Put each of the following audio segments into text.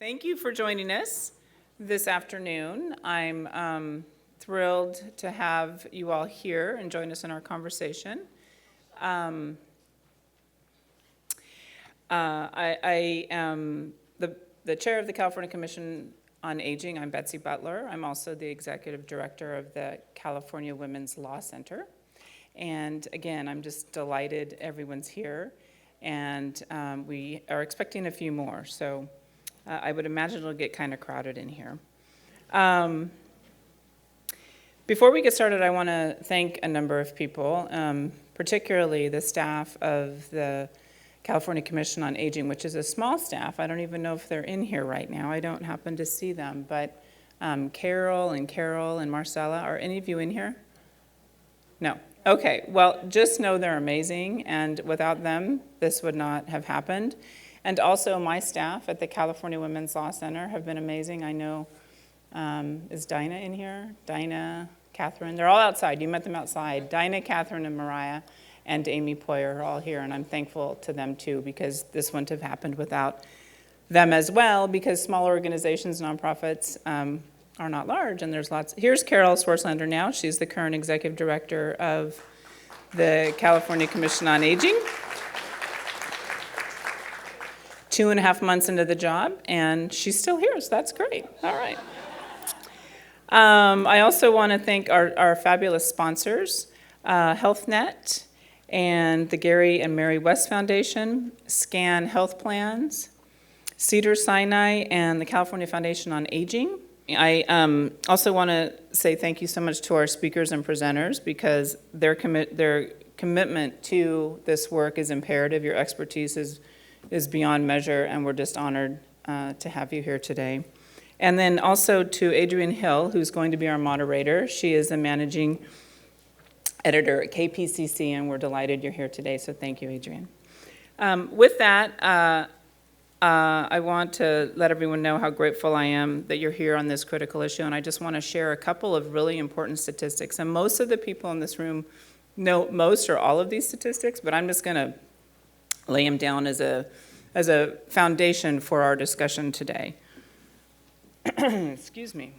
Thank you for joining us this afternoon. I'm thrilled to have you all here and join us in our conversation. I am the chair of the California Commission on Aging. I'm Betsy Butler. I'm also the executive director of the California Women's Law Center. And again, I'm just delighted everyone's here. And we are expecting a few more. So I would imagine it'll get kind of crowded in here. Before we get started, I want to thank a number of people, particularly the staff of the California Commission on Aging, which is a small staff. I don't even know if they're in here right now. I don't happen to see them. But Carol and Marcella, are any of you in here? No. Okay. Well, just know they're amazing. And without them, this would not have happened. And also my staff at the California Women's Law Center have been amazing. I know, is Dinah in here? Dinah, Catherine, they're all outside. You met them outside. Dinah, Catherine, and Mariah and Amy Poyer are all here, and I'm thankful to them too, because this wouldn't have happened without them as well, because small organizations, nonprofits, are not large, and there's lots. Here's Carol Swartzlander now. She's the current executive director of the California Commission on Aging. 2.5 months into the job, and she's still here, so that's great. All right. I also want to thank our fabulous sponsors, HealthNet, and the Gary and Mary West Foundation, SCAN Health Plans, Cedars-Sinai, and the California Foundation on Aging. I also want to say thank you so much to our speakers and presenters, because their commitment to this work is imperative. Your expertise is beyond measure, and we're just honored to have you here today. And then also to Adrienne Hill, who's going to be our moderator. She is the managing editor at KPCC, and we're delighted you're here today, so thank you, Adrienne. With that, I want to let everyone know how grateful I am that you're here on this critical issue, and I just want to share a couple of really important statistics. And most of the people in this room know most or all of these statistics, but I'm just going to lay them down as a foundation for our discussion today. Excuse me.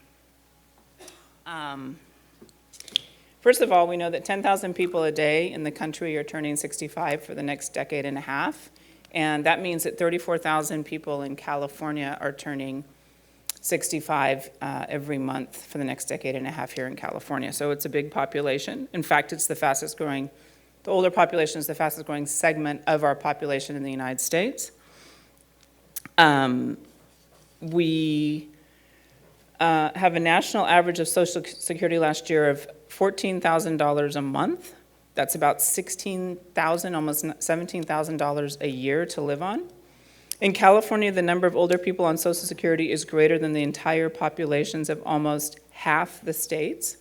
First of all, we know that 10,000 people a day in the country are turning 65 for the next decade and a half, and that means that 34,000 people in California are turning 65 every month for the next decade and a half here in California. So it's a big population. In fact, it's the fastest growing. The older population is the fastest growing segment of our population in the United States. We have a national average of Social Security last year of $14,000 a month. That's about $16,000, almost $17,000 a year to live on. In California, the number of older people on Social Security is greater than the entire populations of almost half the states.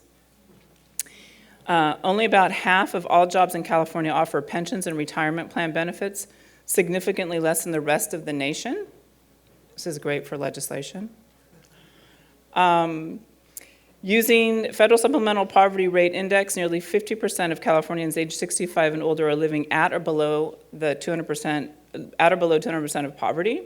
Only about half of all jobs in California offer pensions and retirement plan benefits, significantly less than the rest of the nation. This is great for legislation. Using Federal Supplemental Poverty Rate Index, nearly 50% of Californians aged 65 and older are living at or below 200% of poverty.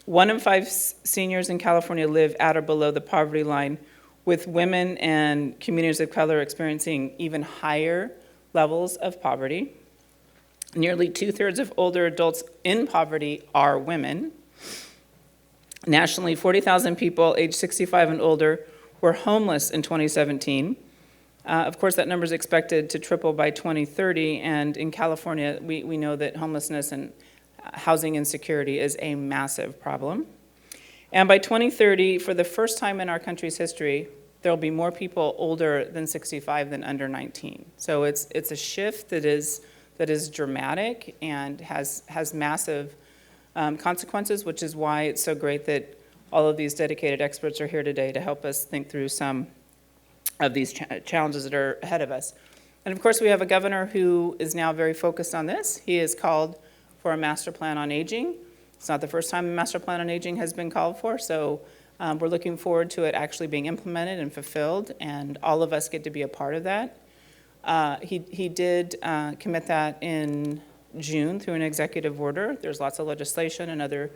1 in 5 seniors in California live at or below the poverty line, with women and communities of color experiencing even higher levels of poverty. Nearly 2/3 of older adults in poverty are women. Nationally, 40,000 people aged 65 and older were homeless in 2017. Of course, that number is expected to triple by 2030, and in California, we know that homelessness and housing insecurity is a massive problem. And by 2030, for the first time in our country's history, there will be more people older than 65 than under 19. So it's a shift that is dramatic and has massive consequences, which is why it's so great that all of these dedicated experts are here today to help us think through some of these challenges that are ahead of us. And of course, we have a governor who is now very focused on this. He has called for a master plan on aging. It's not the first time a master plan on aging has been called for, so we're looking forward to it actually being implemented and fulfilled, and all of us get to be a part of that. He did commit that in June through an executive order. There's lots of legislation and other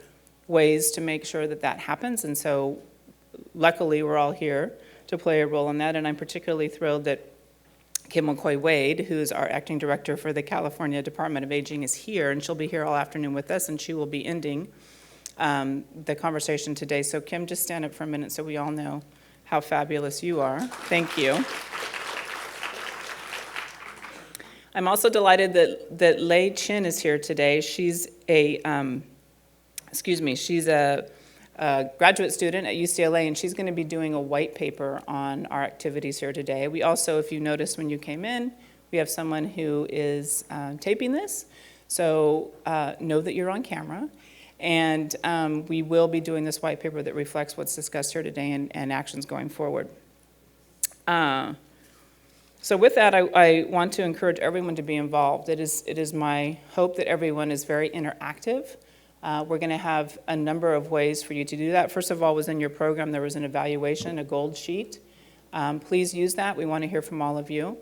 ways to make sure that that happens. And so luckily, we're all here to play a role in that. And I'm particularly thrilled that Kim McCoy-Wade, who's our acting director for the California Department of Aging, is here, and she'll be here all afternoon with us, and she will be ending the conversation today. So Kim, just stand up for a minute so we all know how fabulous you are. Thank you. I'm also delighted that Lei Chin is here today. She's a graduate student at UCLA, and she's going to be doing a white paper on our activities here today. We also, if you noticed when you came in, we have someone who is taping this, so know that you're on camera. And we will be doing this white paper that reflects what's discussed here today and actions going forward. So with that, I want to encourage everyone to be involved. It is my hope that everyone is very interactive. We're going to have a number of ways for you to do that. First of all, was in your program, there was an evaluation, a gold sheet. Please use that. We want to hear from all of you.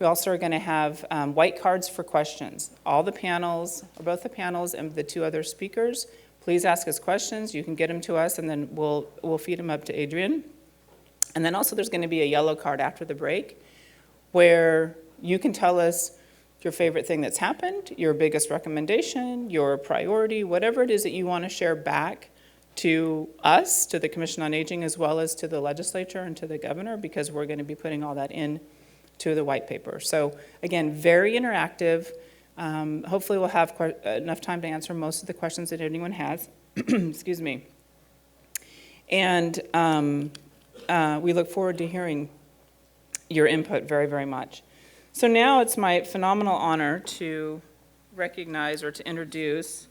We also are going to have white cards for questions. All the panels, or both the panels and the two other speakers, please ask us questions. You can get them to us, and then we'll feed them up to Adrian. And then also there's going to be a yellow card after the break where you can tell us your favorite thing that's happened, your biggest recommendation, your priority, whatever it is that you want to share back to us, to the Commission on Aging, as well as to the legislature and to the governor, because we're going to be putting all that in to the white paper. So again, very interactive. Hopefully we'll have enough time to answer most of the questions that anyone has. Excuse me. And we look forward to hearing your input very, very much. So now it's my phenomenal honor to recognize or to introduce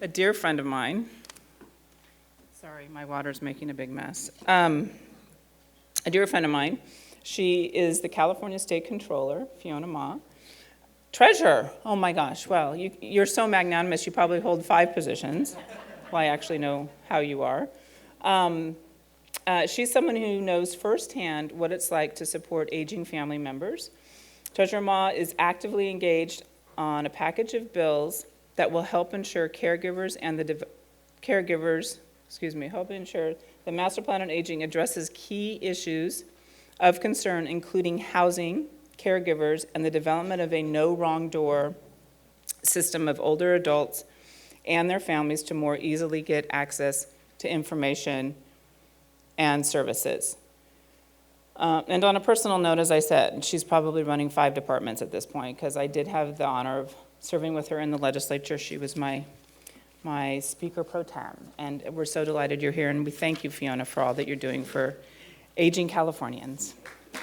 a dear friend of mine. Sorry, my water's making a big mess. A dear friend of mine. She is the California State Controller, Fiona Ma. Treasurer, oh my gosh, well, you're so magnanimous, you probably hold 5 positions. Well, I actually know how you are. She's someone who knows firsthand what it's like to support aging family members. Treasurer Ma is actively engaged on a package of bills that will help ensure caregivers and help ensure the Master Plan on Aging addresses key issues of concern, including housing, caregivers, and the development of a no wrong door system of older adults and their families to more easily get access to information and services. And on a personal note, as I said, she's probably running 5 departments at this point, because I did have the honor of serving with her in the legislature. She was my speaker pro tem, and we're so delighted you're here, and we thank you, Fiona, for all that you're doing for aging Californians. I'm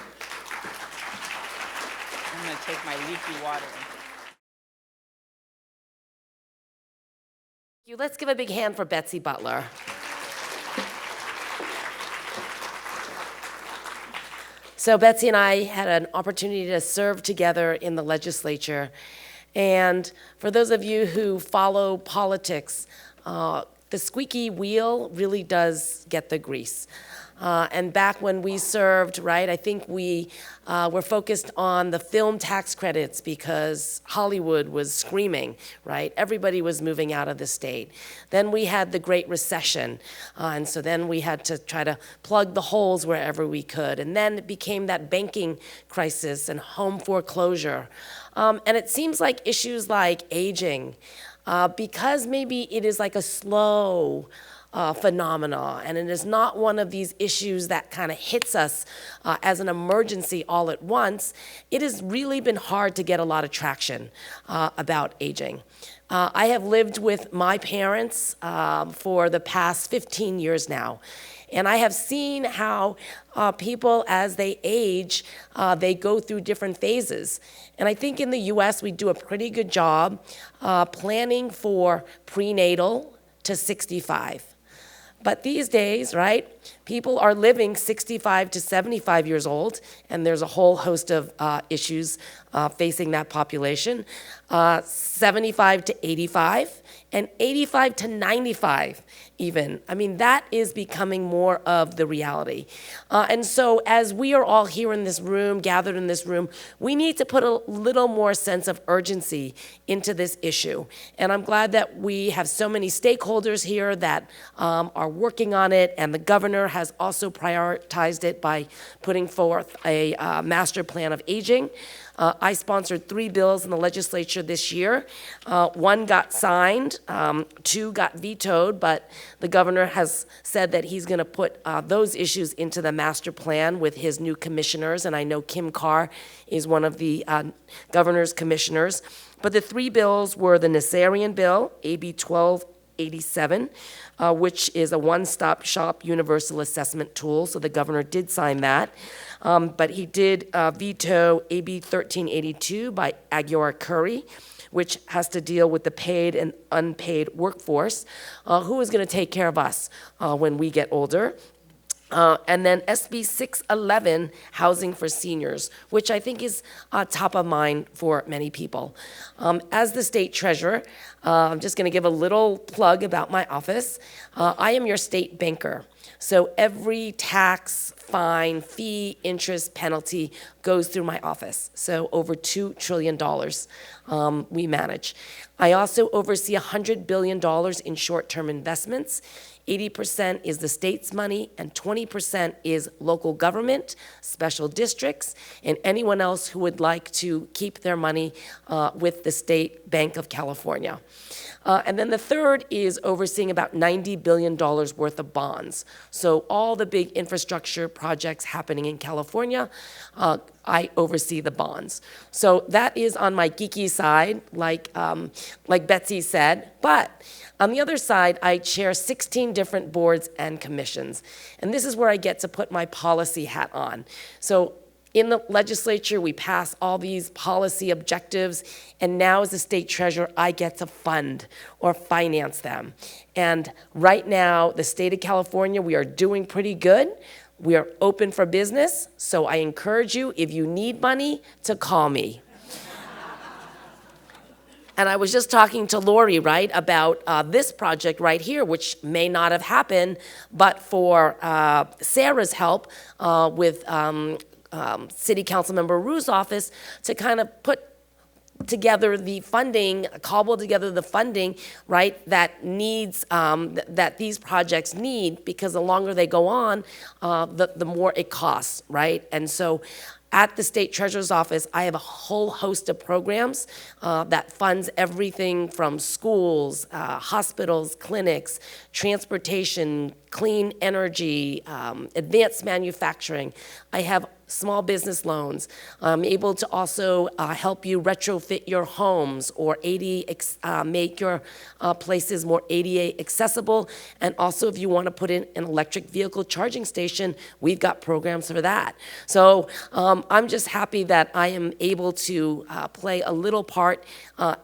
going to take my leaky water. Let's give a big hand for Betsy Butler. So Betsy and I had an opportunity to serve together in the legislature. And for those of you who follow politics, the squeaky wheel really does get the grease. And back when we served, right, I think we were focused on the film tax credits because Hollywood was screaming, right? Everybody was moving out of the state. Then we had the Great Recession, and so then we had to try to plug the holes wherever we could. And then it became that banking crisis and home foreclosure. And it seems like issues like aging, because maybe it is like a slow phenomena, and it is not one of these issues that kind of hits us as an emergency all at once, it has really been hard to get a lot of traction about aging. I have lived with my parents for the past 15 years now, and I have seen how people, as they age, they go through different phases. And I think in the US, we do a pretty good job planning for prenatal to 65. But these days, right, people are living 65 to 75 years old, and there's a whole host of issues facing that population. 75 to 85, and 85 to 95 even. I mean, that is becoming more of the reality. And so as we are all here in this room, gathered in this room, we need to put a little more sense of urgency into this issue. And I'm glad that we have so many stakeholders here that are working on it, and the governor has also prioritized it by putting forth a master plan of aging. I sponsored 3 bills in the legislature this year. 1 got signed, 2 got vetoed, but the governor has said that he's going to put those issues into the master plan with his new commissioners, and I know Kim Carr is one of the governor's commissioners. But the 3 bills were the Nassarian Bill, AB 1287, which is a one-stop shop universal assessment tool, so the governor did sign that. But he did veto AB 1382 by Aguilar Curry, which has to deal with the paid and unpaid workforce. Who is going to take care of us when we get older? And then SB 611, Housing for Seniors, which I think is top of mind for many people. As the state treasurer, I'm just going to give a little plug about my office. I am your state banker. So every tax, fine, fee, interest, penalty goes through my office. So over $2 trillion we manage. I also oversee $100 billion in short-term investments. 80% is the state's money, and 20% is local government, special districts, and anyone else who would like to keep their money with the State Bank of California. And then the third is overseeing about $90 billion worth of bonds. So all the big infrastructure projects happening in California, I oversee the bonds. So that is on my geeky side, like Betsy said. But on the other side, I chair 16 different boards and commissions. And this is where I get to put my policy hat on. So in the legislature, we pass all these policy objectives, and now as the state treasurer, I get to fund or finance them. And right now, the state of California, we are doing pretty good. We are open for business, so I encourage you, if you need money, to call me. And I was just talking to Lori, right, about this project right here, which may not have happened, but for Sarah's help with City Council Member Rue's office to kind of put together the funding, cobble together the funding, right, that needs, that these projects need, because the longer they go on, the more it costs, right? And so at the state treasurer's office, I have a whole host of programs that funds everything from schools, hospitals, clinics, transportation, clean energy, advanced manufacturing. I have small business loans. I'm able to also help you retrofit your homes or make your places more ADA accessible. And also, if you want to put in an electric vehicle charging station, we've got programs for that. So I'm just happy that I am able to play a little part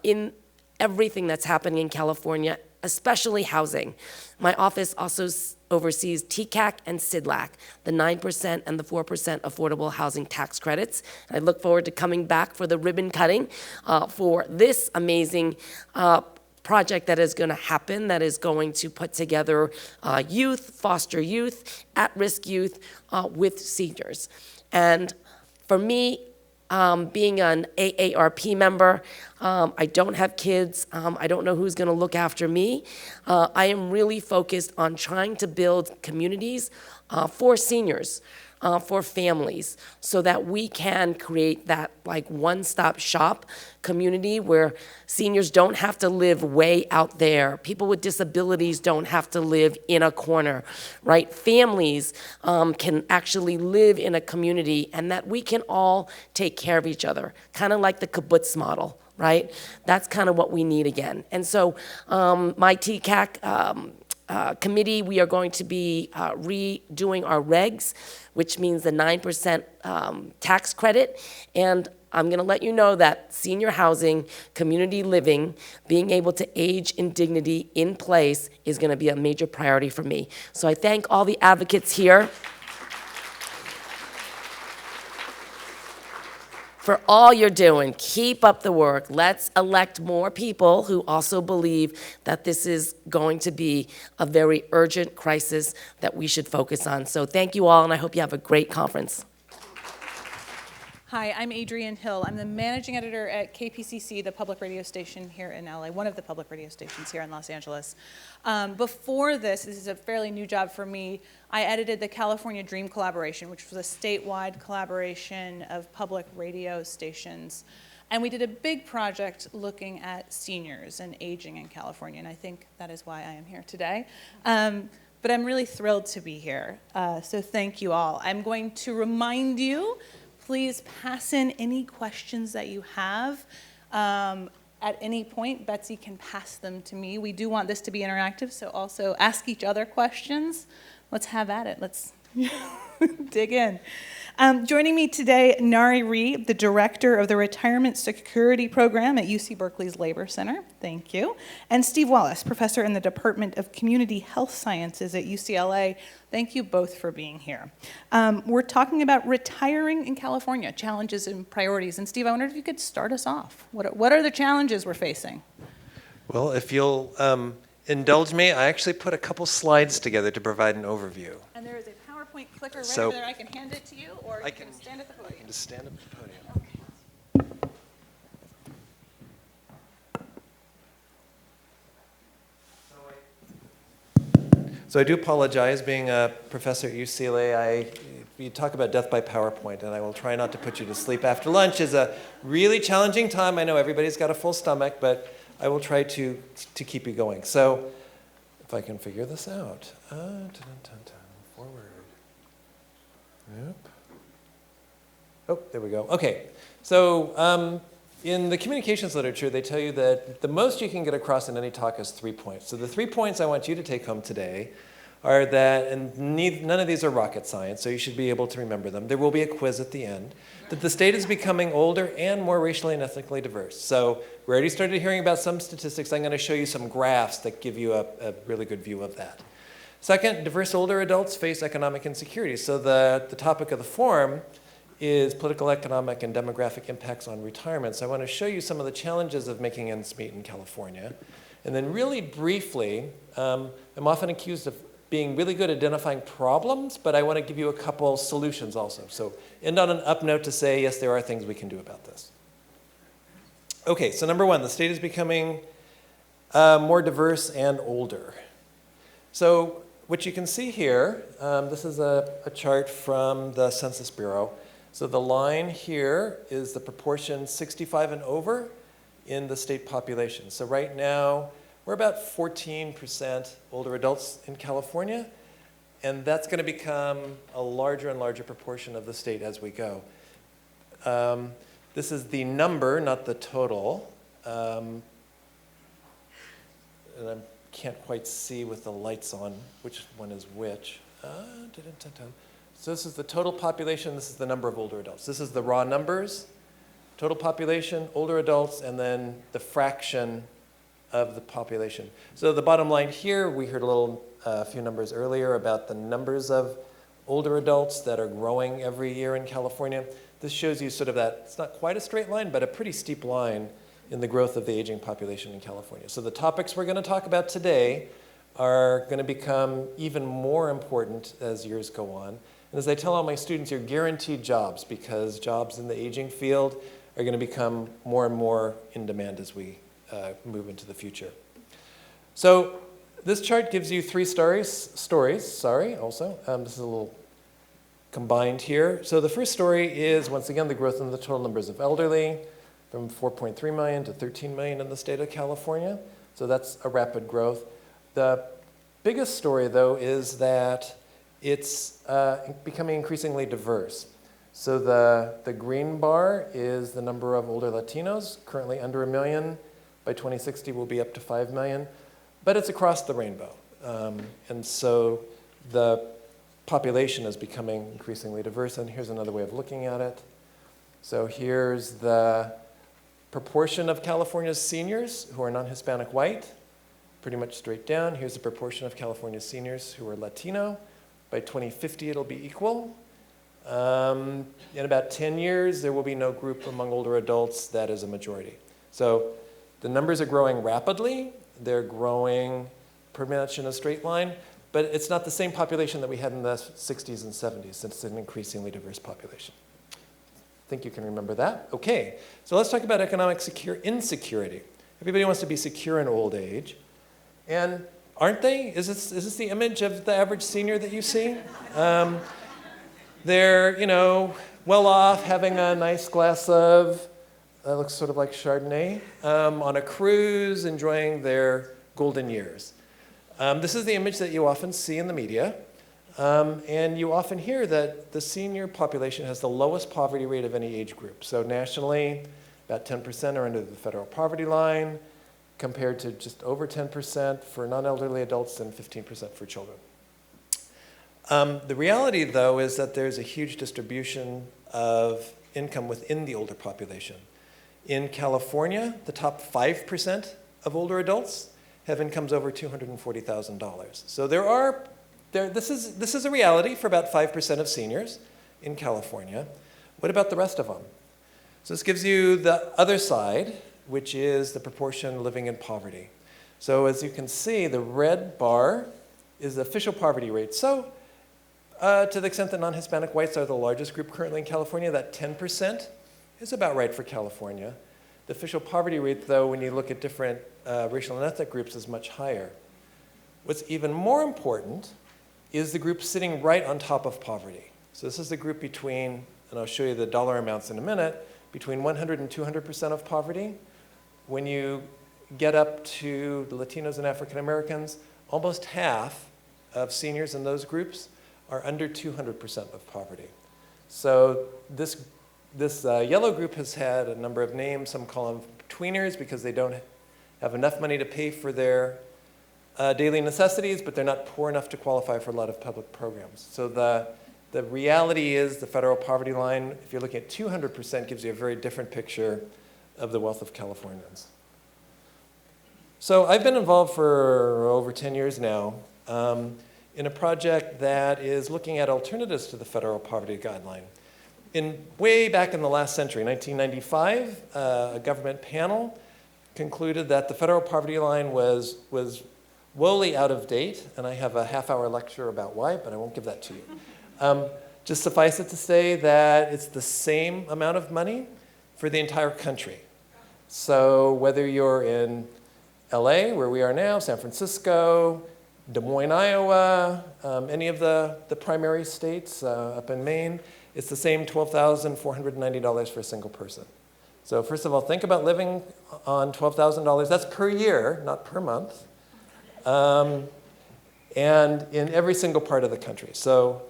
in everything that's happening in California, especially housing. My office also oversees TCAC and SIDLAC, the 9% and the 4% affordable housing tax credits. I look forward to coming back for the ribbon cutting for this amazing project that is going to happen, that is going to put together youth, foster youth, at-risk youth with seniors. And for me, being an AARP member, I don't have kids. I don't know who's going to look after me. I am really focused on trying to build communities for seniors, for families, so that we can create that like one-stop shop community where seniors don't have to live way out there. People with disabilities don't have to live in a corner, right? Families can actually live in a community, and that we can all take care of each other, kind of like the kibbutz model, right? That's kind of what we need again. And so my TCAC committee, we are going to be redoing our regs, which means the 9% tax credit. And I'm going to let you know that senior housing, community living, being able to age in dignity in place is going to be a major priority for me. So I thank all the advocates here. for all you're doing. Keep up the work. Let's elect more people who also believe that this is going to be a very urgent crisis that we should focus on. So thank you all, and I hope you have a great conference. Hi, I'm Adrienne Hill. I'm the managing editor at KPCC, the public radio station here in LA, one of the public radio stations here in Los Angeles. Before this is a fairly new job for me. I edited the California Dream Collaboration, which was a statewide collaboration of public radio stations. And we did a big project looking at seniors and aging in California, and I think that is why I am here today. But I'm really thrilled to be here, so thank you all. I'm going to remind you, please pass in any questions that you have. At any point, Betsy can pass them to me. We do want this to be interactive, so also ask each other questions. Let's have at it. Let's dig in. Joining me today, Nari Ree, the director of the Retirement Security Program at UC Berkeley's Labor Center. Thank you. And Steve Wallace, professor in the Department of Community Health Sciences at UCLA. Thank you both for being here. We're talking about retiring in California, challenges and priorities. And Steve, I wondered if you could start us off. What are the challenges we're facing? Well, if you'll indulge me, I actually put a couple slides together to provide an overview. And there is a PowerPoint clicker right So- over there. I can hand it to you, or you can stand at the I podium. can just stand up at the podium. So I do apologize, being a professor at UCLA, you talk about death by PowerPoint, and I will try not to put you to sleep after lunch. Is a really challenging time. I know everybody's got a full stomach, but I will try to keep you going. So if I can figure this out. Forward. Yep. Oh, there we go. Okay. So in the communications literature, they tell you that the most you can get across in any talk is 3 points. So the 3 points I want you to take home today are that, and none of these are rocket science, so you should be able to remember them. There will be a quiz at the end. That the state is becoming older and more racially and ethnically diverse. So we already started hearing about some statistics. I'm going to show you some graphs that give you a really good view of that. Second, diverse older adults face economic insecurity. So the topic of the forum is political, economic, and demographic impacts on retirement. So I want to show you some of the challenges of making ends meet in California. And then really briefly, I'm often accused of being really good at identifying problems, but I want to give you a couple solutions also. So end on an up note to say, yes, there are things we can do about this. Okay, so number one, the state is becoming more diverse and older. So what you can see here, this is a chart from the Census Bureau. So the line here is the proportion 65 and over in the state population. So right now, we're about 14% older adults in California, and that's going to become a larger and larger proportion of the state as we go. This is the number, not the total. And I can't quite see with the lights on which one is which. So this is the total population, this is the number of older adults. This is the raw numbers, total population, older adults, and then the fraction of the population. So the bottom line here, we heard a few numbers earlier about the numbers of older adults that are growing every year in California. This shows you sort of that, it's not quite a straight line, but a pretty steep line in the growth of the aging population in California. So the topics we're going to talk about today are going to become even more important as years go on. And as I tell all my students, you're guaranteed jobs because jobs in the aging field are going to become more and more in demand as we move into the future. So this chart gives you three stories, also. This is a little combined here. So the first story is, once again, the growth in the total numbers of elderly from 4.3 million to 13 million in the state of California. So that's a rapid growth. The biggest story, though, is that it's becoming increasingly diverse. So the green bar is the number of older Latinos, currently under 1 million. By 2060, we'll be up to 5 million. But it's across the rainbow. And so the population is becoming increasingly diverse. And here's another way of looking at it. So here's the proportion of California's seniors who are non-Hispanic white, pretty much straight down. Here's the proportion of California's seniors who are Latino. By 2050, it'll be equal. In about 10 years, there will be no group among older adults that is a majority. So the numbers are growing rapidly. They're growing pretty much in a straight line, but it's not the same population that we had in the 60s and 70s. It's an increasingly diverse population. I think you can remember that. Okay, so let's talk about economic insecurity. Everybody wants to be secure in old age, and aren't they? Is this the image of the average senior that you see? They're, well off, having a nice glass of, that looks sort of like Chardonnay, on a cruise, enjoying their golden years. This is the image that you often see in the media, and you often hear that the senior population has the lowest poverty rate of any age group. So nationally, about 10% are under the federal poverty line, compared to just over 10% for non-elderly adults and 15% for children. The reality, though, is that there's a huge distribution of income within the older population. In California, the top 5% of older adults have incomes over $240,000. So this is a reality for about 5% of seniors in California. What about the rest of them? So this gives you the other side, which is the proportion living in poverty. So as you can see, the red bar is the official poverty rate. So to the extent that non-Hispanic whites are the largest group currently in California, that 10% is about right for California. The official poverty rate, though, when you look at different racial and ethnic groups, is much higher. What's even more important is the group sitting right on top of poverty. So this is the group between, and I'll show you the dollar amounts in a minute, between 100 and 200% of poverty. When you get up to the Latinos and African Americans, almost half of seniors in those groups are under 200% of poverty. So this yellow group has had a number of names. Some call them tweeners because they don't have enough money to pay for their daily necessities, but they're not poor enough to qualify for a lot of public programs. So the reality is the federal poverty line, if you're looking at 200%, gives you a very different picture of the wealth of Californians. So I've been involved for over 10 years now in a project that is looking at alternatives to the federal poverty guideline. Way back in the last century, 1995, a government panel concluded that the federal poverty line was woefully out of date, and I have a half-hour lecture about why, but I won't give that to you. Just suffice it to say that it's the same amount of money for the entire country. So whether you're in LA, where we are now, San Francisco, Des Moines, Iowa, any of the primary states up in Maine, it's the same $12,490 for a single person. So first of all, think about living on $12,000. That's per year, not per month. And in every single part of the country. So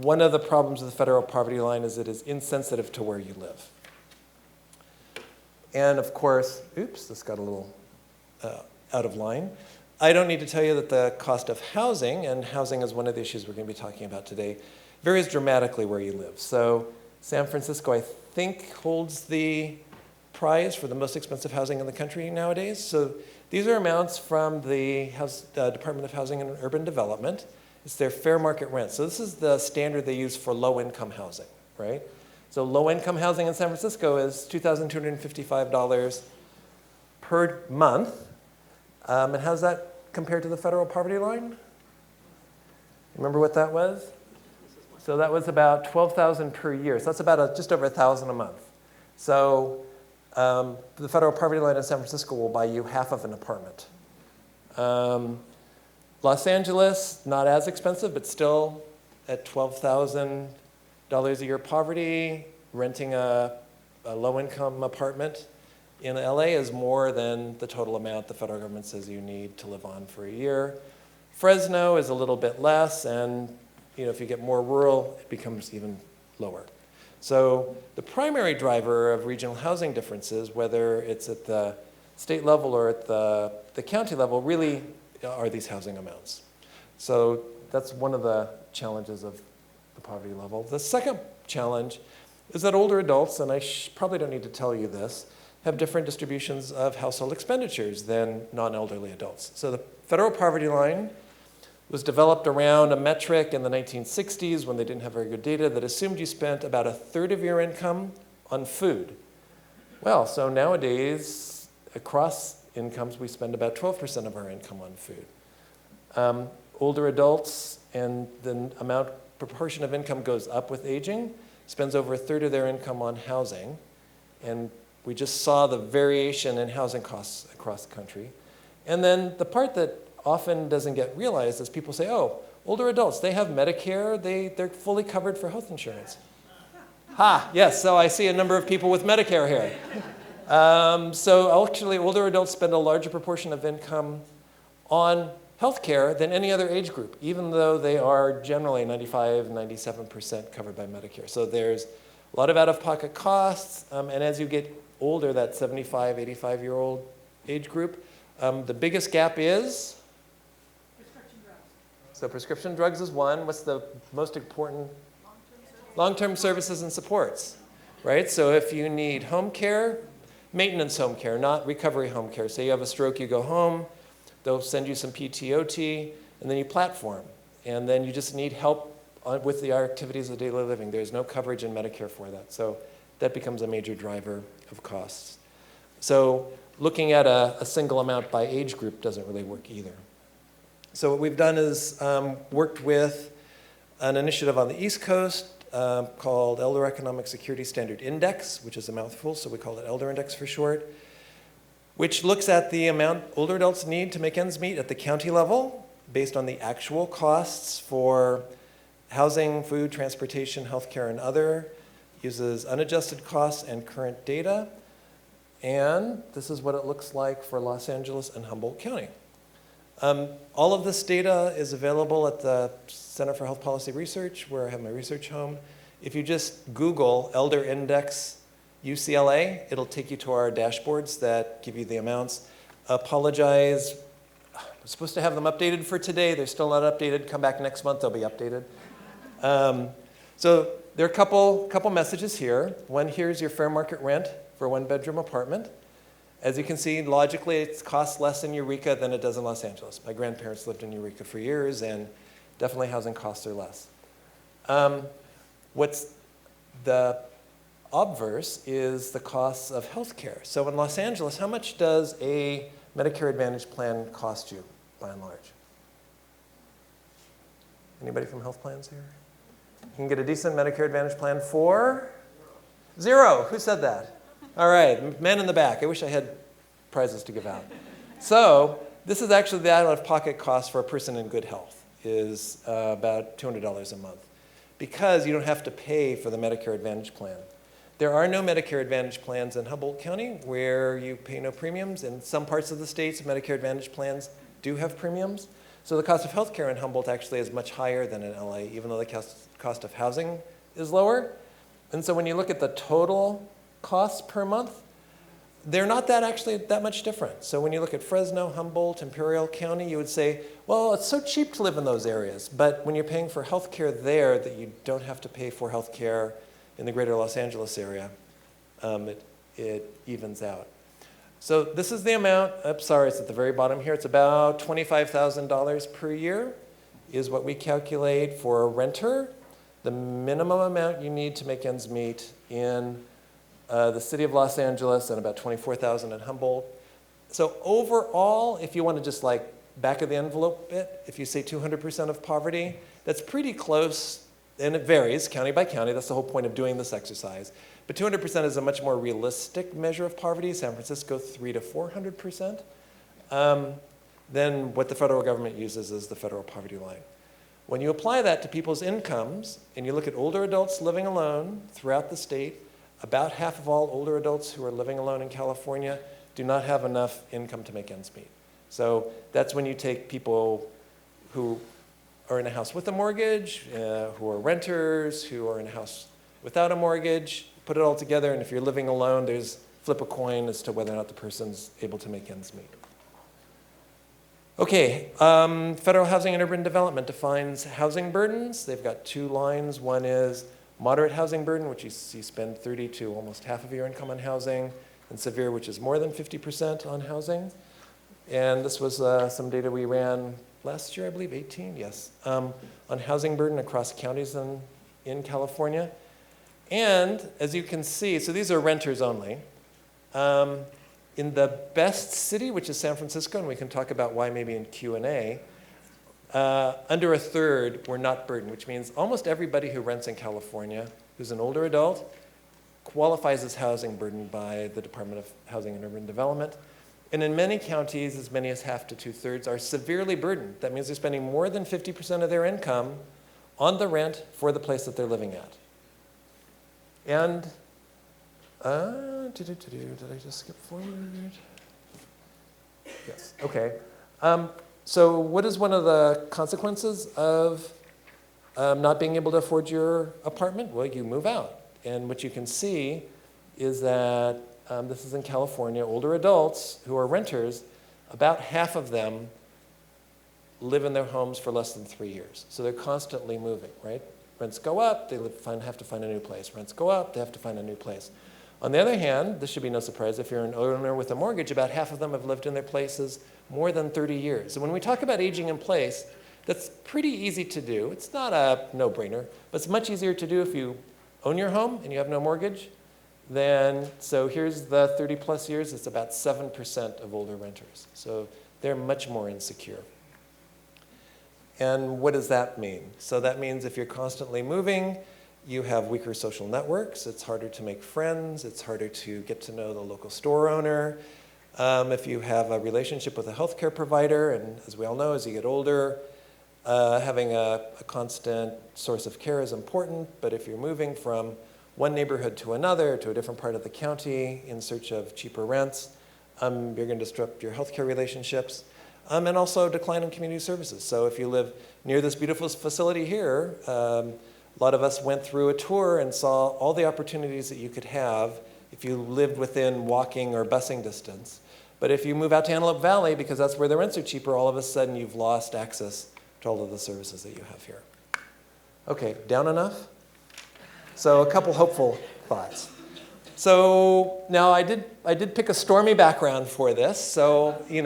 one of the problems with the federal poverty line is it is insensitive to where you live. And of course, oops, this got a little out of line. I don't need to tell you that the cost of housing, and housing is one of the issues we're going to be talking about today, varies dramatically where you live. So San Francisco, I think, holds the prize for the most expensive housing in the country nowadays. So these are amounts from the Department of Housing and Urban Development. It's their fair market rent. So this is the standard they use for low-income housing, right? So low-income housing in San Francisco is $2,255 per month. And how does that compare to the federal poverty line? Remember what that was? So that was about $12,000 per year. So that's about just over $1,000 a month. So the federal poverty line in San Francisco will buy you half of an apartment. Los Angeles, not as expensive, but still at $12,000 a year poverty. Renting a low-income apartment in LA is more than the total amount the federal government says you need to live on for a year. Fresno is a little bit less, and if you get more rural, it becomes even lower. So the primary driver of regional housing differences, whether it's at the state level or at the county level, really are these housing amounts. So that's one of the challenges of the poverty level. The second challenge is that older adults, and I probably don't need to tell you this, have different distributions of household expenditures than non-elderly adults. So the federal poverty line was developed around a metric in the 1960s when they didn't have very good data that assumed you spent about a third of your income on food. Well, so nowadays, across incomes, we spend about 12% of our income on food. Older adults, and the proportion of income goes up with aging, spends over a third of their income on housing. And we just saw the variation in housing costs across the country. And then the part that often doesn't get realized is people say, oh, older adults, they have Medicare, they're fully covered for health insurance. Ha, yes, so I see a number of people with Medicare here. So actually, older adults spend a larger proportion of income on healthcare than any other age group, even though they are generally 95, 97% covered by Medicare. So there's a lot of out-of-pocket costs, and as you get older, that 75, 85-year-old age group, the biggest gap is? Prescription drugs. So prescription drugs is one. What's the most important? Long-term services and supports, right? So if you need home care, maintenance home care, not recovery home care. Say you have a stroke, you go home, they'll send you some PTOT, and then you platform. And then you just need help with the activities of daily living. There's no coverage in Medicare for that. So that becomes a major driver of costs. So looking at a single amount by age group doesn't really work either. So what we've done is worked with an initiative on the East Coast called Elder Economic Security Standard Index, which is a mouthful, so we call it Elder Index for short, which looks at the amount older adults need to make ends meet at the county level based on the actual costs for housing, food, transportation, healthcare, and other, uses unadjusted costs and current data. And this is what it looks like for Los Angeles and Humboldt County. All of this data is available at the Center for Health Policy Research, where I have my research home. If you just Google Elder Index UCLA, it'll take you to our dashboards that give you the amounts. Apologize, I'm supposed to have them updated for today. They're still not updated. Come back next month, they'll be updated. So there are a couple messages here. One, here's your fair market rent for a one-bedroom apartment. As you can see, logically, it costs less in Eureka than it does in Los Angeles. My grandparents lived in Eureka for years, and definitely housing costs are less. What's the obverse is the costs of healthcare. So in Los Angeles, how much does a Medicare Advantage plan cost you, by and large? Anybody from health plans here? You can get a decent Medicare Advantage plan for? Zero. Who said that? All right, men in the back. I wish I had prizes to give out. So this is actually the out-of-pocket cost for a person in good health, is about $200 a month, because you don't have to pay for the Medicare Advantage plan. There are no Medicare Advantage plans in Humboldt County where you pay no premiums. In some parts of the states, Medicare Advantage plans do have premiums. So the cost of healthcare in Humboldt actually is much higher than in LA, even though the cost of housing is lower. And so when you look at the total costs per month, they're not that much different. So when you look at Fresno, Humboldt, Imperial County, you would say, well, it's so cheap to live in those areas. But when you're paying for healthcare there that you don't have to pay for healthcare in the greater Los Angeles area, it evens out. So this is the amount, it's at the very bottom here, it's about $25,000 per year is what we calculate for a renter, the minimum amount you need to make ends meet in the city of Los Angeles, and about $24,000 in Humboldt. So overall, if you want to just like back of the envelope bit, if you say 200% of poverty, that's pretty close, and it varies county by county. That's the whole point of doing this exercise. But 200% is a much more realistic measure of poverty. San Francisco, 300 to 400%. Then what the federal government uses is the federal poverty line. When you apply that to people's incomes, and you look at older adults living alone throughout the state, about half of all older adults who are living alone in California do not have enough income to make ends meet. So that's when you take people who are in a house with a mortgage, who are renters, who are in a house without a mortgage, put it all together, and if you're living alone, there's flip a coin as to whether or not the person's able to make ends meet. Okay, Federal Housing and Urban Development defines housing burdens. They've got two lines. One is moderate housing burden, which you spend 30 to almost half of your income on housing, and severe, which is more than 50% on housing. And this was some data we ran last year, I believe, 18, yes, on housing burden across counties in California. And as you can see, so these are renters only. In the best city, which is San Francisco, and we can talk about why maybe in Q&A, under a third were not burdened, which means almost everybody who rents in California who's an older adult qualifies as housing burdened by the Department of Housing and Urban Development. And in many counties, as many as half to two-thirds are severely burdened. That means they're spending more than 50% of their income on the rent for the place that they're living at. And, did I just skip forward? Yes, okay. So what is one of the consequences of not being able to afford your apartment? Well, you move out. And what you can see is that this is in California, older adults who are renters, about half of them live in their homes for less than 3 years. So they're constantly moving, right? Rents go up, they have to find a new place. Rents go up, they have to find a new place. On the other hand, this should be no surprise, if you're an owner with a mortgage, about half of them have lived in their places more than 30 years. So when we talk about aging in place, that's pretty easy to do. It's not a no-brainer, but it's much easier to do if you own your home and you have no mortgage. So here's the 30 plus years, it's about 7% of older renters. So they're much more insecure. And what does that mean? So that means if you're constantly moving, you have weaker social networks, it's harder to make friends, it's harder to get to know the local store owner. If you have a relationship with a healthcare provider, and as we all know, as you get older, having a constant source of care is important, but if you're moving from one neighborhood to another, to a different part of the county in search of cheaper rents, you're going to disrupt your healthcare relationships, and also decline in community services. So if you live near this beautiful facility here, a lot of us went through a tour and saw all the opportunities that you could have if you lived within walking or busing distance. But if you move out to Antelope Valley, because that's where the rents are cheaper, all of a sudden you've lost access to all of the services that you have here. Okay, down enough? So a couple hopeful thoughts. So now I did pick a stormy background for this, so you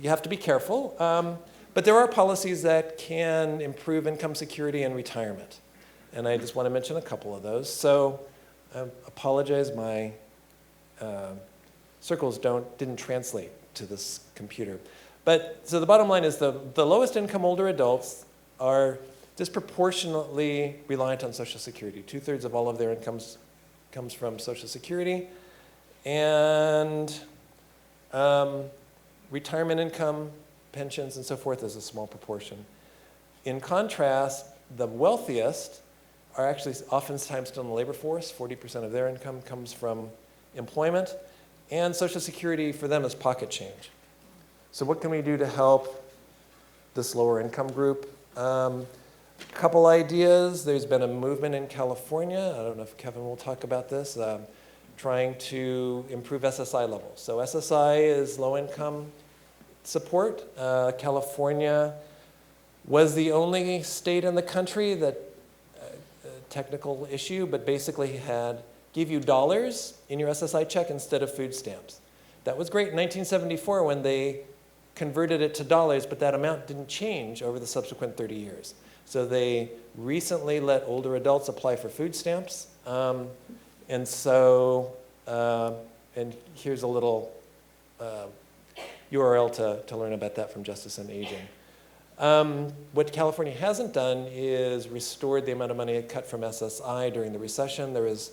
have to be careful. But there are policies that can improve income security and retirement. And I just want to mention a couple of those. So I apologize, my circles didn't translate to this computer. But so the bottom line is the lowest income older adults are disproportionately reliant on Social Security. 2/3 of all of their incomes comes from Social Security. And retirement income, pensions, and so forth is a small proportion. In contrast, the wealthiest are actually oftentimes still in the labor force. 40% of their income comes from employment. And Social Security for them is pocket change. So what can we do to help this lower income group? Couple ideas. There's been a movement in California, I don't know if Kevin will talk about this, trying to improve SSI levels. So SSI is low income support. California was the only state in the country that, technical issue, but basically give you dollars in your SSI check instead of food stamps. That was great in 1974 when they converted it to dollars, but that amount didn't change over the subsequent 30 years. So they recently let older adults apply for food stamps. And here's a little URL to learn about that from Justice and Aging. What California hasn't done is restored the amount of money it cut from SSI during the recession. There was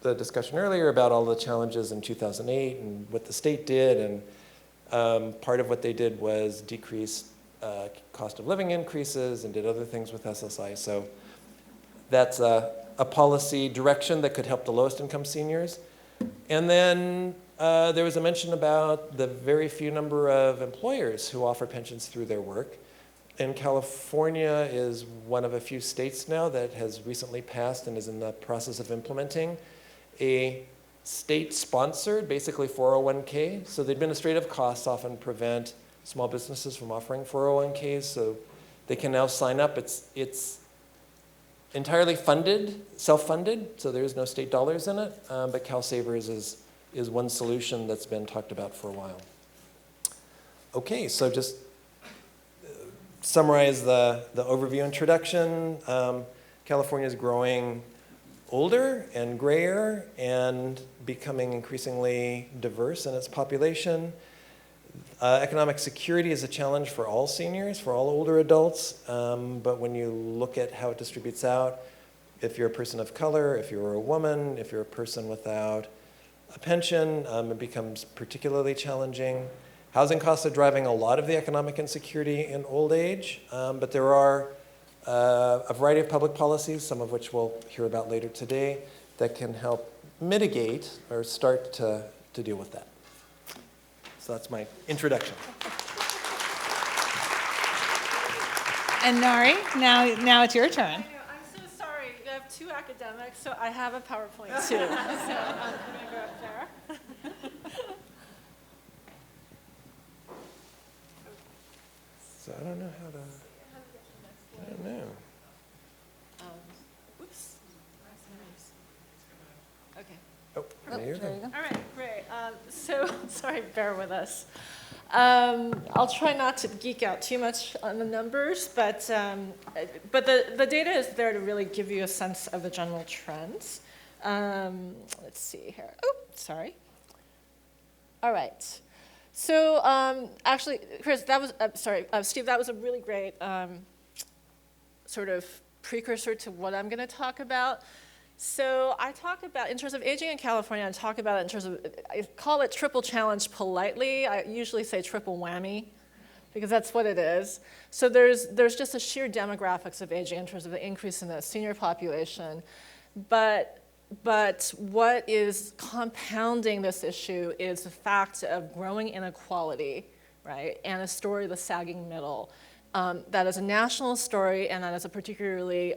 the discussion earlier about all the challenges in 2008 and what the state did, and part of what they did was decrease cost of living increases and did other things with SSI. So that's a policy direction that could help the lowest income seniors. And then there was a mention about the very few number of employers who offer pensions through their work. And California is one of a few states now that has recently passed and is in the process of implementing a state-sponsored, basically 401k. So the administrative costs often prevent small businesses from offering 401ks, so they can now sign up. It's entirely funded, self-funded, so there's no state dollars in it, but CalSavers is one solution that's been talked about for a while. Okay, so just summarize the overview introduction, California is growing older and grayer and becoming increasingly diverse in its population. Economic security is a challenge for all seniors, for all older adults, but when you look at how it distributes out, if you're a person of color, if you're a woman, if you're a person without a pension, it becomes particularly challenging. Housing costs are driving a lot of the economic insecurity in old age, but there are a variety of public policies, some of which we'll hear about later today, that can help mitigate or start to deal with that. So that's my introduction. And Nari, now it's your turn. I know, I'm so sorry. You have two academics, so I have a PowerPoint too. So I'm going to go up there. So I don't know how to, I don't know. Oops. Okay. Oh, there you go. All right, great. So, sorry, bear with us. I'll try not to geek out too much on the numbers, but the data is there to really give you a sense of the general trends. Let's see here. Oh, sorry. All right. So actually, Chris, that was, Steve, that was a really great sort of precursor to what I'm going to talk about. So I talk about, in terms of aging in California, I talk about it in terms of, I call it triple challenge politely. I usually say triple whammy, because that's what it is. So there's just the sheer demographics of aging in terms of the increase in the senior population. But what is compounding this issue is the fact of growing inequality, right? And a story of the sagging middle. That is a national story, and that is a particularly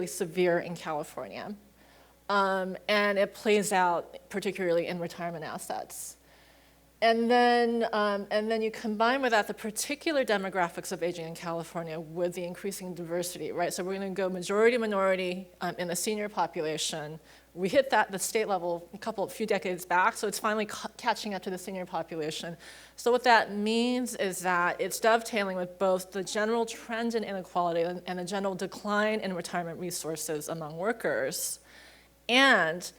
severe in California. And it plays out particularly in retirement assets. And then you combine with that the particular demographics of aging in California with the increasing diversity, right? So we're going to go majority-minority in the senior population. We hit that at the state level a few decades back, so it's finally catching up to the senior population. So what that means is that it's dovetailing with both the general trend in inequality and the general decline in retirement resources among workers, and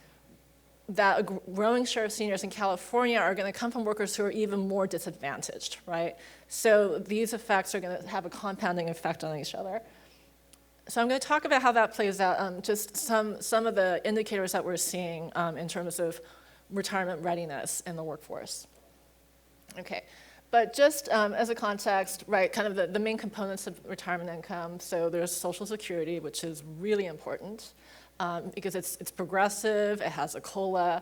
that a growing share of seniors in California are going to come from workers who are even more disadvantaged, right? So these effects are going to have a compounding effect on each other. So I'm going to talk about how that plays out, just some of the indicators that we're seeing in terms of retirement readiness in the workforce. Okay, but just as a context, right, kind of the main components of retirement income. So there's Social Security, which is really important. Because it's progressive, it has a COLA,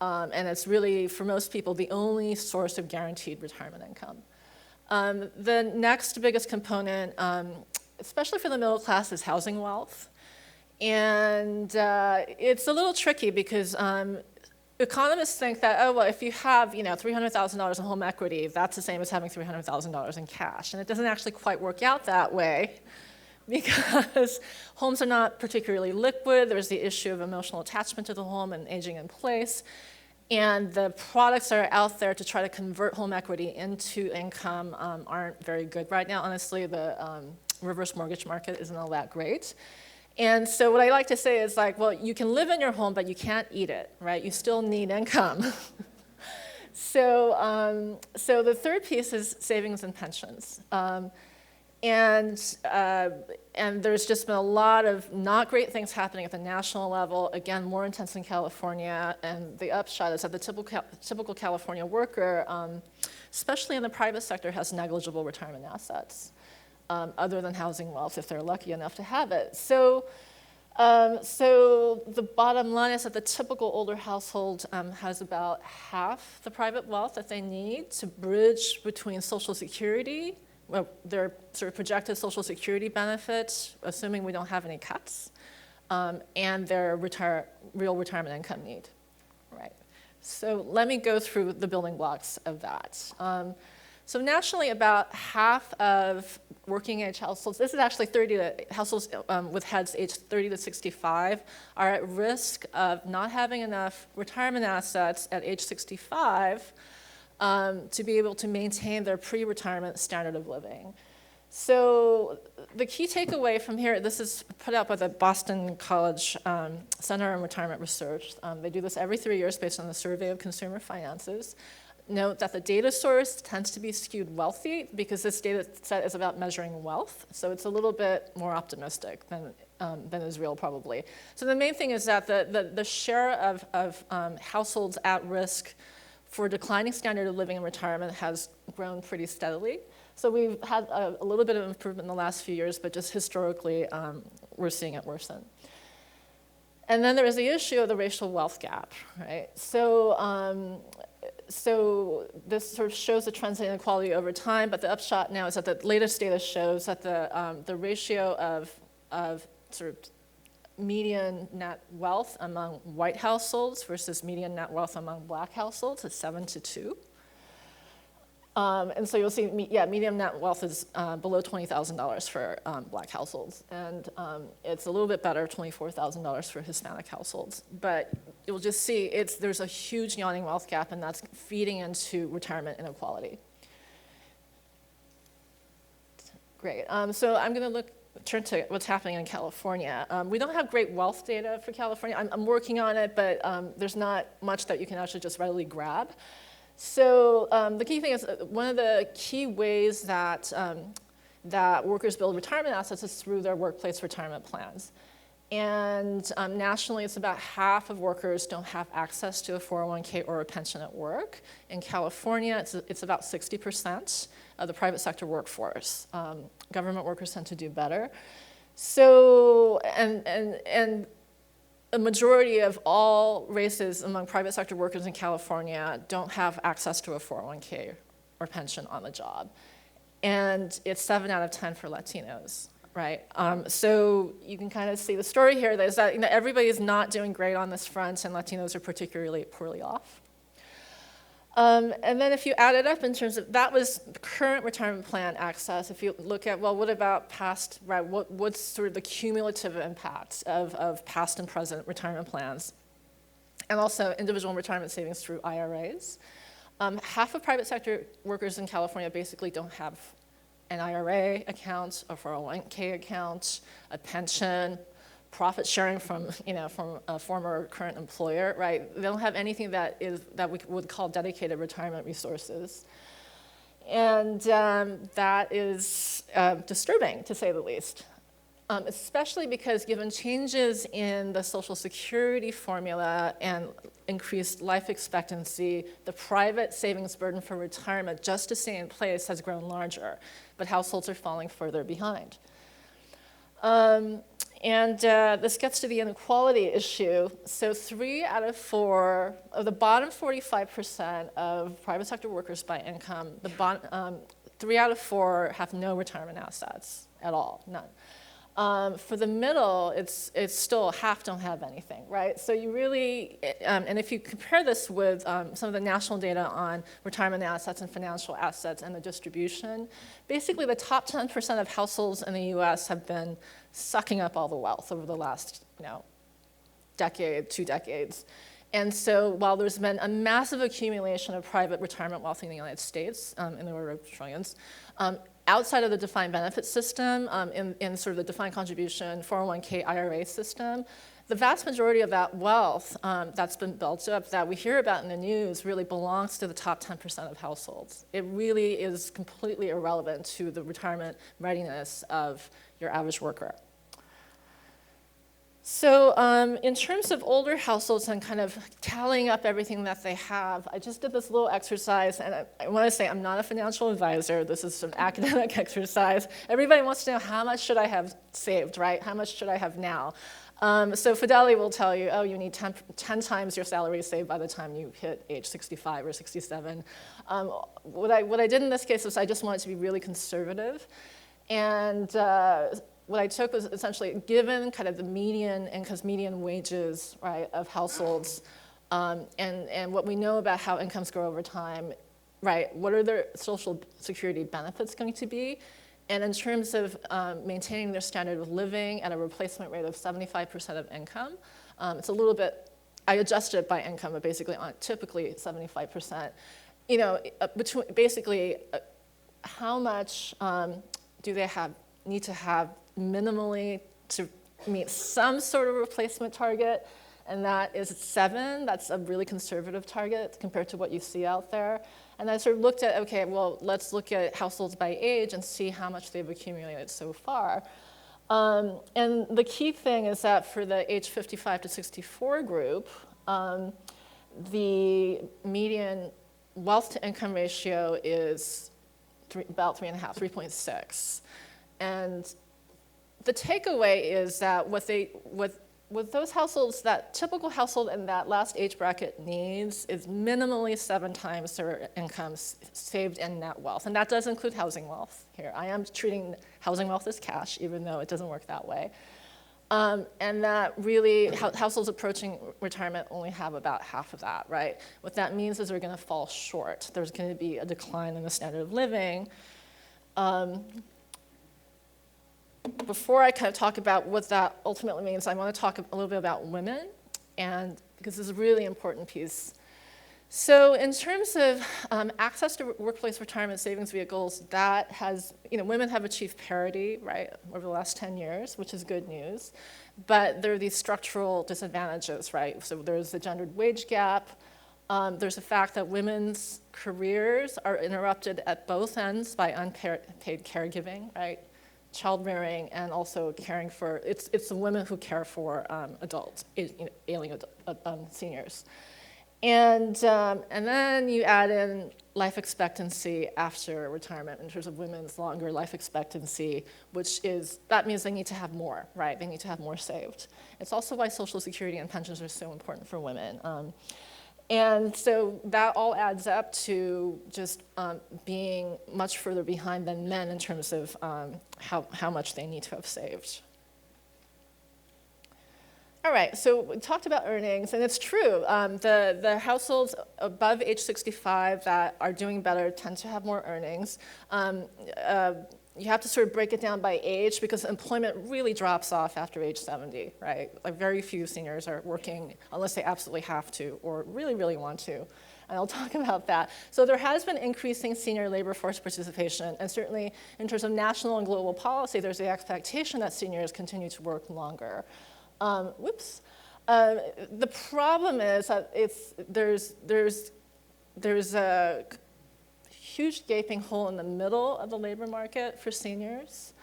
and it's really, for most people, the only source of guaranteed retirement income. The next biggest component, especially for the middle class, is housing wealth. And it's a little tricky because economists think that, oh, well, if you have $300,000 in home equity, that's the same as having $300,000 in cash. And it doesn't actually quite work out that way, because homes are not particularly liquid. There's the issue of emotional attachment to the home and aging in place. And the products that are out there to try to convert home equity into income aren't very good right now. Honestly, the reverse mortgage market isn't all that great. And so what I like to say is like, well, you can live in your home, but you can't eat it, right? You still need income. So the third piece is savings and pensions. And there's just been a lot of not great things happening at the national level, again, more intense in California, and the upshot is that the typical California worker, especially in the private sector, has negligible retirement assets, other than housing wealth if they're lucky enough to have it. So the bottom line is that the typical older household has about half the private wealth that they need to bridge between Social Security, well, their sort of projected Social Security benefits, assuming we don't have any cuts, and their real retirement income need, right? So let me go through the building blocks of that. So nationally, about half of working age households, this is actually households with heads aged 30 to 65, are at risk of not having enough retirement assets at age 65 to be able to maintain their pre-retirement standard of living. So the key takeaway from here, this is put out by the Boston College Center on Retirement Research. They do this every 3 years based on the Survey of Consumer Finances. Note that the data source tends to be skewed wealthy because this data set is about measuring wealth. So it's a little bit more optimistic than is real probably. So the main thing is that the share of households at risk for declining standard of living in retirement has grown pretty steadily. So we've had a little bit of improvement in the last few years, but just historically, we're seeing it worsen. And then there is the issue of the racial wealth gap, right? So this sort of shows the trends in inequality over time, but the upshot now is that the latest data shows that the ratio of sort of median net wealth among white households versus median net wealth among black households is 7-2. And so you'll see, median net wealth is below $20,000 for black households, and it's a little bit better, $24,000 for Hispanic households. But you'll just see there's a huge yawning wealth gap, and that's feeding into retirement inequality. Great. So I'm going to turn to what's happening in California. We don't have great wealth data for California. I'm working on it, but there's not much that you can actually just readily grab. So the key thing is one of the key ways that workers build retirement assets is through their workplace retirement plans. And nationally, it's about half of workers don't have access to a 401k or a pension at work. In California, it's about 60% of the private sector workforce. Government workers tend to do better. So, and a majority of all races among private sector workers in California don't have access to a 401k or pension on the job. And it's 7 out of 10 for Latinos, right? So you can kind of see the story here is that everybody is not doing great on this front, and Latinos are particularly poorly off. And then if you add it up in terms of, that was current retirement plan access. If you look at, well, what about past, right, what's sort of the cumulative impact of past and present retirement plans? And also individual retirement savings through IRAs. Half of private sector workers in California basically don't have an IRA account, a 401k account, a pension, profit sharing from a former or current employer, right? They don't have anything that we would call dedicated retirement resources. And that is disturbing, to say the least. Especially because given changes in the Social Security formula and increased life expectancy, the private savings burden for retirement just to stay in place has grown larger, but households are falling further behind. And this gets to the inequality issue. So 3 out of 4 of the bottom 45% of private sector workers by income, 3 out of 4 have no retirement assets at all, none. For the middle, it's still half don't have anything, right? So you really, and if you compare this with some of the national data on retirement assets and financial assets and the distribution, basically the top 10% of households in the US have been sucking up all the wealth over the last, decade, 2 decades. And so while there's been a massive accumulation of private retirement wealth in the United States, in the order of trillions, outside of the defined benefit system, in sort of the defined contribution 401k IRA system, the vast majority of that wealth that's been built up that we hear about in the news really belongs to the top 10% of households. It really is completely irrelevant to the retirement readiness of your average worker. So in terms of older households and kind of tallying up everything that they have, I just did this little exercise, and I want to say I'm not a financial advisor. This is an academic exercise. Everybody wants to know how much should I have saved, right? How much should I have now? So Fidelity will tell you, oh, you need 10 times your salary saved by the time you hit age 65 or 67. What I did in this case was I just wanted to be really conservative. And what I took was essentially given kind of the median and median wages, right, of households, and what we know about how incomes grow over time, right, what are their Social Security benefits going to be? And in terms of maintaining their standard of living at a replacement rate of 75% of income, it's a little bit, I adjusted it by income, but basically on typically 75%. basically, how much do they need to have minimally to meet some sort of replacement target, and that is 7. That's a really conservative target compared to what you see out there. And I sort of looked at, okay, well, let's look at households by age and see how much they've accumulated so far. And the key thing is that for the age 55 to 64 group, the median wealth to income ratio is about 3.5, 3.6. And the takeaway is that with those households, that typical household in that last age bracket needs is minimally 7 times their income saved in net wealth. And that does include housing wealth here. I am treating housing wealth as cash, even though it doesn't work that way. And that really, households approaching retirement only have about half of that, right? What that means is they're going to fall short. There's going to be a decline in the standard of living. Before I kind of talk about what that ultimately means, I want to talk a little bit about women, and because this is a really important piece. So in terms of access to workplace retirement savings vehicles, that has, women have achieved parity, right, over the last 10 years, which is good news. But there are these structural disadvantages, right? So there's the gendered wage gap. There's the fact that women's careers are interrupted at both ends by unpaid caregiving, right? Child rearing, and also caring for, it's the women who care for adults, ailing seniors. And then you add in life expectancy after retirement in terms of women's longer life expectancy, that means they need to have more, right? They need to have more saved. It's also why Social Security and pensions are so important for women. And so that all adds up to just being much further behind than men in terms of how much they need to have saved. All right, so we talked about earnings, and it's true. The households above age 65 that are doing better tend to have more earnings. You have to sort of break it down by age because employment really drops off after age 70, right? Like very few seniors are working unless they absolutely have to or really, really want to. And I'll talk about that. So there has been increasing senior labor force participation, and certainly in terms of national and global policy, there's the expectation that seniors continue to work longer. The problem is that there's a huge gaping hole in the middle of the labor market for seniors.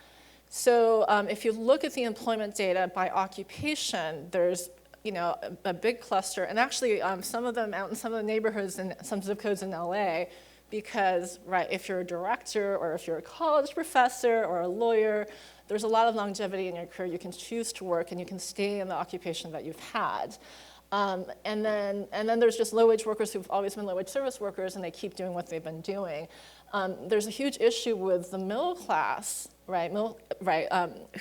So if you look at the employment data by occupation, there's a big cluster, and actually some of them out in some of the neighborhoods and some zip codes in LA, because right, if you're a director or if you're a college professor or a lawyer, there's a lot of longevity in your career. You can choose to work and you can stay in the occupation that you've had. And then there's just low-wage workers who've always been low-wage service workers, and they keep doing what they've been doing. There's a huge issue with the middle class, right?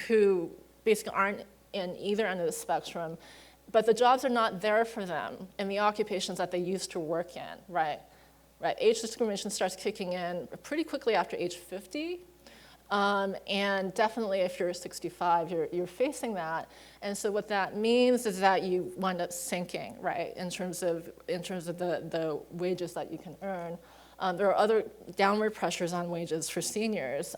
Who basically aren't in either end of the spectrum, but the jobs are not there for them in the occupations that they used to work in, right? Right. Age discrimination starts kicking in pretty quickly after age 50. And definitely if you're 65, you're facing that. And so what that means is that you wind up sinking, right, in terms of the wages that you can earn. There are other downward pressures on wages for seniors.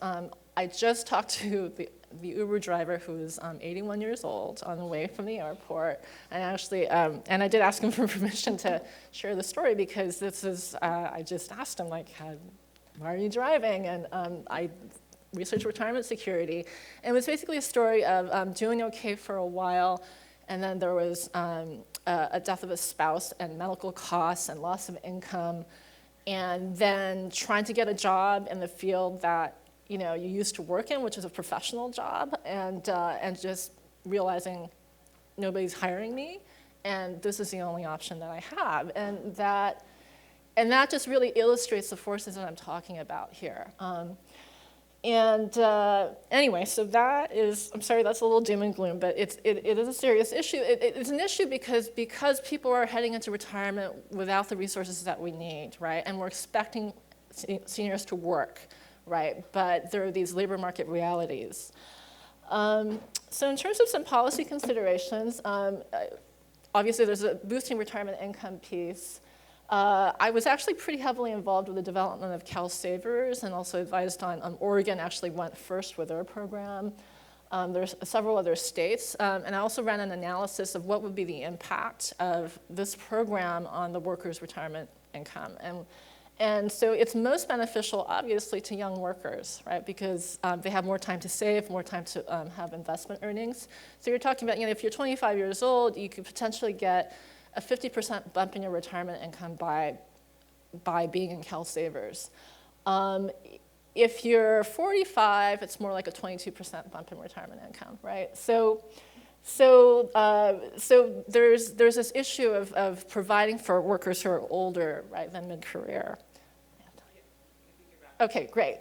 I just talked to the Uber driver who is 81 years old on the way from the airport, and actually, and I did ask him for permission to share the story because this is, I just asked him like, why are you driving? And I researched retirement security, and it was basically a story of doing okay for a while, and then there was a death of a spouse and medical costs and loss of income, and then trying to get a job in the field that you used to work in, which is a professional job, and just realizing nobody's hiring me, and this is the only option that I have, and that just really illustrates the forces that I'm talking about here. Anyway, so that is, I'm sorry, that's a little doom and gloom, but it is a serious issue. It's an issue because people are heading into retirement without the resources that we need, right? And we're expecting seniors to work, right? But there are these labor market realities. So in terms of some policy considerations, obviously there's a boosting retirement income piece. I was actually pretty heavily involved with the development of CalSavers and also advised on, Oregon actually went first with their program. There's several other states, and I also ran an analysis of what would be the impact of this program on the workers' retirement income. And so it's most beneficial, obviously, to young workers, right? Because they have more time to save, more time to have investment earnings. So you're talking about, if you're 25 years old, you could potentially get a 50% bump in your retirement income by being in CalSavers. If you're 45, it's more like a 22% bump in retirement income, right? So there's this issue of providing for workers who are older, right, than mid-career. Okay, great.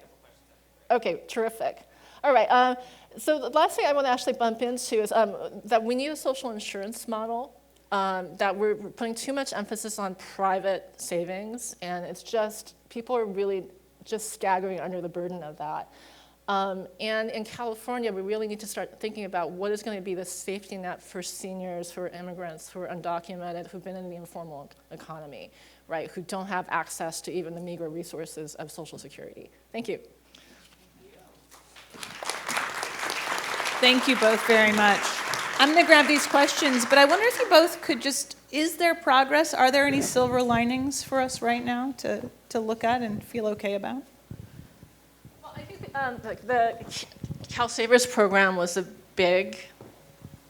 Okay, terrific. All right, so the last thing I want to actually bump into is that we need a social insurance model, that we're putting too much emphasis on private savings, and it's just, people are really just staggering under the burden of that. And in California, we really need to start thinking about what is going to be the safety net for seniors, for immigrants, who are undocumented, who've been in the informal economy, right, who don't have access to even the meager resources of Social Security. Thank you. Thank you both very much. I'm going to grab these questions, but I wonder if you both could just, is there progress? Are there any silver linings for us right now to look at and feel okay about? Well, I think the CalSavers program was a big,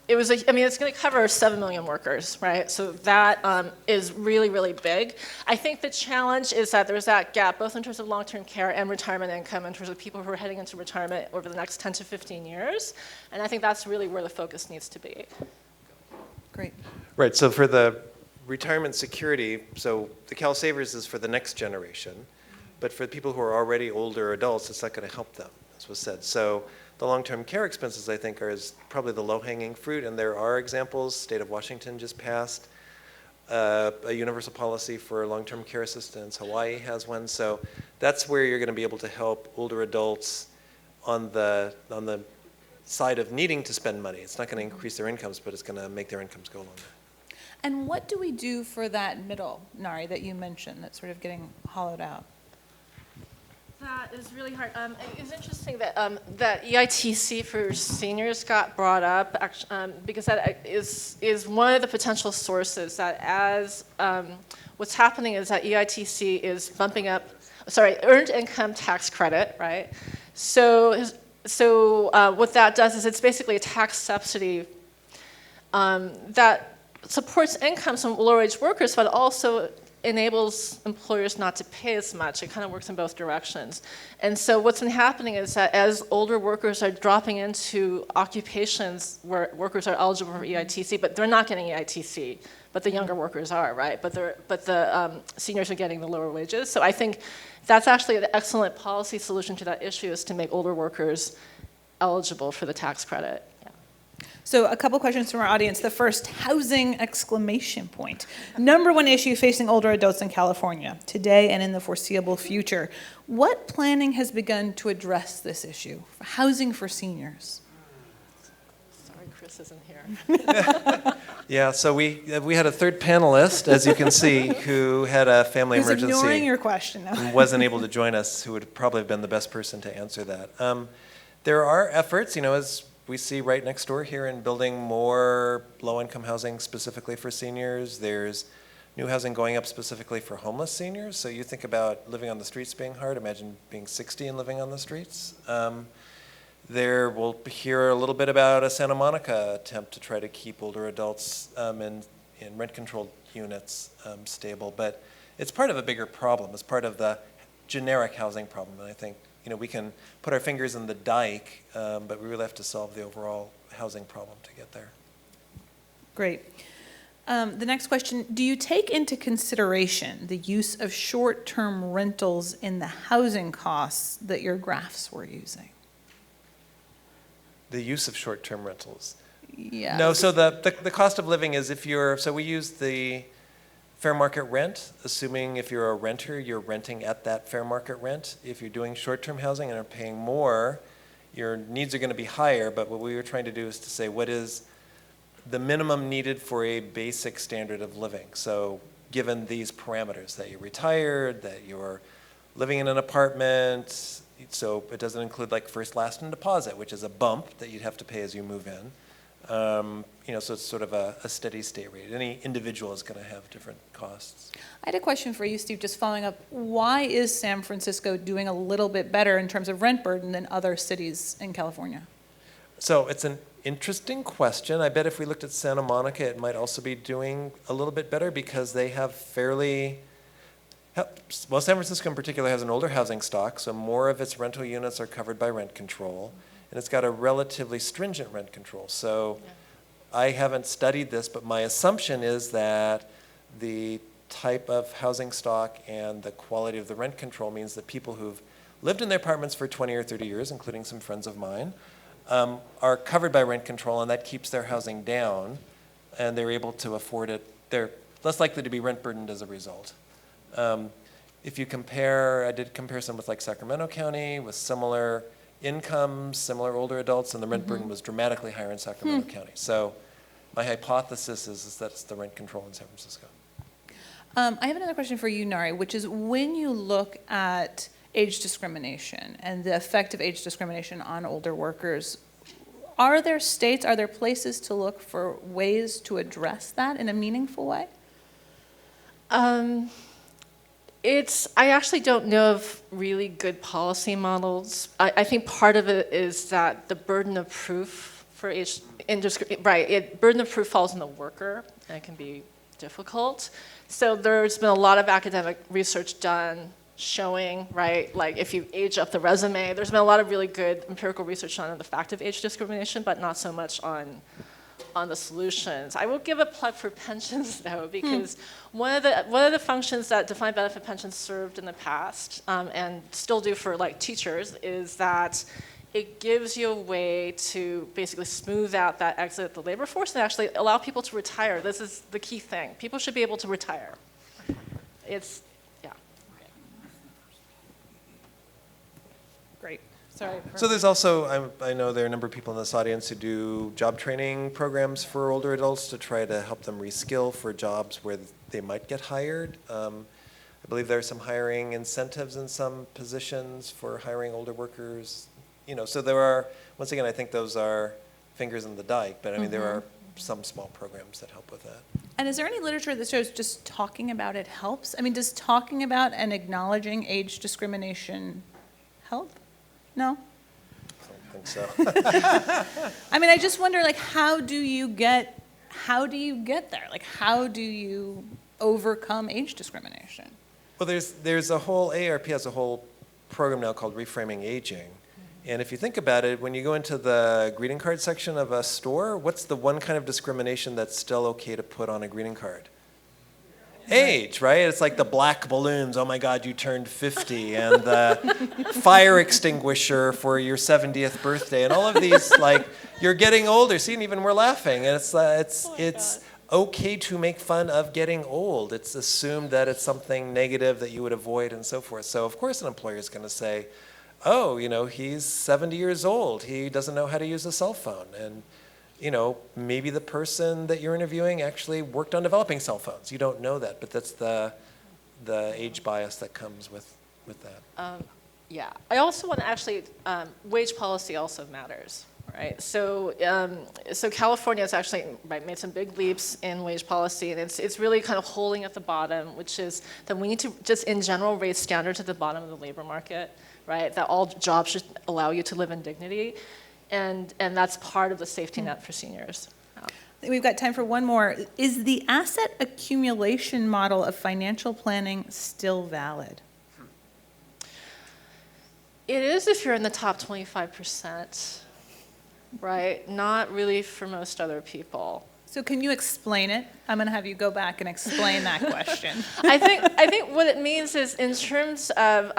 it's going to cover 7 million workers, right? So that is really, really big. I think the challenge is that there's that gap, both in terms of long-term care and retirement income, in terms of people who are heading into retirement over the next 10 to 15 years. And I think that's really where the focus needs to be. Great. Right, so for the retirement security, so the CalSavers is for the next generation, but for people who are already older adults, it's not going to help them, as was said. So the long-term care expenses, I think, is probably the low-hanging fruit, and there are examples. State of Washington just passed a universal policy for long-term care assistance. Hawaii has one, so that's where you're going to be able to help older adults on the side of needing to spend money. It's not going to increase their incomes, but it's going to make their incomes go longer. And what do we do for that middle, Nari, that you mentioned, that's sort of getting hollowed out? That is really hard. It's interesting that that EITC for seniors got brought up, because that is one of the potential sources that as what's happening is that EITC is bumping up, earned income tax credit, right? So what that does is it's basically a tax subsidy that supports incomes from lower-wage workers, but also enables employers not to pay as much. It kind of works in both directions. And so what's been happening is that as older workers are dropping into occupations where workers are eligible for EITC, but they're not getting EITC, but the younger workers are, right? But the seniors are getting the lower wages. So I think that's actually an excellent policy solution to that issue, is to make older workers eligible for the tax credit. So a couple questions from our audience. The first, housing exclamation point. Number one issue facing older adults in California today and in the foreseeable future. What planning has begun to address this issue? Housing for seniors. Sorry, Chris isn't here. Yeah, so we had a third panelist, as you can see, who had a family Who's emergency. ignoring your question now. Who wasn't able to join us, who would probably have been the best person to answer that. There are efforts, as we see right next door here, in building more low-income housing specifically for seniors. There's new housing going up specifically for homeless seniors. So you think about living on the streets being hard. Imagine being 60 and living on the streets. We'll hear a little bit about a Santa Monica attempt to try to keep older adults in rent-controlled units stable. But it's part of a bigger problem. It's part of the generic housing problem. And I think we can put our fingers in the dike, but we really have to solve the overall housing problem to get there. Great. The next question, do you take into consideration the use of short-term rentals in the housing costs that your graphs were using? The use of short-term rentals? Yeah. No, so the cost of living is so we use the fair market rent, assuming if you're a renter, you're renting at that fair market rent. If you're doing short-term housing and are paying more, your needs are going to be higher, but what we were trying to do is to say what is the minimum needed for a basic standard of living. So given these parameters, that you're retired, that you're living in an apartment, so it doesn't include like first, last, and deposit, which is a bump that you'd have to pay as you move in. So it's sort of a steady state rate. Any individual is going to have different costs. I had a question for you, Steve, just following up. Why is San Francisco doing a little bit better in terms of rent burden than other cities in California? So it's an interesting question. I bet if we looked at Santa Monica, it might also be doing a little bit better because they have well, San Francisco in particular has an older housing stock, so more of its rental units are covered by rent control, and it's got a relatively stringent rent control. So I haven't studied this, but my assumption is that the type of housing stock and the quality of the rent control means that people who've lived in their apartments for 20 or 30 years, including some friends of mine, are covered by rent control, and that keeps their housing down, and they're able to afford it. They're less likely to be rent burdened as a result. If you compare, I did comparison with like Sacramento County with similar incomes, similar older adults, and the rent burden was dramatically higher in Sacramento County. So my hypothesis is that it's the rent control in San Francisco. I have another question for you, Nari, which is when you look at age discrimination and the effect of age discrimination on older workers, are there states, are there places to look for ways to address that in a meaningful way? I actually don't know of really good policy models. I think part of it is that the burden of proof for burden of proof falls on the worker, and it can be difficult. So there's been a lot of academic research done showing, right, like if you age up the resume, there's been a lot of really good empirical research on the fact of age discrimination, but not so much on the solutions. I will give a plug for pensions though, because one of the functions that defined benefit pensions served in the past, and still do for like teachers, is that it gives you a way to basically smooth out that exit of the labor force and actually allow people to retire. This is the key thing. People should be able to retire. Great. Sorry. So there's also, I know there are a number of people in this audience who do job training programs for older adults to try to help them reskill for jobs where they might get hired. I believe there are some hiring incentives in some positions for hiring older workers. So there are, once again, I think those are fingers in the dike, but I mean, there are some small programs that help with that. And is there any literature that shows just talking about it helps? I mean, does talking about and acknowledging age discrimination help? No? I don't think so. I mean, I just wonder, like, how do you get there? Like, how do you overcome age discrimination? Well, there's a whole, AARP has a whole program now called Reframing Aging. And if you think about it, when you go into the greeting card section of a store, what's the one kind of discrimination that's still okay to put on a greeting card? Age, right? It's like the black balloons, oh my God, you turned 50, and the fire extinguisher for your 70th birthday, and all of these, like, you're getting older. See, and even we're laughing, and it's okay to make fun of getting old. It's assumed that it's something negative that you would avoid and so forth. So of course an employer is going to say, oh, he's 70 years old. He doesn't know how to use a cell phone. And, maybe the person that you're interviewing actually worked on developing cell phones. You don't know that, but that's the age bias that comes with that. Yeah. I also want to actually, wage policy also matters, right? So California has actually made some big leaps in wage policy, and it's really kind of holding at the bottom, which is that we need to just in general raise standards at the bottom of the labor market, right? That all jobs should allow you to live in dignity, and that's part of the safety net for seniors. We've got time for one more. Is the asset accumulation model of financial planning still valid? It is if you're in the top 25%, right? Not really for most other people. So can you explain it? I'm going to have you go back and explain that question. I think what it means is in terms of,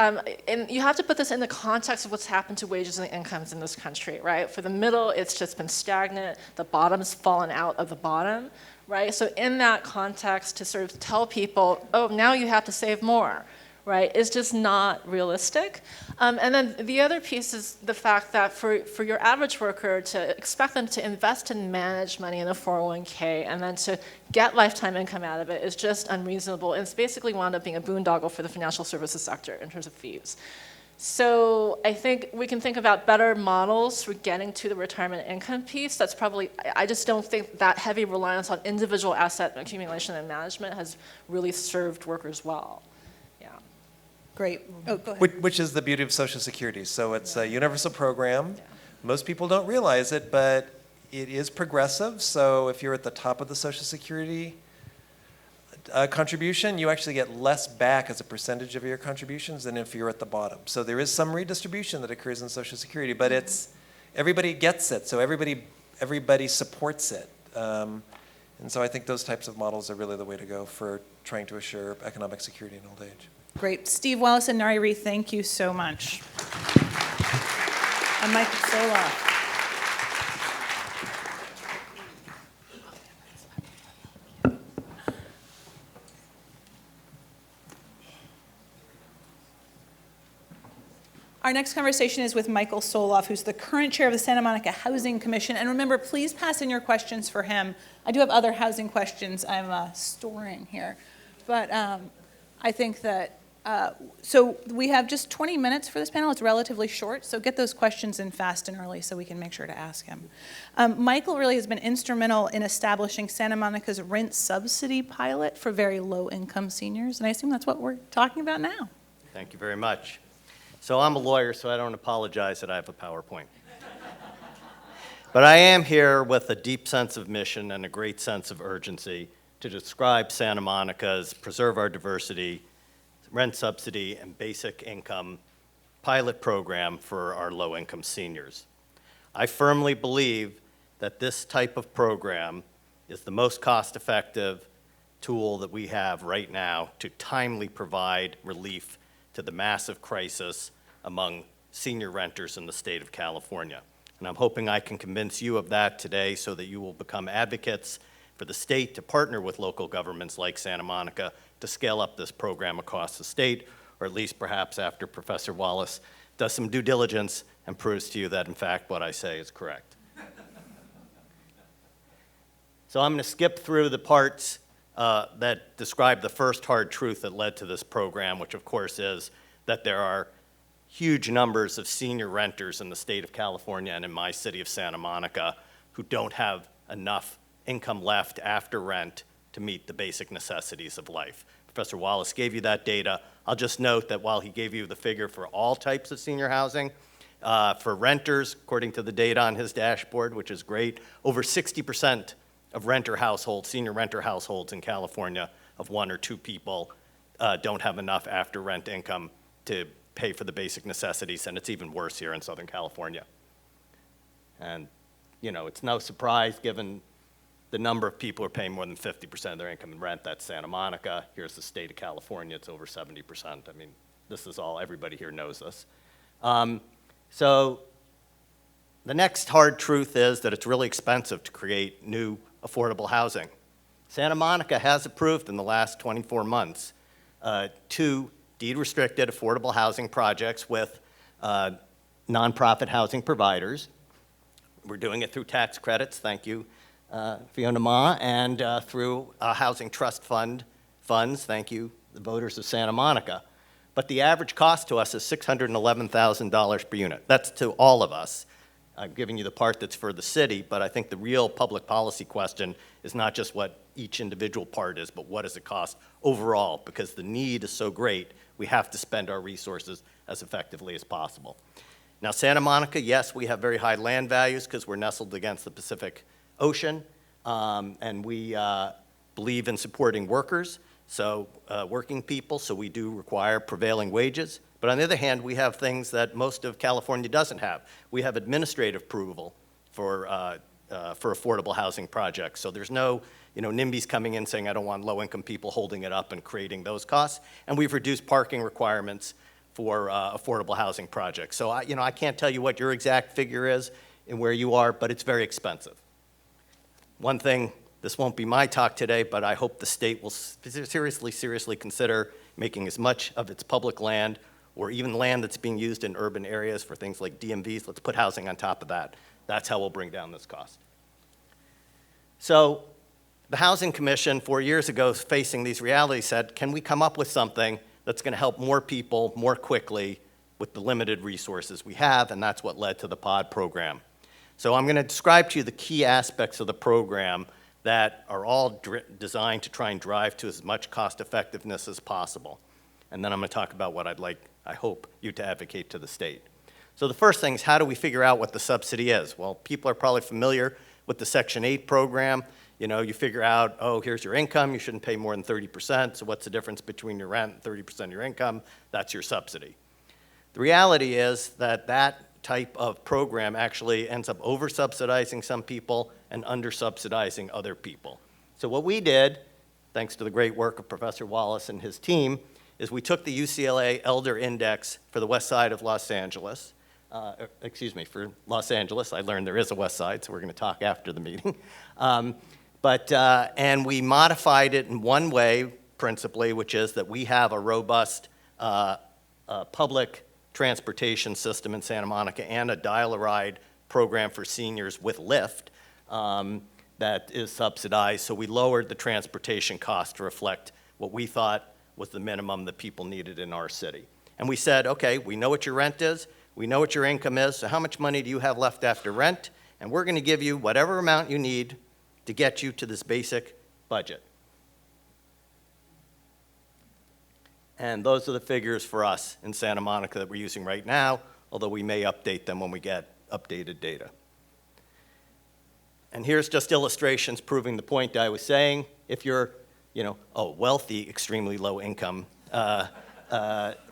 and you have to put this in the context of what's happened to wages and incomes in this country, right? For the middle, it's just been stagnant. The bottom's fallen out of the bottom, right? So in that context, to sort of tell people, oh, now you have to save more, right, is just not realistic. And then the other piece is the fact that for your average worker to expect them to invest and manage money in a 401k and then to get lifetime income out of it is just unreasonable. It's basically wound up being a boondoggle for the financial services sector in terms of fees. So I think we can think about better models for getting to the retirement income piece. That's probably, I just don't think that heavy reliance on individual asset accumulation and management has really served workers well. Yeah. Great. Oh, go ahead. Which is the beauty of Social Security. So it's a universal program. Most people don't realize it, but it is progressive. So if you're at the top of the Social Security contribution, you actually get less back as a percentage of your contributions than if you're at the bottom. So there is some redistribution that occurs in Social Security, but it's everybody gets it, so everybody supports it. And so I think those types of models are really the way to go for trying to assure economic security in old age. Great. Steve Wallace and Nari Ree, thank you so much. And Michael Soloff. Our next conversation is with Michael Soloff, who's the current chair of the Santa Monica Housing Commission. And remember, please pass in your questions for him. I do have other housing questions I'm storing here. But I think that, so we have just 20 minutes for this panel. It's relatively short, so get those questions in fast and early so we can make sure to ask him. Michael really has been instrumental in establishing Santa Monica's rent subsidy pilot for very low-income seniors. And I assume that's what we're talking about now. Thank you very much. So I'm a lawyer, so I don't apologize that I have a PowerPoint. But I am here with a deep sense of mission and a great sense of urgency to describe Santa Monica's Preserve Our Diversity, rent subsidy, and basic income pilot program for our low-income seniors. I firmly believe that this type of program is the most cost-effective tool that we have right now to timely provide relief to the massive crisis among senior renters in the state of California. And I'm hoping I can convince you of that today so that you will become advocates for the state to partner with local governments like Santa Monica to scale up this program across the state, or at least perhaps after Professor Wallace does some due diligence and proves to you that, in fact, what I say is correct. So I'm going to skip through the parts that describe the first hard truth that led to this program, which of course is that there are huge numbers of senior renters in the state of California and in my city of Santa Monica who don't have enough income left after rent to meet the basic necessities of life. Professor Wallace gave you that data. I'll just note that while he gave you the figure for all types of senior housing, for renters, according to the data on his dashboard, which is great, over 60% of renter households, senior renter households in California of one or two people don't have enough after rent income to pay for the basic necessities, and it's even worse here in Southern California. And, you know, it's no surprise given the number of people who are paying more than 50% of their income in rent. That's Santa Monica. Here's the state of California. It's over 70%. I mean, this is all, everybody here knows this. So the next hard truth is that it's really expensive to create new affordable housing. Santa Monica has approved in the last 24 months 2 deed-restricted affordable housing projects with nonprofit housing providers. We're doing it through tax credits, thank you, Fiona Ma, and through housing trust funds, thank you, the voters of Santa Monica. But the average cost to us is $611,000 per unit. That's to all of us. I'm giving you the part that's for the city, but I think the real public policy question is not just what each individual part is, but what does it cost overall? Because the need is so great, we have to spend our resources as effectively as possible. Now, Santa Monica, yes, we have very high land values because we're nestled against the Pacific Ocean, and we believe in supporting workers, so working people, so we do require prevailing wages. But on the other hand, we have things that most of California doesn't have. We have administrative approval for affordable housing projects. So there's no, NIMBYs coming in saying, I don't want low-income people holding it up and creating those costs. And we've reduced parking requirements for affordable housing projects. So I can't tell you what your exact figure is and where you are, but it's very expensive. One thing, this won't be my talk today, but I hope the state will seriously consider making as much of its public land or even land that's being used in urban areas for things like DMVs. Let's put housing on top of that. That's how we'll bring down this cost. So the Housing Commission 4 years ago, facing these realities, said, can we come up with something that's going to help more people more quickly with the limited resources we have? And that's what led to the POD program. So I'm going to describe to you the key aspects of the program that are all designed to try and drive to as much cost effectiveness as possible. And then I'm going to talk about what I'd like, I hope, you to advocate to the state. So the first thing is, how do we figure out what the subsidy is? Well, people are probably familiar with the Section 8 program. You know, you figure out, oh, here's your income, you shouldn't pay more than 30%, so what's the difference between your rent and 30% of your income? That's your subsidy. The reality is that that type of program actually ends up over-subsidizing some people and under-subsidizing other people. So what we did, thanks to the great work of Professor Wallace and his team, is we took the UCLA Elder Index for the west side of Los Angeles, for Los Angeles. I learned there is a west side, so we're going to talk after the meeting. And we modified it in one way, principally, which is that we have a robust public transportation system in Santa Monica and a dial-a-ride program for seniors with Lyft that is subsidized. So we lowered the transportation cost to reflect what we thought was the minimum that people needed in our city. And we said, okay, we know what your rent is, we know what your income is, so how much money do you have left after rent? And we're going to give you whatever amount you need to get you to this basic budget. And those are the figures for us in Santa Monica that we're using right now, although we may update them when we get updated data. And here's just illustrations proving the point that I was saying. If you're, a wealthy, extremely low income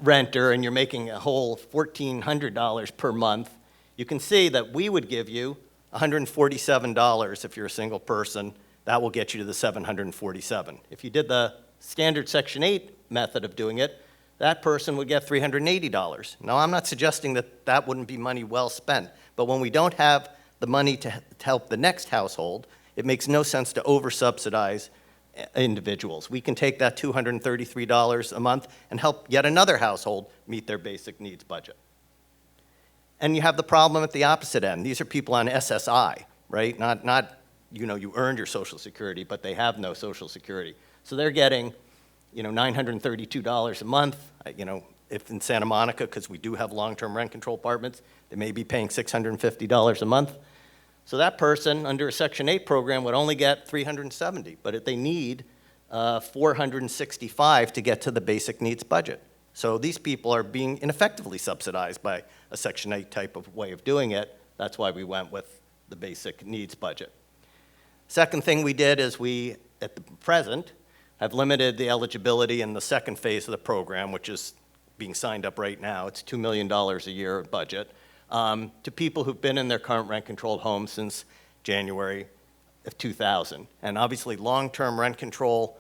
renter and you're making a whole $1,400 per month, you can see that we would give you $147 if you're a single person. That will get you to the $747. If you did the standard Section 8 method of doing it, that person would get $380. Now, I'm not suggesting that that wouldn't be money well spent, but when we don't have the money to help the next household, it makes no sense to over-subsidize individuals. We can take that $233 a month and help yet another household meet their basic needs budget. And you have the problem at the opposite end. These are people on SSI, right? Not you earned your Social Security, but they have no Social Security. So they're getting, $932 a month. If in Santa Monica, because we do have long-term rent control apartments, they may be paying $650 a month. So that person under a Section 8 program would only get $370, but if they need $465 to get to the basic needs budget. So these people are being ineffectively subsidized by a Section 8 type of way of doing it. That's why we went with the basic needs budget. Second thing we did is we, at the present, have limited the eligibility in the second phase of the program, which is being signed up right now. It's $2 million a year budget, to people who've been in their current rent-controlled home since January of 2000. And obviously, long-term rent control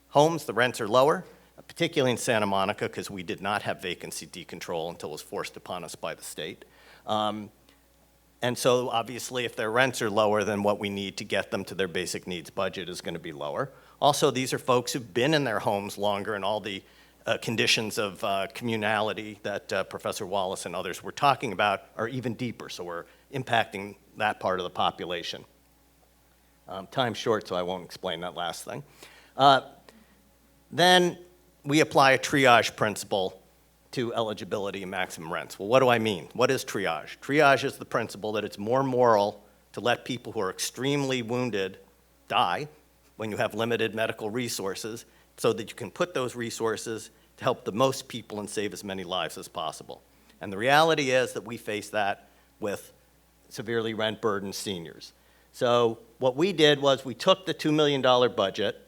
homes, the rents are lower, particularly in Santa Monica, because we did not have vacancy decontrol until it was forced upon us by the state. And so obviously, if their rents are lower, then what we need to get them to their basic needs budget is going to be lower. Also, these are folks who've been in their homes longer, and all the conditions of communality that Professor Wallace and others were talking about are even deeper, so we're impacting that part of the population. Time's short, so I won't explain that last thing. Then we apply a triage principle to eligibility and maximum rents. Well, what do I mean? What is triage? Triage is the principle that it's more moral to let people who are extremely wounded die when you have limited medical resources, so that you can put those resources to help the most people and save as many lives as possible. And the reality is that we face that with severely rent-burdened seniors. So what we did was we took the $2 million budget,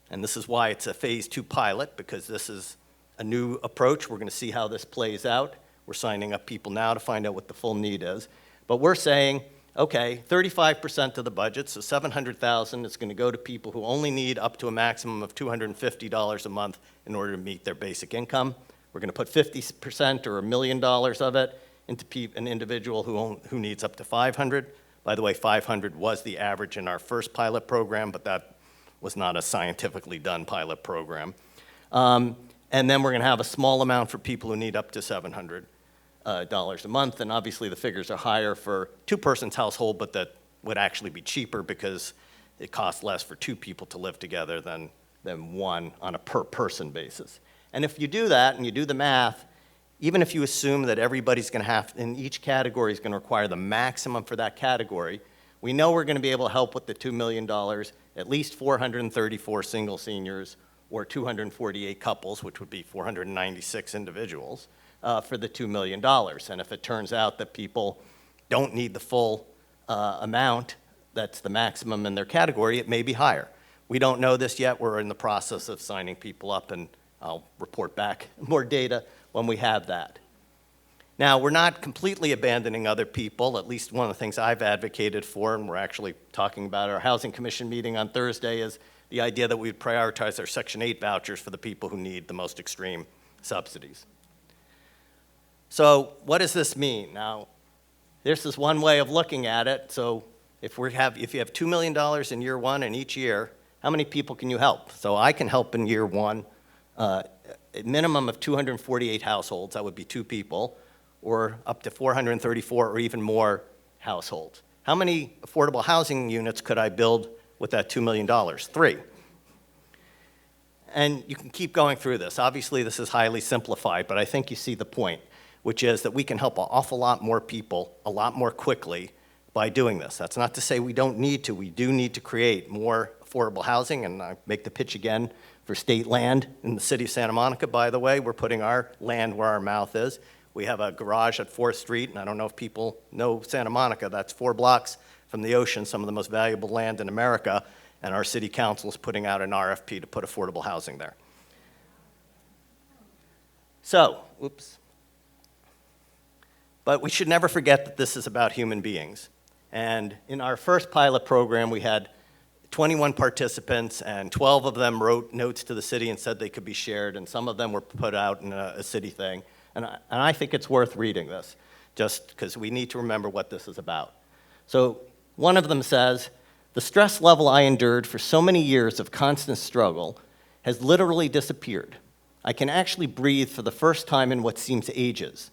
and this is why it's a phase 2 pilot, because this is a new approach. We're going to see how this plays out. We're signing up people now to find out what the full need is. But we're saying, okay, 35% of the budget, so $700,000 is going to go to people who only need up to a maximum of $250 a month in order to meet their basic income. We're going to put 50% or $1 million of it into an individual who needs up to $500. By the way, $500 was the average in our first pilot program, but that was not a scientifically done pilot program. And then we're going to have a small amount for people who need up to $700 a month. And obviously, the figures are higher for two-person's household, but that would actually be cheaper because it costs less for two people to live together than one on a per-person basis. And if you do that and you do the math, even if you assume that everybody's going to have, in each category is going to require the maximum for that category, we know we're going to be able to help with the $2 million, at least 434 single seniors or 248 couples, which would be 496 individuals, for the $2 million. And if it turns out that people don't need the full amount, that's the maximum in their category, it may be higher. We don't know this yet. We're in the process of signing people up, and I'll report back more data when we have that. Now, we're not completely abandoning other people. At least one of the things I've advocated for, and we're actually talking about at our Housing Commission meeting on Thursday, is the idea that we would prioritize our Section 8 vouchers for the people who need the most extreme subsidies. So what does this mean? Now, this is one way of looking at it. So if you have $2 million in year one and each year, how many people can you help? So I can help in year one, a minimum of 248 households, that would be 2 people, or up to 434 or even more households. How many affordable housing units could I build with that $2 million? 3. And you can keep going through this. Obviously, this is highly simplified, but I think you see the point, which is that we can help an awful lot more people a lot more quickly by doing this. That's not to say we don't need to. We do need to create more affordable housing, and I make the pitch again for state land in the city of Santa Monica, by the way. We're putting our land where our mouth is. We have a garage at 4th Street, and I don't know if people know Santa Monica. That's 4 blocks from the ocean, some of the most valuable land in America, and our city council is putting out an RFP to put affordable housing there. So, but we should never forget that this is about human beings. And in our first pilot program, we had 21 participants, and 12 of them wrote notes to the city and said they could be shared, and some of them were put out in a city thing. And I think it's worth reading this, just because we need to remember what this is about. So one of them says, "The stress level I endured for so many years of constant struggle has literally disappeared. I can actually breathe for the first time in what seems ages.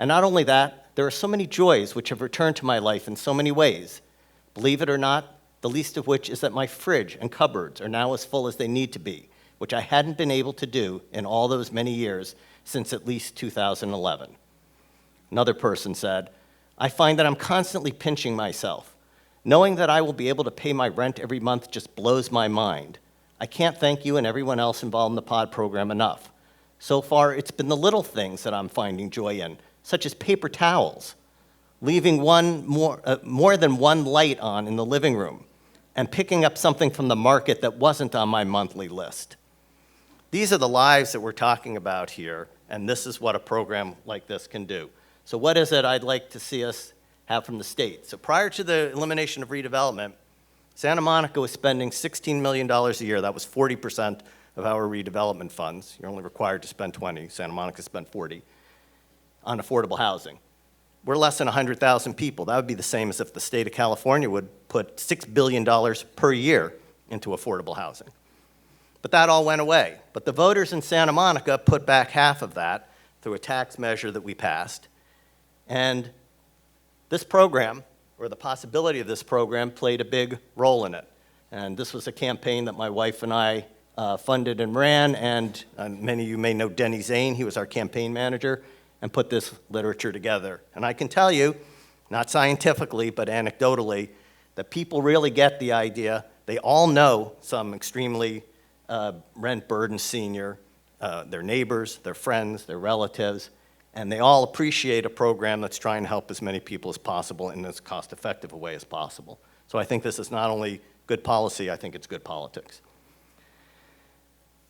And not only that, there are so many joys which have returned to my life in so many ways. Believe it or not, the least of which is that my fridge and cupboards are now as full as they need to be, which I hadn't been able to do in all those many years since at least 2011. Another person said, "I find that I'm constantly pinching myself. Knowing that I will be able to pay my rent every month just blows my mind. I can't thank you and everyone else involved in the pod program enough. So far, it's been the little things that I'm finding joy in, such as paper towels, leaving more than one light on in the living room, and picking up something from the market that wasn't on my monthly list." These are the lives that we're talking about here, and this is what a program like this can do. So what is it I'd like to see us have from the state? So prior to the elimination of redevelopment, Santa Monica was spending $16 million a year. That was 40% of our redevelopment funds. You're only required to spend 20. Santa Monica spent 40 on affordable housing. We're less than 100,000 people. That would be the same as if the state of California would put $6 billion per year into affordable housing. But that all went away. But the voters in Santa Monica put back half of that through a tax measure that we passed. And this program, or the possibility of this program, played a big role in it. And this was a campaign that my wife and I funded and ran, and many of you may know Denny Zane. He was our campaign manager and put this literature together. And I can tell you, not scientifically, but anecdotally, that people really get the idea. They all know some extremely rent-burdened senior, their neighbors, their friends, their relatives, and they all appreciate a program that's trying to help as many people as possible in as cost-effective a way as possible. So I think this is not only good policy, I think it's good politics.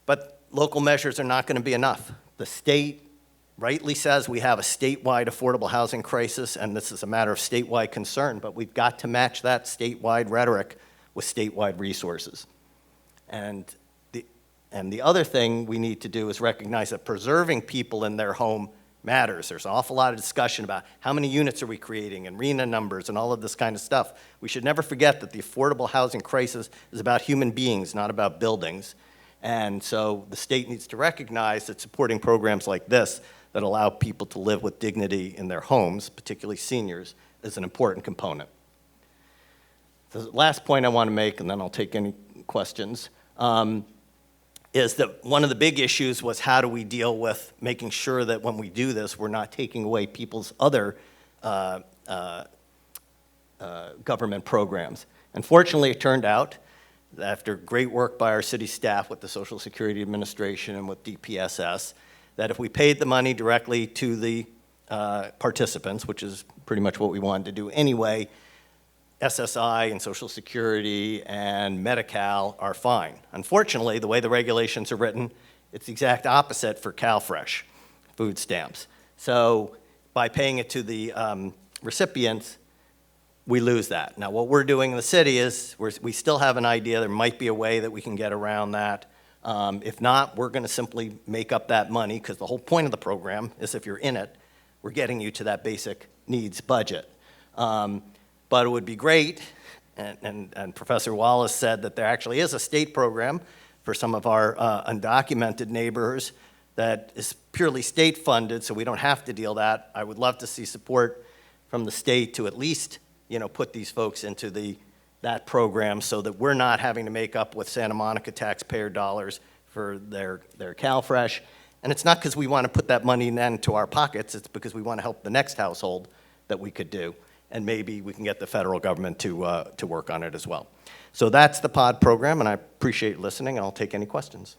But local measures are not going to be enough. The state rightly says we have a statewide affordable housing crisis, and this is a matter of statewide concern, but we've got to match that statewide rhetoric with statewide resources. And the other thing we need to do is recognize that preserving people in their home matters. There's an awful lot of discussion about how many units are we creating and RHNA numbers and all of this kind of stuff. We should never forget that the affordable housing crisis is about human beings, not about buildings. And so the state needs to recognize that supporting programs like this that allow people to live with dignity in their homes, particularly seniors, is an important component. The last point I want to make, and then I'll take any questions, is that one of the big issues was how do we deal with making sure that when we do this, we're not taking away people's other government programs. Unfortunately, it turned out, after great work by our city staff with the Social Security Administration and with DPSS, that if we paid the money directly to the participants, which is pretty much what we wanted to do anyway, SSI and Social Security and Medi-Cal are fine. Unfortunately, the way the regulations are written, it's the exact opposite for CalFresh food stamps. So by paying it to the recipients, we lose that. Now, what we're doing in the city is we still have an idea. There might be a way that we can get around that. If not, we're going to simply make up that money, because the whole point of the program is if you're in it, we're getting you to that basic needs budget. But it would be great, and Professor Wallace said that there actually is a state program for some of our undocumented neighbors that is purely state funded, so we don't have to deal that. I would love to see support from the state to at least, put these folks into that program so that we're not having to make up with Santa Monica taxpayer dollars for their CalFresh. And it's not because we want to put that money then to our pockets, it's because we want to help the next household that we could do. And maybe we can get the federal government to work on it as well. So that's the POD program, and I appreciate listening, and I'll take any questions.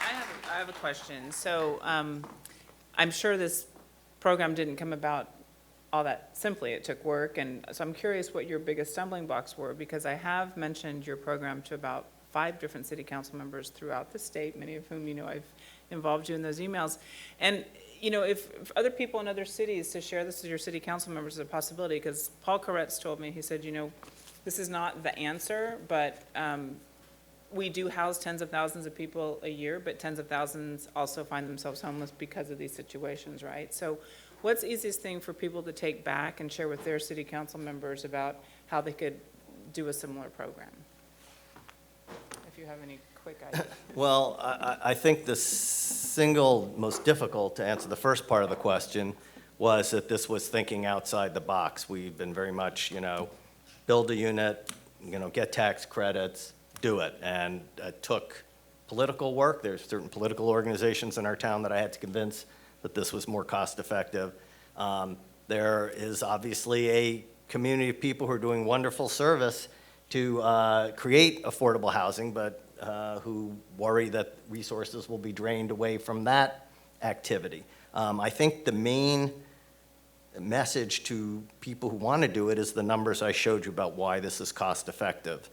I have a question. So I'm sure this program didn't come about all that simply. It took work, and so I'm curious what your biggest stumbling blocks were, because I have mentioned your program to about 5 different city council members throughout the state, many of whom I've involved you in those emails. And if other people in other cities to share this with your city council members is a possibility, because Paul Koretz told me, he said, this is not the answer, but we do house tens of thousands of people a year, but tens of thousands also find themselves homeless because of these situations, right? So what's the easiest thing for people to take back and share with their city council members about how they could do a similar program? If you have any quick ideas. Well, I think the single most difficult to answer the first part of the question was that this was thinking outside the box. We've been very much, build a unit, get tax credits, do it. And it took political work. There's certain political organizations in our town that I had to convince that this was more cost effective. There is obviously a community of people who are doing wonderful service to create affordable housing, but who worry that resources will be drained away from that activity. I think the main message to people who want to do it is the numbers I showed you about why this is cost effective,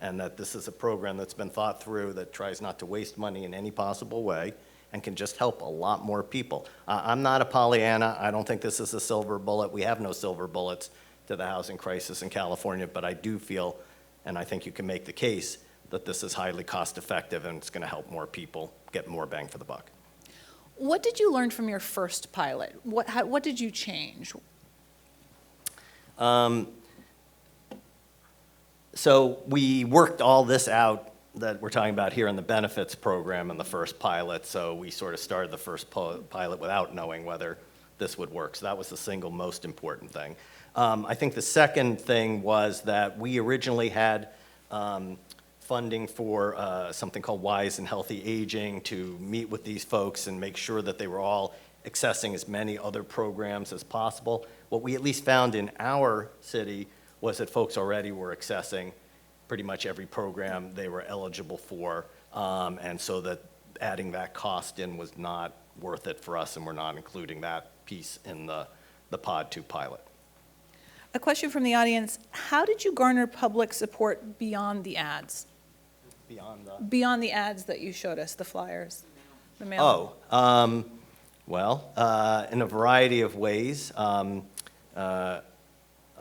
and that this is a program that's been thought through, that tries not to waste money in any possible way and can just help a lot more people. I'm not a Pollyanna. I don't think this is a silver bullet. We have no silver bullets to the housing crisis in California, but I do feel, and I think you can make the case, that this is highly cost effective and it's going to help more people get more bang for the buck. What did you learn from your first pilot? What did you change? So we worked all this out that we're talking about here in the benefits program in the first pilot. So we sort of started the first pilot without knowing whether this would work. So that was the single most important thing. I think the second thing was that we originally had funding for something called Wise and Healthy Aging to meet with these folks and make sure that they were all accessing as many other programs as possible. What we at least found in our city was that folks already were accessing pretty much every program they were eligible for, and so that adding that cost in was not worth it for us, and we're not including that piece in the Pod 2 pilot. A question from the audience: how did you garner public support beyond the ads? Beyond the ads that you showed us, the flyers, the mail? In a variety of ways.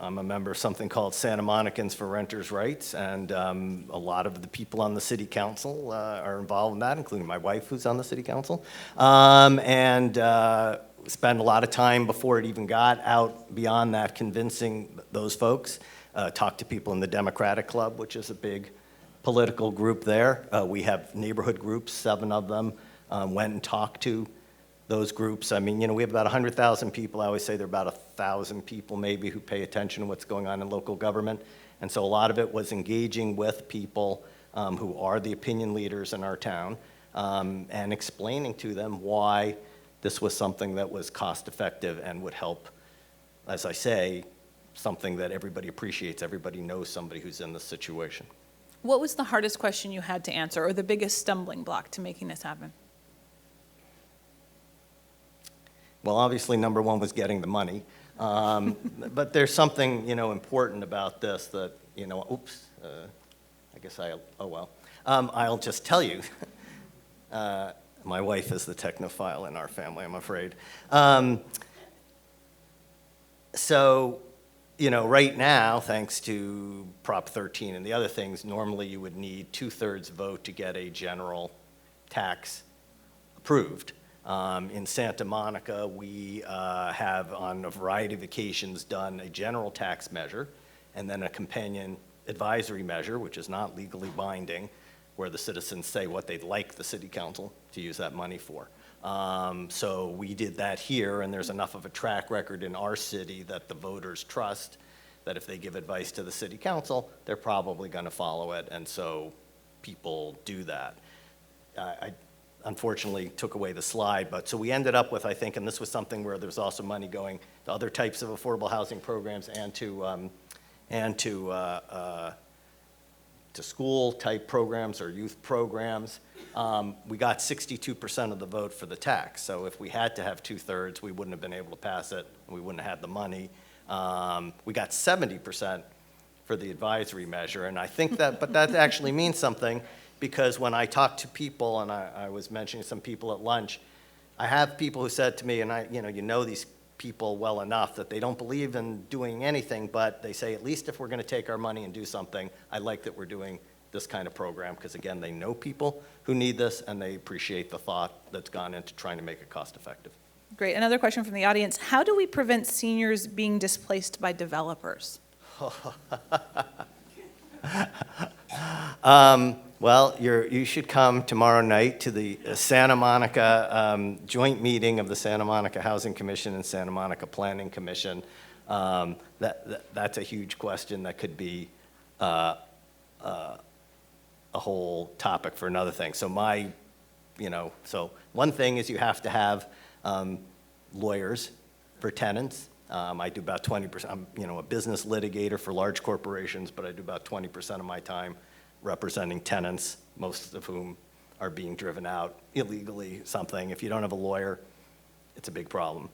I'm a member of something called Santa Monicans for Renters' Rights, and a lot of the people on the city council are involved in that, including my wife, who's on the city council. Spend a lot of time before it even got out beyond that convincing those folks. talked to people in the Democratic Club, which is a big political group there. We have neighborhood groups, 7 of them, went and talked to those groups. I mean, you know, we have about 100,000 people. I always say there are about 1,000 people maybe who pay attention to what's going on in local government. And so a lot of it was engaging with people who are the opinion leaders in our town and explaining to them why this was something that was cost effective and would help, as I say, something that everybody appreciates. Everybody knows somebody who's in this situation. What was the hardest question you had to answer, or the biggest stumbling block to making this happen? Well, obviously, number one was getting the money. But there's something, you know, important about this that, you know, oops, I guess I'll just tell you. My wife is the technophile in our family, I'm afraid. So, you know, right now, thanks to Prop 13 and the other things, normally you would need 2/3 vote to get a general tax approved. In Santa Monica, we have on a variety of occasions done a general tax measure and then a companion advisory measure, which is not legally binding, where the citizens say what they'd like the city council to use that money for. So we did that here, and there's enough of a track record in our city that the voters trust that if they give advice to the city council, they're probably going to follow it, and so people do that. I unfortunately took away the slide, but so we ended up with, I think, and this was something where there's also money going to other types of affordable housing programs and to school type programs or youth programs. We got 62% of the vote for the tax. So if we had to have 2/3, we wouldn't have been able to pass it. We wouldn't have had the money. We got 70% for the advisory measure. And I think but that actually means something, because when I talk to people, and I was mentioning some people at lunch, I have people who said to me, and you know these people well enough that they don't believe in doing anything, but they say, at least if we're going to take our money and do something, I like that we're doing this kind of program, because again, they know people who need this, and they appreciate the thought that's gone into trying to make it cost effective. Great. Another question from the audience. How do we prevent seniors being displaced by developers? Well, you should come tomorrow night to the Santa Monica joint meeting of the Santa Monica Housing Commission and Santa Monica Planning Commission. That's a huge question that could be a whole topic for another thing. So so one thing is you have to have lawyers for tenants. I do about 20%. I'm a business litigator for large corporations, but I do about 20% of my time representing tenants, most of whom are being driven out illegally, something. If you don't have a lawyer, it's a big problem.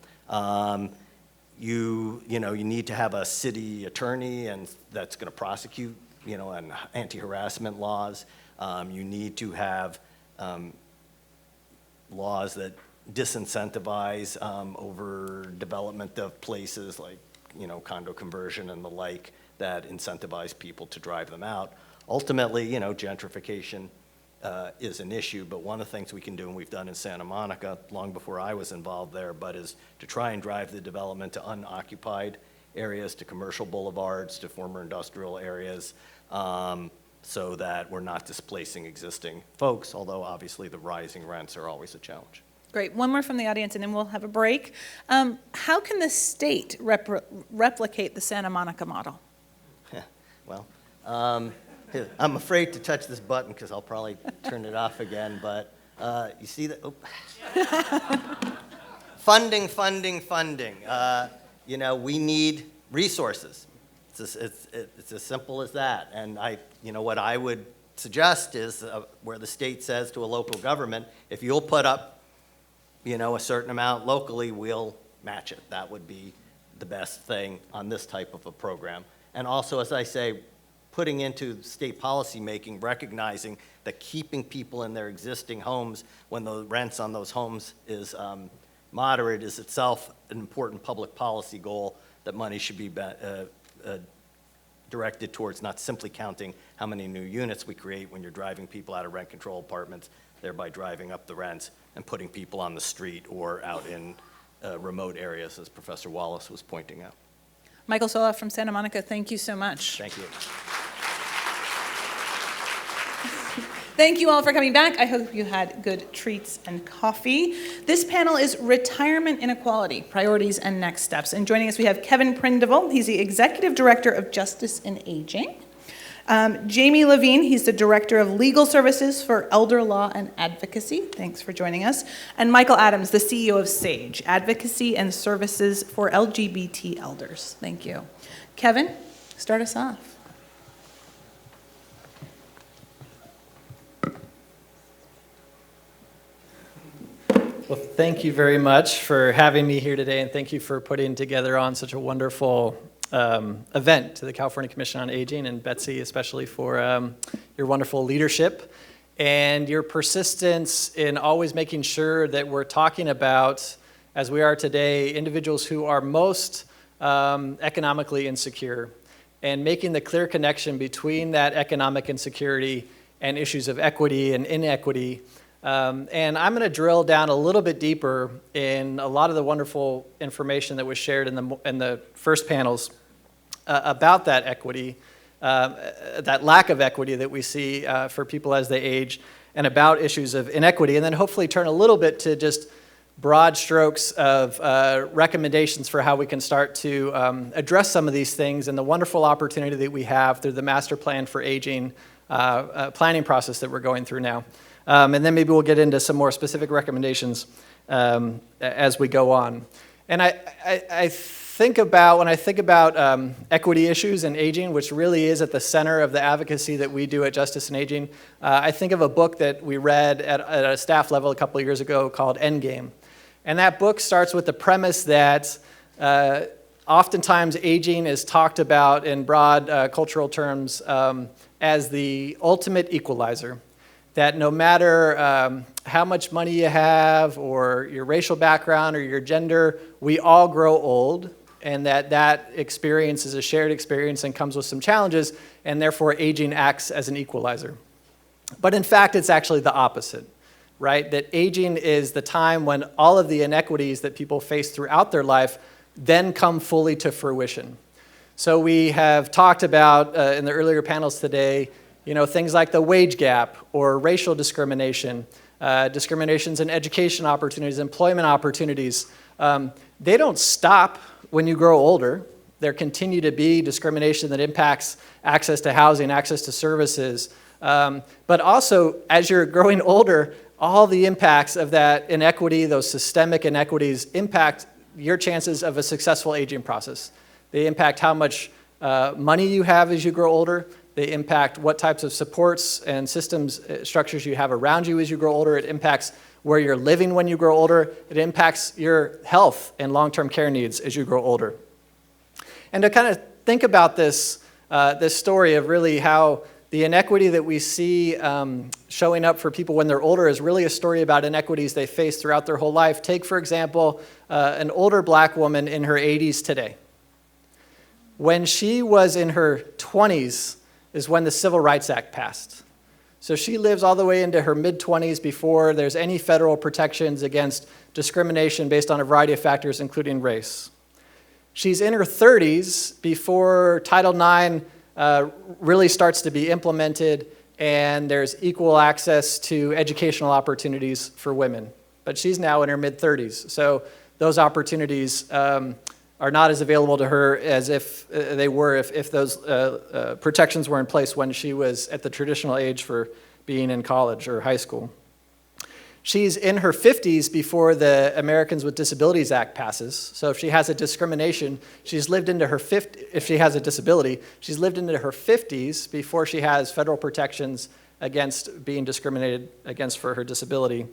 You need to have a city attorney, and that's going to prosecute, and anti-harassment laws. You need to have laws that disincentivize over development of places like, condo conversion and the like, that incentivize people to drive them out. Ultimately, gentrification is an issue, but one of the things we can do, and we've done in Santa Monica long before I was involved there, but is to try and drive the development to unoccupied areas, to commercial boulevards, to former industrial areas, so that we're not displacing existing folks, although obviously the rising rents are always a challenge. Great. One more from the audience, and then we'll have a break. How can the state replicate the Santa Monica model? Well, I'm afraid to touch this button because I'll probably turn it off again, but you see that? Oh. Funding. We need resources. It's as simple as that. And what I would suggest is where the state says to a local government, if you'll put up, a certain amount locally, we'll match it. That would be the best thing on this type of a program. And also, as I say, putting into state policy making, recognizing that keeping people in their existing homes when the rents on those homes is moderate is itself an important public policy goal that money should be directed towards, not simply counting how many new units we create when you're driving people out of rent control apartments, thereby driving up the rents and putting people on the street or out in remote areas, as Professor Wallace was pointing out. Michael Sola from Santa Monica, thank you so much. Thank you. Thank you all for coming back. I hope you had good treats and coffee. This panel is Retirement Inequality, Priorities and Next Steps. And joining us, we have Kevin Prindivil. He's the Executive Director of Justice and Aging. Jamie Levine, he's the Director of Legal Services for Elder Law and Advocacy. Thanks for joining us. And Michael Adams, the CEO of SAGE, Advocacy and Services for LGBT Elders. Thank you. Kevin, start us off. Well, thank you very much for having me here today, and thank you for putting together on such a wonderful event to the California Commission on Aging, and Betsy especially for your wonderful leadership and your persistence in always making sure that we're talking about, as we are today, individuals who are most economically insecure, and making the clear connection between that economic insecurity and issues of equity and inequity. And I'm going to drill down a little bit deeper in a lot of the wonderful information that was shared in the first panels about that equity, that lack of equity that we see for people as they age, and about issues of inequity, and then hopefully turn a little bit to just broad strokes of recommendations for how we can start to address some of these things and the wonderful opportunity that we have through the Master Plan for Aging planning process that we're going through now. And then maybe we'll get into some more specific recommendations as we go on. And I think about, when I think about equity issues and aging, which really is at the center of the advocacy that we do at Justice and Aging, I think of a book that we read at a staff level a couple of years ago called Endgame. And that book starts with the premise that oftentimes aging is talked about in broad cultural terms as the ultimate equalizer. That no matter how much money you have or your racial background or your gender, we all grow old, and that experience is a shared experience and comes with some challenges, and therefore aging acts as an equalizer. But in fact, it's actually the opposite, right? That aging is the time when all of the inequities that people face throughout their life then come fully to fruition. So we have talked about in the earlier panels today, things like the wage gap or racial discrimination, discriminations in education opportunities, employment opportunities. They don't stop when you grow older. There continue to be discrimination that impacts access to housing, access to services. But also, as you're growing older, all the impacts of that inequity, those systemic inequities, impact your chances of a successful aging process. They impact how much money you have as you grow older. They impact what types of supports and systems, structures you have around you as you grow older. It impacts where you're living when you grow older. It impacts your health and long-term care needs as you grow older. And to kind of think about this story of really how the inequity that we see showing up for people when they're older is really a story about inequities they face throughout their whole life. Take, for example, an older black woman in her 80s today. When she was in her 20s, is when the Civil Rights Act passed. So she lives all the way into her mid-20s before there's any federal protections against discrimination based on a variety of factors, including race. She's in her 30s before Title IX really starts to be implemented and there's equal access to educational opportunities for women. But she's now in her mid-30s. So those opportunities are not as available to her as if they were if those protections were in place when she was at the traditional age for being in college or high school. She's in her 50s before the Americans with Disabilities Act passes. So if she has a discrimination, if she has a disability, she's lived into her 50s before she has federal protections against being discriminated against for her disability.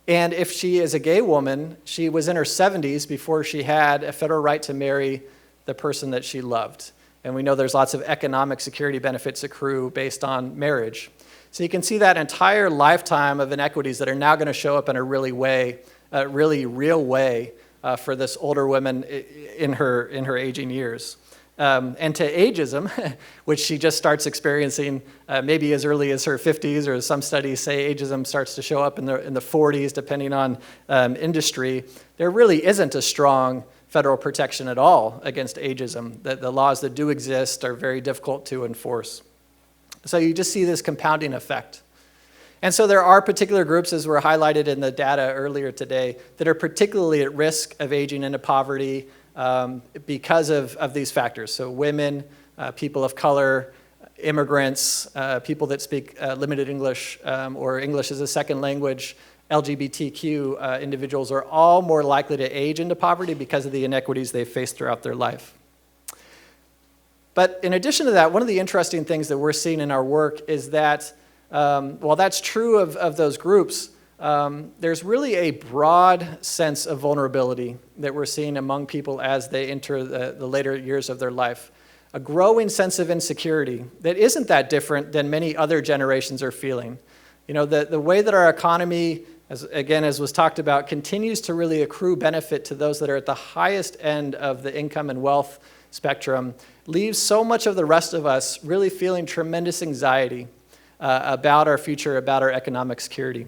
And if she is a gay woman, she was in her 70s before she had a federal right to marry the person that she loved. And we know there's lots of economic security benefits accrue based on marriage. So you can see that entire lifetime of inequities that are now going to show up in a really real way for this older woman in her aging years. And to ageism, which she just starts experiencing maybe as early as her 50s, or some studies say ageism starts to show up in the 40s, depending on industry. There really isn't a strong federal protection at all against ageism, that the laws that do exist are very difficult to enforce. So you just see this compounding effect. And so there are particular groups, as were highlighted in the data earlier today, that are particularly at risk of aging into poverty because of these factors. So women, people of color, immigrants, people that speak limited English or English as a second language, LGBTQ individuals are all more likely to age into poverty because of the inequities they've faced throughout their life. But in addition to that, one of the interesting things that we're seeing in our work is that while that's true of those groups, there's really a broad sense of vulnerability that we're seeing among people as they enter the later years of their life. A growing sense of insecurity that isn't that different than many other generations are feeling. You know, the way that our economy, as was talked about, continues to really accrue benefit to those that are at the highest end of the income and wealth spectrum, leaves so much of the rest of us really feeling tremendous anxiety about our future, about our economic security.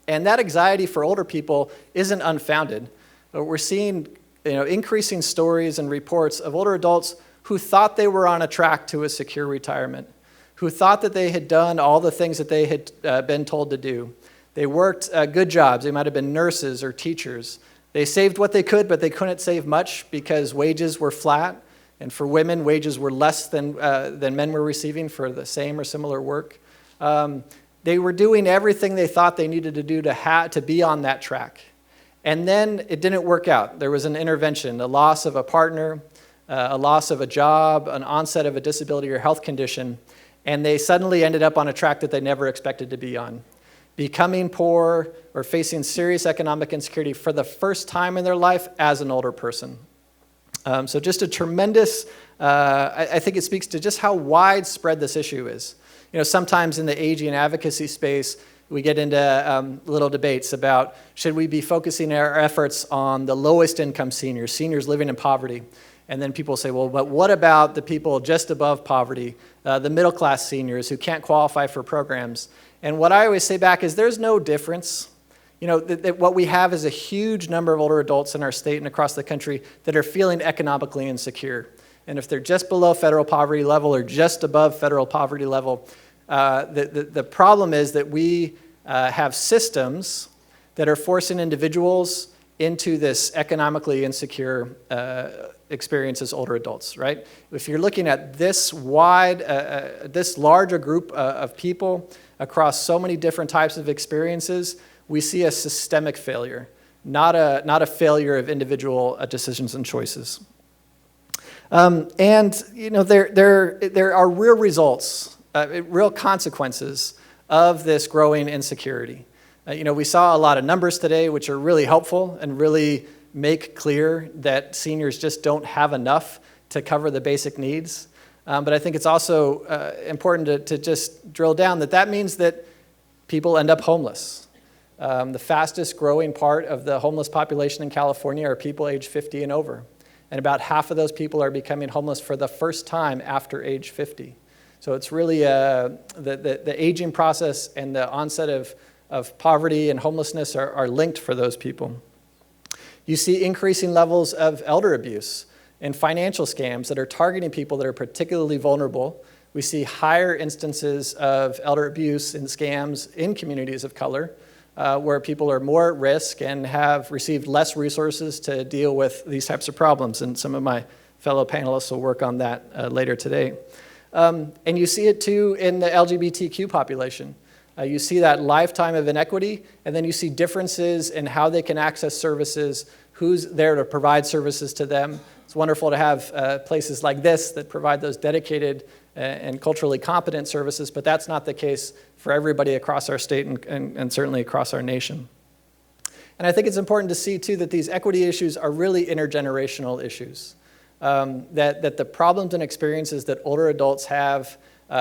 And that anxiety for older people isn't unfounded. We're seeing increasing stories and reports of older adults who thought they were on a track to a secure retirement, who thought that they had done all the things that they had been told to do. They worked good jobs. They might have been nurses or teachers. They saved what they could, but they couldn't save much because wages were flat. And for women, wages were less than men were receiving for the same or similar work. They were doing everything they thought they needed to do to be on that track. And then it didn't work out. There was an intervention, a loss of a partner, a loss of a job, an onset of a disability or health condition, and they suddenly ended up on a track that they never expected to be on. Becoming poor or facing serious economic insecurity for the first time in their life as an older person. So just a tremendous, I think it speaks to just how widespread this issue is. Sometimes in the aging advocacy space, we get into little debates about should we be focusing our efforts on the lowest income seniors living in poverty. And then people say, well, but what about the people just above poverty, the middle class seniors who can't qualify for programs? And what I always say back is there's no difference. What we have is a huge number of older adults in our state and across the country that are feeling economically insecure. And if they're just below federal poverty level or just above federal poverty level, the problem is that we have systems that are forcing individuals into this economically insecure experience as older adults, right? If you're looking at this this larger group of people across so many different types of experiences, we see a systemic failure, not a failure of individual decisions and choices. And there are real results, real consequences of this growing insecurity. We saw a lot of numbers today, which are really helpful and really make clear that seniors just don't have enough to cover the basic needs. But I think it's also important to just drill down that means that people end up homeless. The fastest growing part of the homeless population in California are people age 50 and over. And about half of those people are becoming homeless for the first time after age 50. So it's really the aging process and the onset of poverty and homelessness are linked for those people. You see increasing levels of elder abuse and financial scams that are targeting people that are particularly vulnerable. We see higher instances of elder abuse and scams in communities of color, where people are more at risk and have received less resources to deal with these types of problems. And some of my fellow panelists will work on that later today. And you see it too in the LGBTQ population. You see that lifetime of inequity, and then you see differences in how they can access services, who's there to provide services to them. It's wonderful to have places like this that provide those dedicated and culturally competent services, but that's not the case for everybody across our state and certainly across our nation. And I think it's important to see, too, that these equity issues are really intergenerational issues, that the problems and experiences that older adults have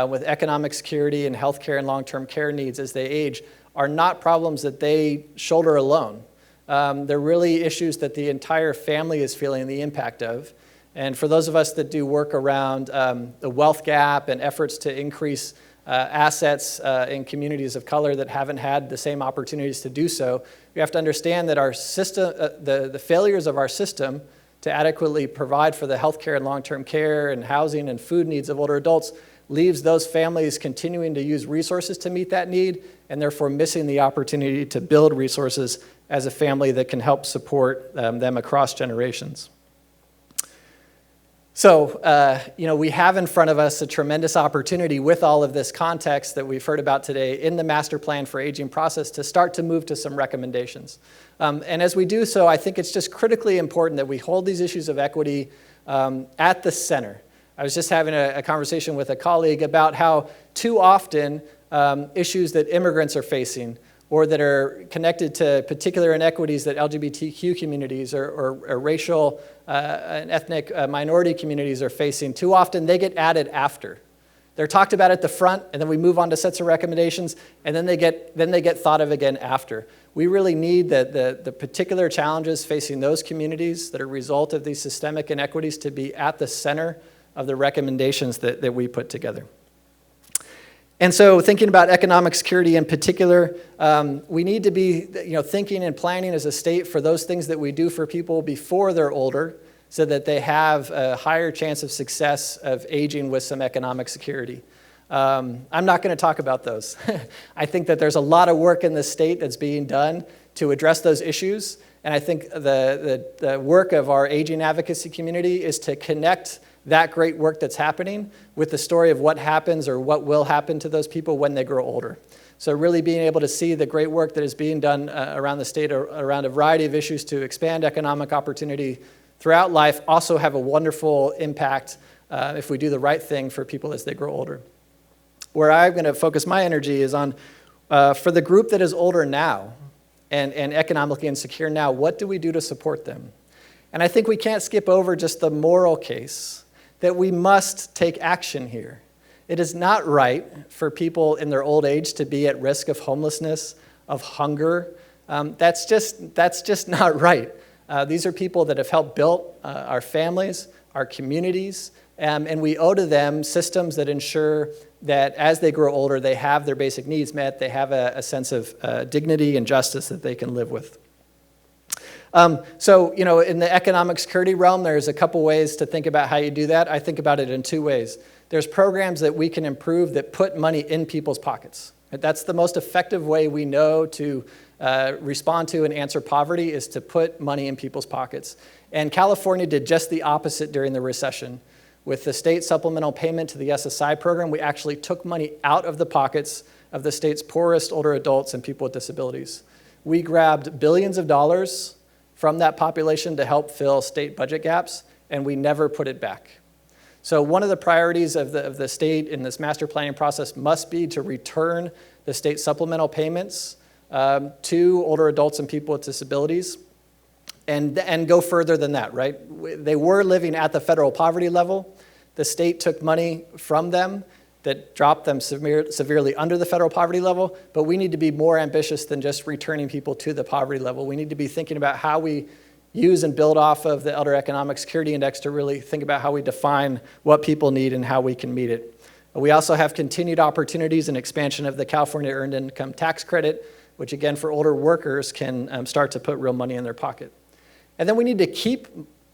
with economic security and healthcare and long-term care needs as they age are not problems that they shoulder alone. They're really issues that the entire family is feeling the impact of. And for those of us that do work around the wealth gap and efforts to increase assets in communities of color that haven't had the same opportunities to do so, we have to understand that our system, the failures of our system to adequately provide for the healthcare and long-term care and housing and food needs of older adults leaves those families continuing to use resources to meet that need, and therefore missing the opportunity to build resources as a family that can help support them across generations. So, we have in front of us a tremendous opportunity with all of this context that we've heard about today in the Master Plan for Aging process to start to move to some recommendations. And as we do so, I think it's just critically important that we hold these issues of equity at the center. I was just having a conversation with a colleague about how too often issues that immigrants are facing or that are connected to particular inequities that LGBTQ communities or racial and ethnic minority communities are facing, too often they get added after. They're talked about at the front, and then we move on to sets of recommendations, and then they get thought of again after. We really need the particular challenges facing those communities that are a result of these systemic inequities to be at the center of the recommendations that we put together. And so thinking about economic security in particular, we need to be thinking and planning as a state for those things that we do for people before they're older so that they have a higher chance of success of aging with some economic security. I'm not going to talk about those. I think that there's a lot of work in the state that's being done to address those issues, and I think the work of our aging advocacy community is to connect that great work that's happening with the story of what happens or what will happen to those people when they grow older. So really being able to see the great work that is being done around the state around a variety of issues to expand economic opportunity throughout life also have a wonderful impact if we do the right thing for people as they grow older. Where I'm going to focus my energy is on, for the group that is older now and economically insecure now, what do we do to support them? And I think we can't skip over just the moral case that we must take action here. It is not right for people in their old age to be at risk of homelessness, of hunger. That's just not right. These are people that have helped build our families, our communities, and we owe to them systems that ensure that as they grow older, they have their basic needs met, they have a sense of dignity and justice that they can live with. So, in the economic security realm, there's a couple ways to think about how you do that. I think about it in two ways. There's programs that we can improve that put money in people's pockets. That's the most effective way we know to respond to and answer poverty is to put money in people's pockets. And California did just the opposite during the recession. With the state supplemental payment to the SSI program, we actually took money out of the pockets of the state's poorest older adults and people with disabilities. We grabbed billions of dollars from that population to help fill state budget gaps, and we never put it back. So one of the priorities of the state in this master planning process must be to return the state supplemental payments to older adults and people with disabilities and go further than that, right? They were living at the federal poverty level. The state took money from them that dropped them severely under the federal poverty level, but we need to be more ambitious than just returning people to the poverty level. We need to be thinking about how we use and build off of the Elder Economic Security Index to really think about how we define what people need and how we can meet it. We also have continued opportunities and expansion of the California Earned Income Tax Credit, which again for older workers can start to put real money in their pocket. And then we need to keep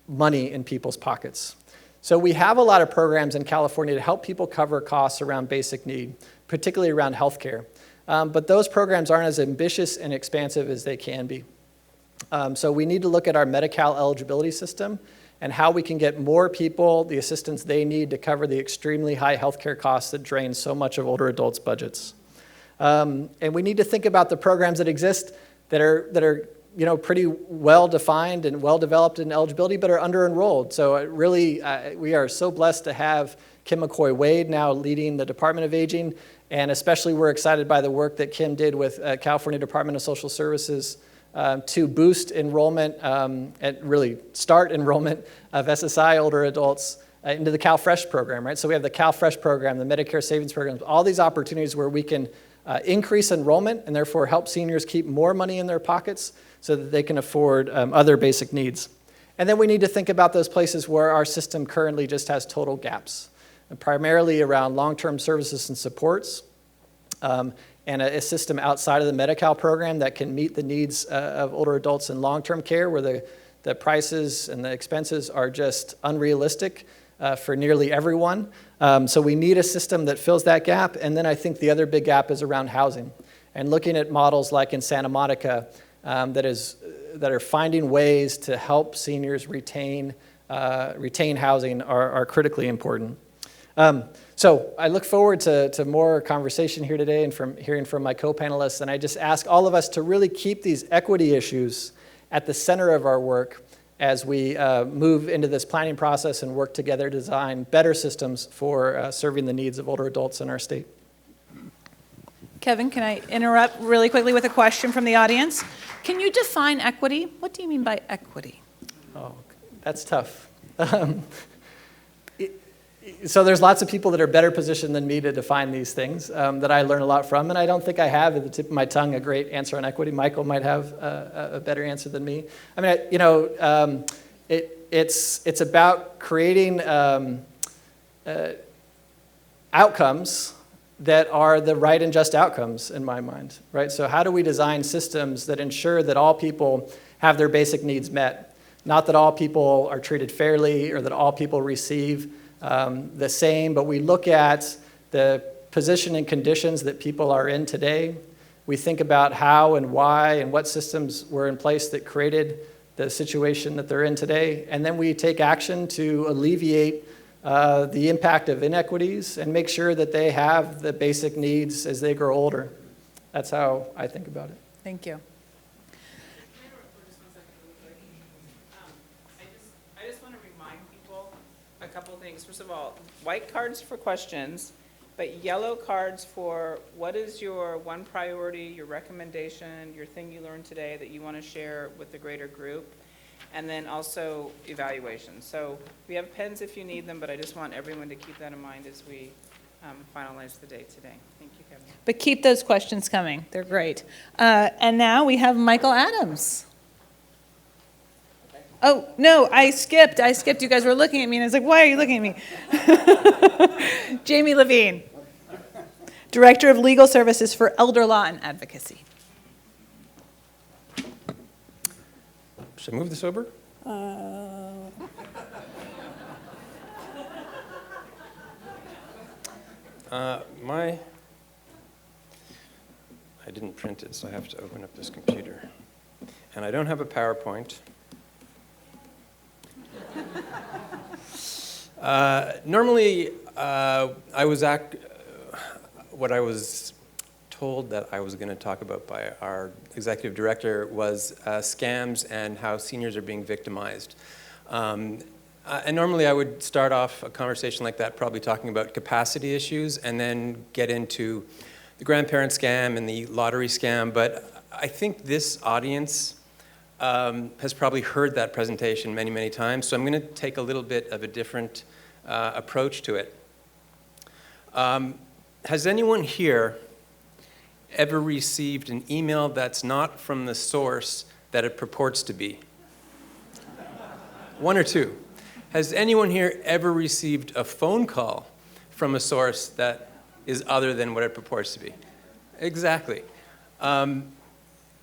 money in people's pockets. So we have a lot of programs in California to help people cover costs around basic need, particularly around healthcare. But those programs aren't as ambitious and expansive as they can be. So we need to look at our Medi-Cal eligibility system and how we can get more people the assistance they need to cover the extremely high healthcare costs that drain so much of older adults' budgets. And we need to think about the programs that exist that are pretty well defined and well developed in eligibility, but are under enrolled. So really, we are so blessed to have Kim McCoy-Wade now leading the Department of Aging, and especially we're excited by the work that Kim did with California Department of Social Services to boost enrollment and really start enrollment of SSI older adults into the CalFresh program, right? So we have the CalFresh program, the Medicare Savings Programs, all these opportunities where we can increase enrollment and therefore help seniors keep more money in their pockets so that they can afford other basic needs. And then we need to think about those places where our system currently just has total gaps, primarily around long-term services and supports, and a system outside of the Medi-Cal program that can meet the needs of older adults in long-term care where The prices and the expenses are just unrealistic for nearly everyone. So we need a system that fills that gap. And then I think the other big gap is around housing. And looking at models like in Santa Monica that are finding ways to help seniors retain housing are critically important. So I look forward to more conversation here today and from hearing from my co-panelists. And I just ask all of us to really keep these equity issues at the center of our work as we move into this planning process and work together to design better systems for serving the needs of older adults in our state. Kevin, can I interrupt really quickly with a question from the audience? Can you define equity? What do you mean by equity? Oh, that's tough. So there's lots of people that are better positioned than me to define these things that I learn a lot from, and I don't think I have at the tip of my tongue a great answer on equity. Michael might have a better answer than me. I mean, it's about creating outcomes that are the right and just outcomes in my mind, right? So how do we design systems that ensure that all people have their basic needs met? Not that all people are treated fairly or that all people receive the same, but we look at the position and conditions that people are in today. We think about how and why and what systems were in place that created the situation that they're in today, and then we take action to alleviate the impact of inequities and make sure that they have the basic needs as they grow older. That's how I think about it. Thank you. I just want to remind people a couple things. First of all, white cards for questions, but yellow cards for what is your one priority, your recommendation, your thing you learned today that you want to share with the greater group, and then also evaluations. So we have pens if you need them, but I just want everyone to keep that in mind as we finalize the day today. Thank you, Kevin. But keep those questions coming. They're great. And now we have Michael Adams. Oh, no, I skipped. You guys were looking at me, and I was like, why are you looking at me? Jamie Levine, Director of Legal Services for Elder Law and Advocacy. Should I move this over? I didn't print it, so I have to open up this computer. And I don't have a PowerPoint. Normally, what I was told that I was going to talk about by our executive director was scams and how seniors are being victimized. And normally I would start off a conversation like that probably talking about capacity issues and then get into the grandparent scam and the lottery scam. But I think this audience has probably heard that presentation many, many times. So I'm going to take a little bit of a different approach to it. Has anyone here ever received an email that's not from the source that it purports to be? One or two. Has anyone here ever received a phone call from a source that is other than what it purports to be? Exactly.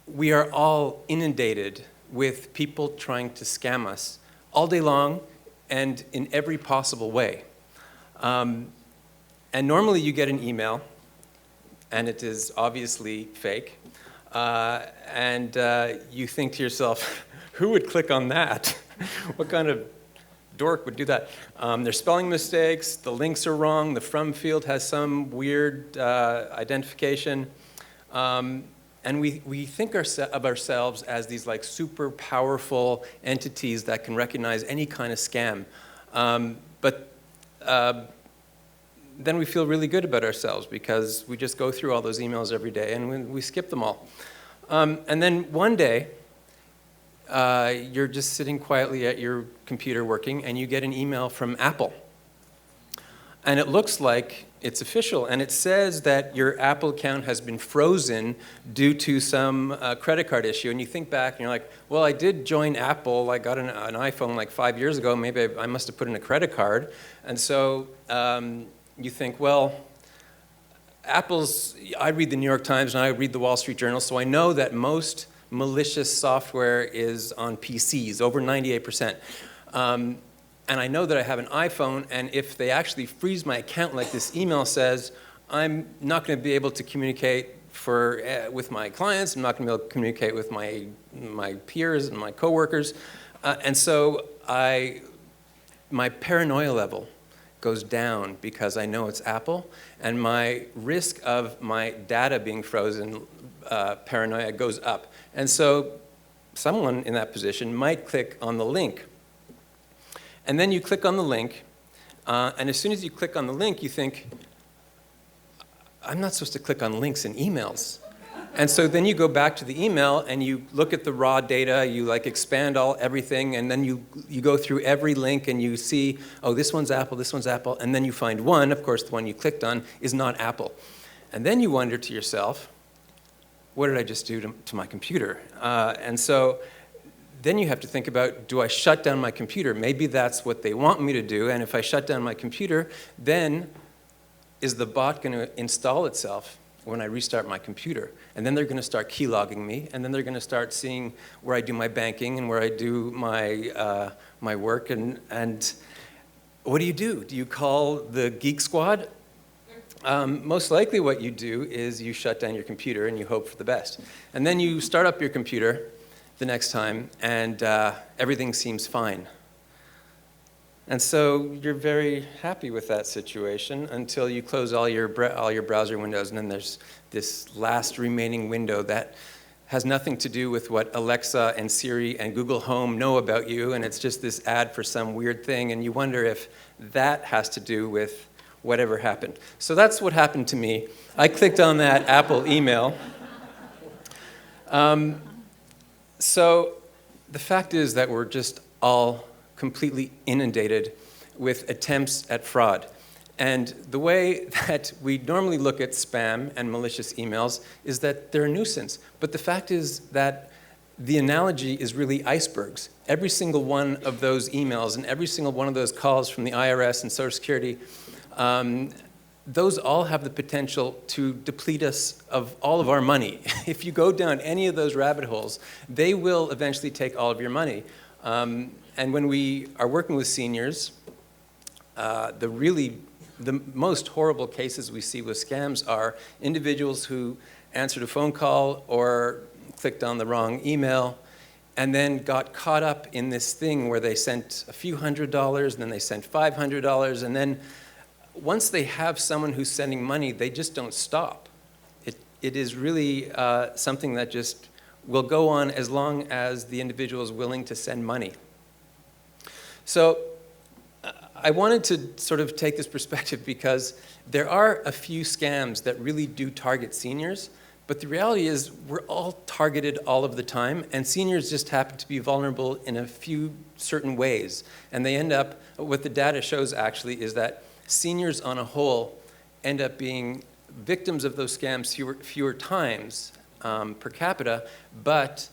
We are all inundated with people trying to scam us all day long and in every possible way. And normally you get an email, and it is obviously fake, and you think to yourself, who would click on that? What kind of dork would do that? There's spelling mistakes, the links are wrong, the from field has some weird identification, and we think of ourselves as these like super powerful entities that can recognize any kind of scam. But then we feel really good about ourselves because we just go through all those emails every day and we skip them all. And then one day, you're just sitting quietly at your computer working and you get an email from Apple. And it looks like it's official, and it says that your Apple account has been frozen due to some credit card issue. And you think back and you're like, well, I did join Apple. I got an iPhone like 5 years ago. Maybe I must have put in a credit card. And so you think, well, I read the New York Times and I read the Wall Street Journal, so I know that most malicious software is on PCs, over 98%. And I know that I have an iPhone, and if they actually freeze my account like this email says, I'm not going to be able to communicate with my clients. I'm not going to be able to communicate with my peers and my coworkers. And so my paranoia level goes down because I know it's Apple, and my risk of my data being frozen, paranoia, goes up. And so someone in that position might click on the link. And then you click on the link, and as soon as you click on the link, you think, I'm not supposed to click on links in emails. And so then you go back to the email and you look at the raw data, you like expand everything, and then you go through every link and you see, oh, this one's Apple, and then you find one, of course the one you clicked on, is not Apple. And then you wonder to yourself, what did I just do to my computer? And so then you have to think about, do I shut down my computer? Maybe that's what they want me to do, and if I shut down my computer, then is the bot going to install itself when I restart my computer? And then they're going to start keylogging me, and then they're going to start seeing where I do my banking and where I do my, my work, and what do? Do you call the Geek Squad? Most likely what you do is you shut down your computer and you hope for the best. And then you start up your computer the next time, and everything seems fine. And so you're very happy with that situation until you close all your browser windows, and then there's this last remaining window that has nothing to do with what Alexa and Siri and Google Home know about you, and it's just this ad for some weird thing, and you wonder if that has to do with whatever happened. So that's what happened to me. I clicked on that Apple email. So the fact is that we're just all completely inundated with attempts at fraud. And the way that we normally look at spam and malicious emails is that they're a nuisance. But the fact is that the analogy is really icebergs. Every single one of those emails and every single one of those calls from the IRS and Social Security, those all have the potential to deplete us of all of our money. If you go down any of those rabbit holes, they will eventually take all of your money. And when we are working with seniors, the most horrible cases we see with scams are individuals who answered a phone call or clicked on the wrong email and then got caught up in this thing where they sent a few $100s, and then they sent $500, and then once they have someone who's sending money, they just don't stop. It is really something that just will go on as long as the individual is willing to send money. So I wanted to sort of take this perspective because there are a few scams that really do target seniors, but the reality is we're all targeted all of the time, and seniors just happen to be vulnerable in a few certain ways. And they end up, what the data shows actually is that seniors on a whole end up being victims of those scams fewer times per capita, but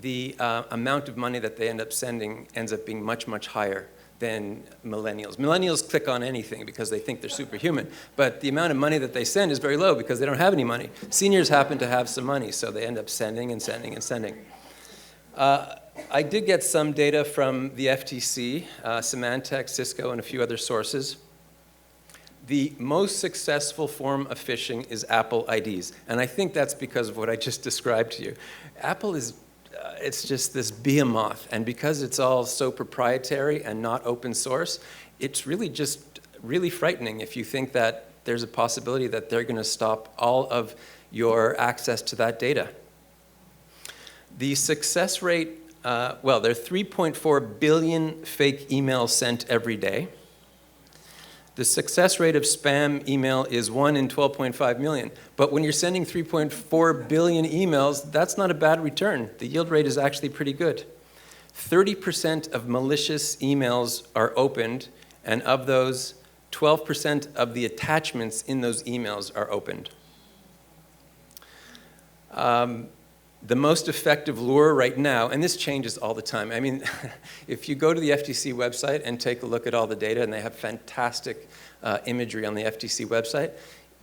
the amount of money that they end up sending ends up being much, much higher than millennials. Millennials click on anything because they think they're superhuman, but the amount of money that they send is very low because they don't have any money. Seniors happen to have some money, so they end up sending and sending and sending. I did get some data from the FTC, Symantec, Cisco, and a few other sources. The most successful form of phishing is Apple IDs, and I think that's because of what I just described to you. Apple is it's just this behemoth, and because it's all so proprietary and not open source, it's really just really frightening if you think that there's a possibility that they're going to stop all of your access to that data. The success rate, well, there are 3.4 billion fake emails sent every day. The success rate of spam email is 1 in 12.5 million. But when you're sending 3.4 billion emails, that's not a bad return. The yield rate is actually pretty good. 30% of malicious emails are opened, and of those, 12% of the attachments in those emails are opened. The most effective lure right now, and this changes all the time. I mean, if you go to the FTC website and take a look at all the data, and they have fantastic imagery on the FTC website,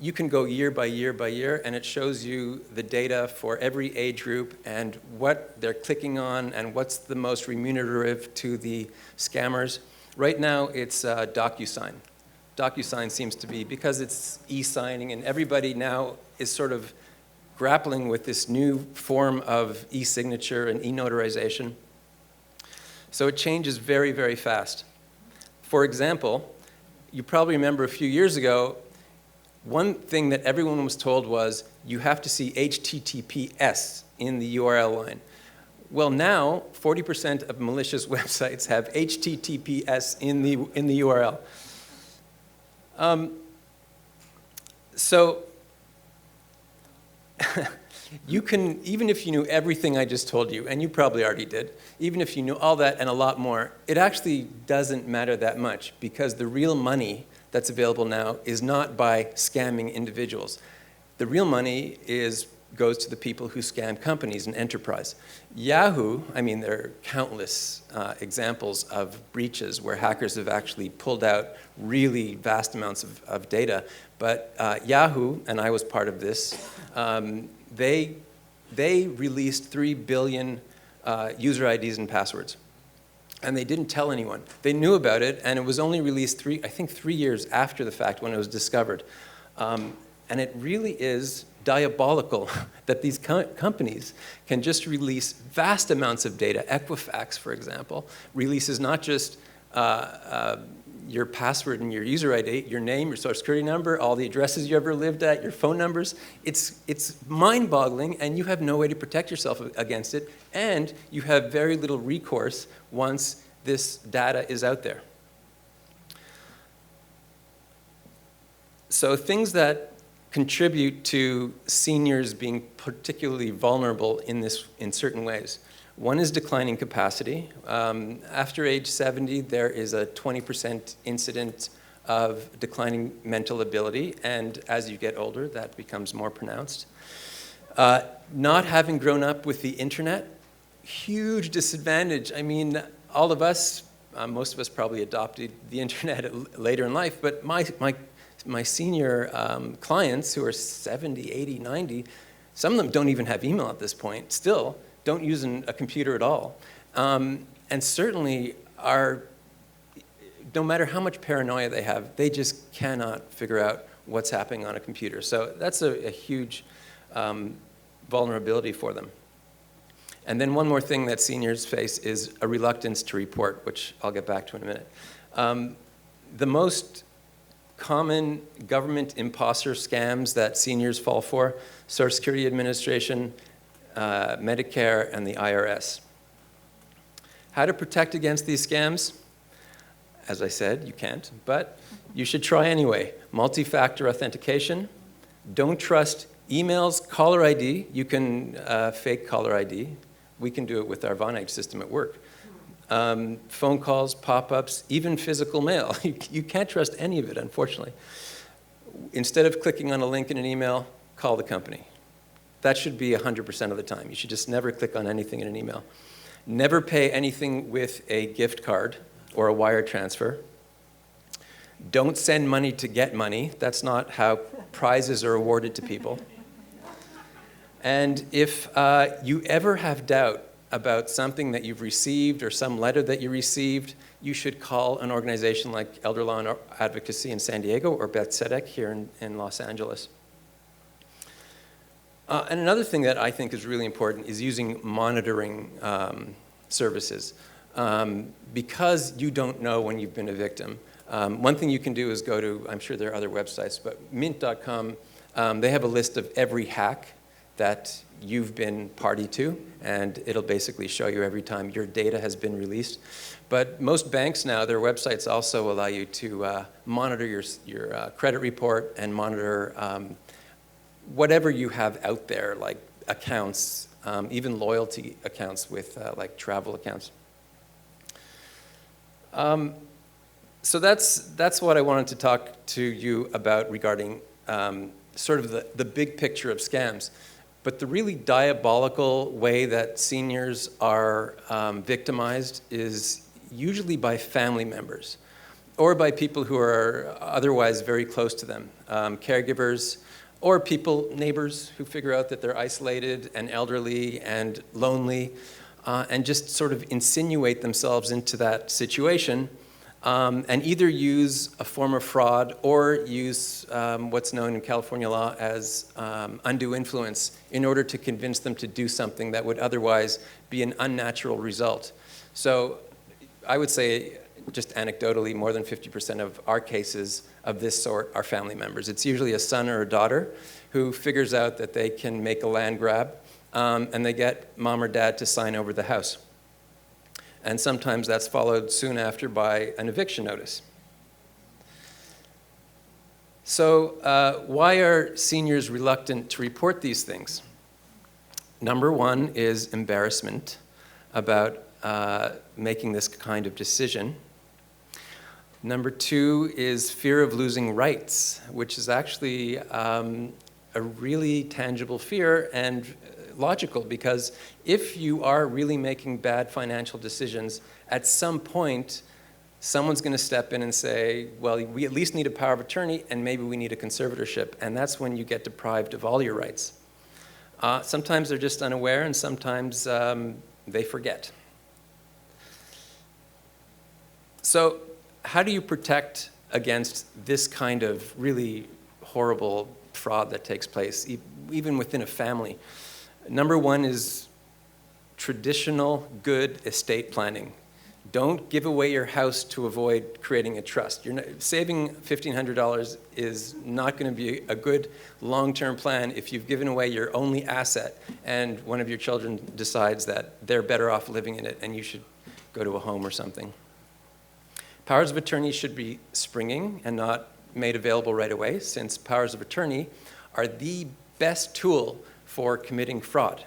you can go year by year by year, and it shows you the data for every age group and what they're clicking on and what's the most remunerative to the scammers. Right now, it's DocuSign. DocuSign seems to be, because it's e-signing, and everybody now is sort of grappling with this new form of e-signature and e-notarization. So it changes very, very fast. For example, you probably remember a few years ago, one thing that everyone was told was, you have to see HTTPS in the URL line. Well, now, 40% of malicious websites have HTTPS in the URL. So you can, even if you knew everything I just told you, and you probably already did, even if you knew all that and a lot more, it actually doesn't matter that much, because the real money that's available now is not by scamming individuals. The real money goes to the people who scam companies and enterprise. Yahoo, I mean, there are countless examples of breaches where hackers have actually pulled out really vast amounts of data. But Yahoo, and I was part of this, they released 3 billion user IDs and passwords. And they didn't tell anyone. They knew about it, and it was only released I think 3 years after the fact when it was discovered. And it really is diabolical that these companies can just release vast amounts of data. Equifax, for example, releases not just your password and your user ID, your name, your social security number, all the addresses you ever lived at, your phone numbers. It's mind-boggling, and you have no way to protect yourself against it, and you have very little recourse once this data is out there. So things that contribute to seniors being particularly vulnerable in certain ways. One is declining capacity. After age 70, there is a 20% incidence of declining mental ability, and as you get older, that becomes more pronounced. Not having grown up with the internet, huge disadvantage. I mean, all of us, most of us probably adopted the internet later in life, but my senior clients who are 70, 80, 90, some of them don't even have email at this point, still don't use a computer at all. And certainly no matter how much paranoia they have, they just cannot figure out what's happening on a computer. So that's a huge vulnerability for them. And then one more thing that seniors face is a reluctance to report, which I'll get back to in a minute. The most common government imposter scams that seniors fall for: Social Security Administration, Medicare, and the IRS. How to protect against these scams? As I said, you can't, but you should try anyway. Multi-factor authentication. Don't trust emails, caller ID. You can fake caller ID. We can do it with our Vonage system at work. Phone calls, pop-ups, even physical mail. You can't trust any of it, unfortunately. Instead of clicking on a link in an email, call the company. That should be 100% of the time. You should just never click on anything in an email. Never pay anything with a gift card or a wire transfer. Don't send money to get money. That's not how prizes are awarded to people. And if you ever have doubt about something that you've received or some letter that you received, you should call an organization like Elder Law and Advocacy in San Diego or Beth Tzedek here in Los Angeles. And another thing that I think is really important is using monitoring services. Because you don't know when you've been a victim, one thing you can do is go to, I'm sure there are other websites, but mint.com, they have a list of every hack that you've been party to, and it'll basically show you every time your data has been released. But most banks now, their websites also allow you to monitor your credit report and monitor whatever you have out there, like accounts, even loyalty accounts with like travel accounts. So that's what I wanted to talk to you about regarding sort of the big picture of scams. But the really diabolical way that seniors are victimized is usually by family members or by people who are otherwise very close to them, caregivers, or people, neighbors, who figure out that they're isolated and elderly and lonely, and just sort of insinuate themselves into that situation, and either use a form of fraud or use what's known in California law as undue influence in order to convince them to do something that would otherwise be an unnatural result. So I would say, just anecdotally, more than 50% of our cases of this sort are family members. It's usually a son or a daughter who figures out that they can make a land grab, and they get mom or dad to sign over the house. And sometimes that's followed soon after by an eviction notice. So why are seniors reluctant to report these things? Number one is embarrassment about making this kind of decision. Number two is fear of losing rights, which is actually a really tangible fear and logical, because if you are really making bad financial decisions, at some point, someone's going to step in and say, well, we at least need a power of attorney, and maybe we need a conservatorship, and that's when you get deprived of all your rights. Sometimes they're just unaware, and sometimes they forget. So how do you protect against this kind of really horrible fraud that takes place, even within a family? Number one is traditional good estate planning. Don't give away your house to avoid creating a trust. Saving $1,500 is not going to be a good long-term plan if you've given away your only asset and one of your children decides that they're better off living in it and you should go to a home or something. Powers of attorney should be springing and not made available right away, since powers of attorney are the best tool for committing fraud.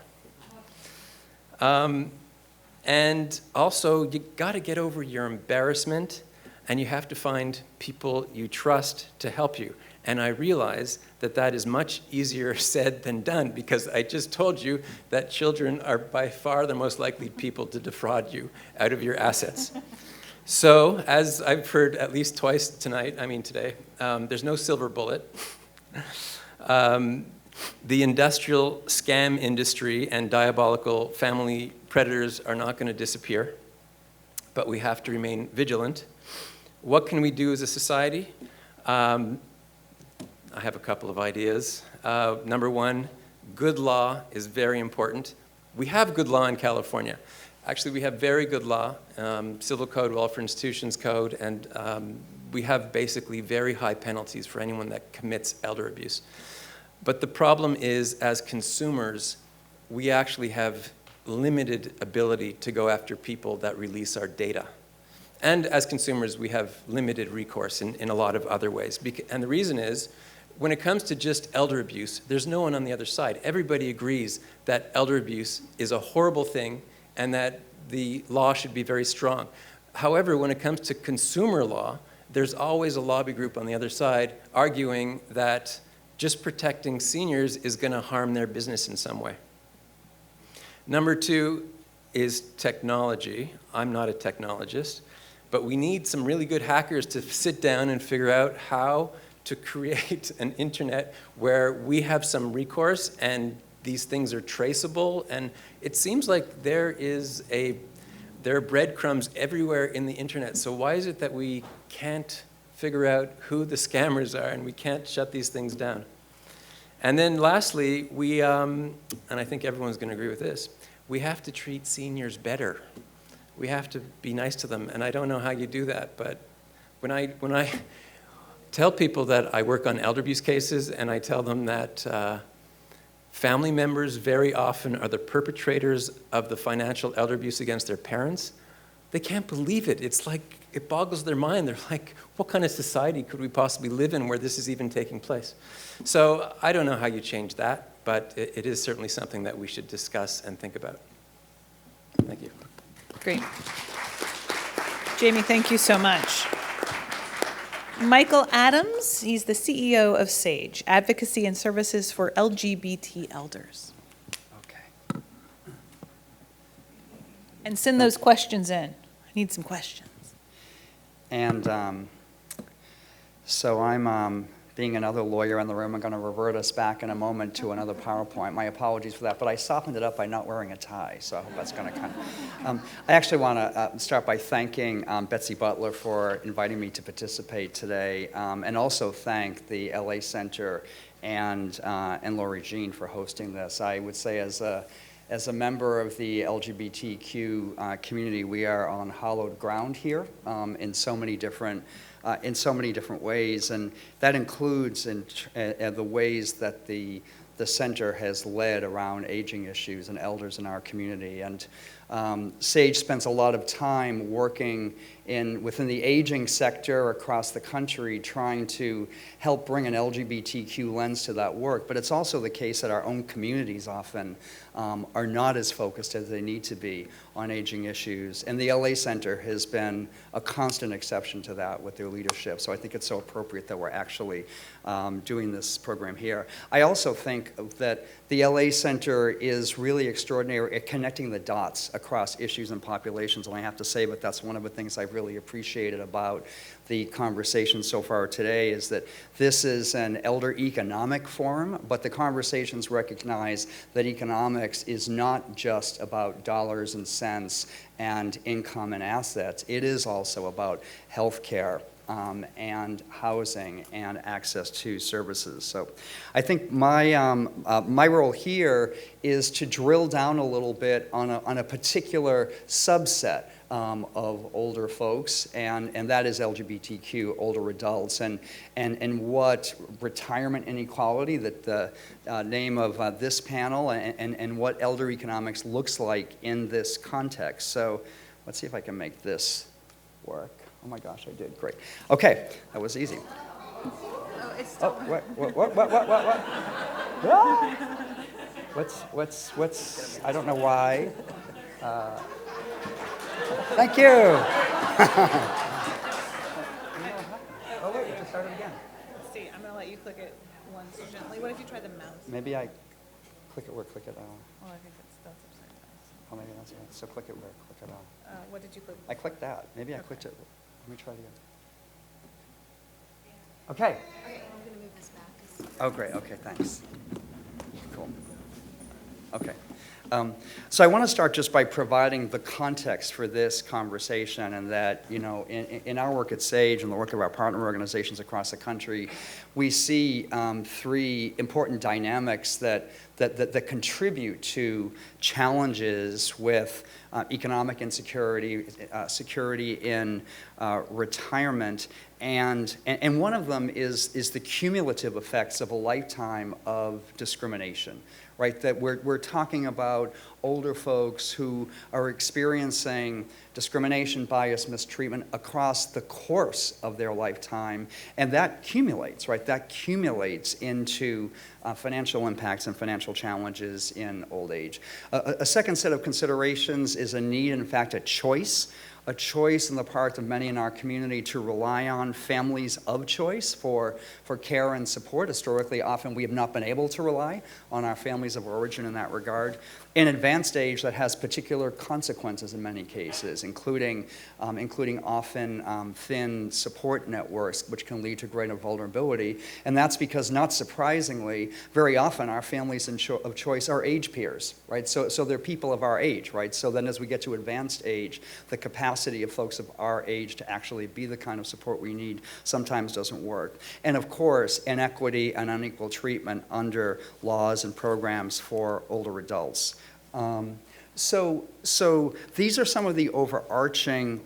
And also, you got to get over your embarrassment, and you have to find people you trust to help you. And I realize that that is much easier said than done, because I just told you that children are by far the most likely people to defraud you out of your assets. So, as I've heard at least twice today, there's no silver bullet. The industrial scam industry and diabolical family predators are not going to disappear, but we have to remain vigilant. What can we do as a society? I have a couple of ideas. Number one, good law is very important. We have good law in California. Actually, we have very good law, Civil Code, Welfare Institutions Code, and we have basically very high penalties for anyone that commits elder abuse. But the problem is, as consumers, we actually have limited ability to go after people that release our data. And as consumers, we have limited recourse in a lot of other ways. And the reason is, when it comes to just elder abuse, there's no one on the other side. Everybody agrees that elder abuse is a horrible thing and that the law should be very strong. However, when it comes to consumer law, there's always a lobby group on the other side arguing that just protecting seniors is going to harm their business in some way. Number two is technology. I'm not a technologist, but we need some really good hackers to sit down and figure out how to create an internet where we have some recourse and these things are traceable. And it seems like there are breadcrumbs everywhere in the internet. So why is it that we can't figure out who the scammers are and we can't shut these things down? And then lastly, and I think everyone's going to agree with this, we have to treat seniors better. We have to be nice to them. And I don't know how you do that, but when I tell people that I work on elder abuse cases and I tell them that family members very often are the perpetrators of the financial elder abuse against their parents, they can't believe it. It's like, it boggles their mind. They're like, what kind of society could we possibly live in where this is even taking place? So I don't know how you change that, but it is certainly something that we should discuss and think about. Thank you. Great. Jamie, thank you so much. Michael Adams, he's the CEO of SAGE, Advocacy and Services for LGBT Elders. Okay. And send those questions in. I need some questions. And So I'm, being another lawyer in the room, I'm going to revert us back in a moment to another PowerPoint. My apologies for that, but I softened it up by not wearing a tie, so I hope that's going to kind of... I actually want to start by thanking Betsy Butler for inviting me to participate today, and also thank the LA Center and Lori Jean for hosting this. I would say as a member of the LGBTQ community, we are on hallowed ground here in so many different ways, and that includes in the ways that the center has led around aging issues and elders in our community. And SAGE spends a lot of time working within the aging sector across the country, trying to help bring an LGBTQ lens to that work. But it's also the case that our own communities often are not as focused as they need to be on aging issues. And the LA Center has been a constant exception to that with their leadership. So I think it's so appropriate that we're actually doing this program here. I also think that the LA Center is really extraordinary at connecting the dots across issues and populations. And I have to say, but that's one of the things I've really appreciated about the conversation so far today, is that this is an elder economic forum, but the conversations recognize that economics is not just about dollars and cents and income and assets. It is also about healthcare and housing and access to services. So I think my role here is to drill down a little bit on a particular subset of older folks, and that is LGBTQ, older adults, and what retirement inequality, that the name of this panel, and what elder economics looks like in this context. So let's see if I can make this work. Oh my gosh, I did, great. Okay, that was easy. Oh, it's still... What? Ah! What's, I don't know why. Thank you. Oh wait, you just started again. Let's see, I'm going to let you click it once gently. What if you try the mouse? Maybe I click it where, click it. Oh, I think that's upside down. Oh, maybe that's right. So click it where, click it on. What did you click? I clicked that. Maybe I clicked it. Let me try it again. Okay. Okay, I'm going to move this back. Oh, great. Okay, thanks. Cool. Okay. So I want to start just by providing the context for this conversation, and that, you know, in our work at SAGE and the work of our partner organizations across the country, we see three important dynamics that contribute to challenges with economic insecurity, security in retirement, and one of them is the cumulative effects of a lifetime of discrimination. Right, that we're talking about older folks who are experiencing discrimination, bias, mistreatment across the course of their lifetime, and that accumulates, right? That accumulates into financial impacts and financial challenges in old age. A second set of considerations is a need, in fact, a choice on the part of many in our community to rely on families of choice for care and support. Historically, often we have not been able to rely on our families of origin in that regard. In advanced age, that has particular consequences in many cases, including often thin support networks, which can lead to greater vulnerability. And that's because, not surprisingly, very often our families of choice are age peers, right? So they're people of our age, right? So then as we get to advanced age, the capacity of folks of our age to actually be the kind of support we need sometimes doesn't work. And of course, inequity and unequal treatment under laws and programs for older adults. So these are some of the overarching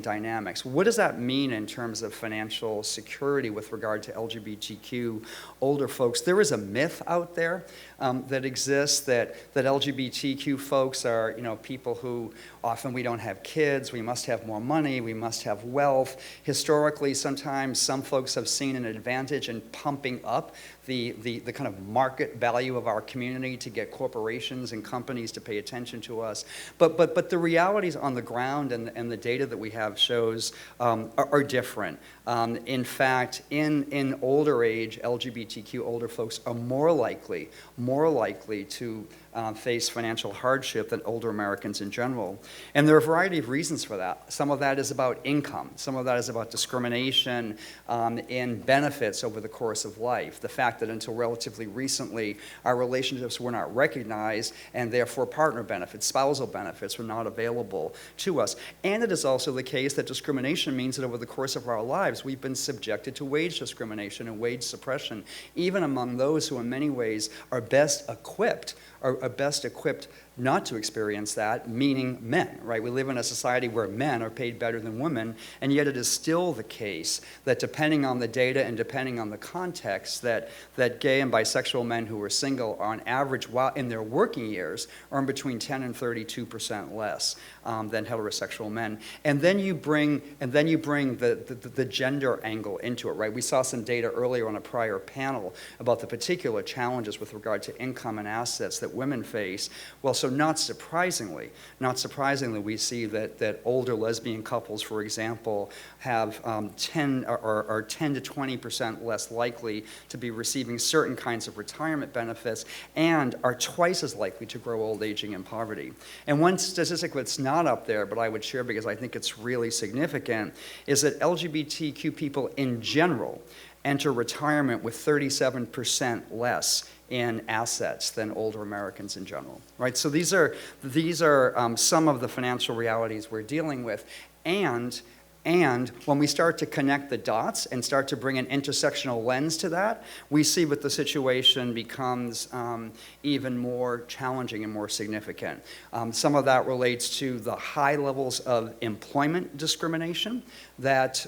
dynamics. What does that mean in terms of financial security with regard to LGBTQ older folks? There is a myth out there that exists that LGBTQ folks are, you know, people who often we don't have kids, we must have more money, we must have wealth. Historically, sometimes some folks have seen an advantage in pumping up the kind of market value of our community to get corporations and companies to pay attention to us. But the realities on the ground and the data that we have shows are different. In fact, in older age, LGBTQ older folks are more likely to face financial hardship than older Americans in general. And there are a variety of reasons for that. Some of that is about income. Some of that is about discrimination in benefits over the course of life. The fact that until relatively recently, our relationships were not recognized, and therefore partner benefits, spousal benefits were not available to us. And it is also the case that discrimination means that over the course of our lives, we've been subjected to wage discrimination and wage suppression, even among those who in many ways are best equipped not to experience that, meaning men, right? We live in a society where men are paid better than women, and yet it is still the case that depending on the data and depending on the context, that gay and bisexual men who are single, on average, while in their working years, earn between 10 and 32% less than heterosexual men. And then you bring the gender angle into it, right? We saw some data earlier on a prior panel about the particular challenges with regard to income and assets that women face. Well, so not surprisingly, we see that older lesbian couples, for example, have 10 to 20% less likely to be receiving certain kinds of retirement benefits and are twice as likely to grow old aging in poverty. And one statistic that's not up there, but I would share because I think it's really significant, is that LGBTQ people in general enter retirement with 37% less in assets than older Americans in general, right? So these are some of the financial realities we're dealing with, and when we start to connect the dots and start to bring an intersectional lens to that, we see that the situation becomes even more challenging and more significant. Some of that relates to the high levels of employment discrimination that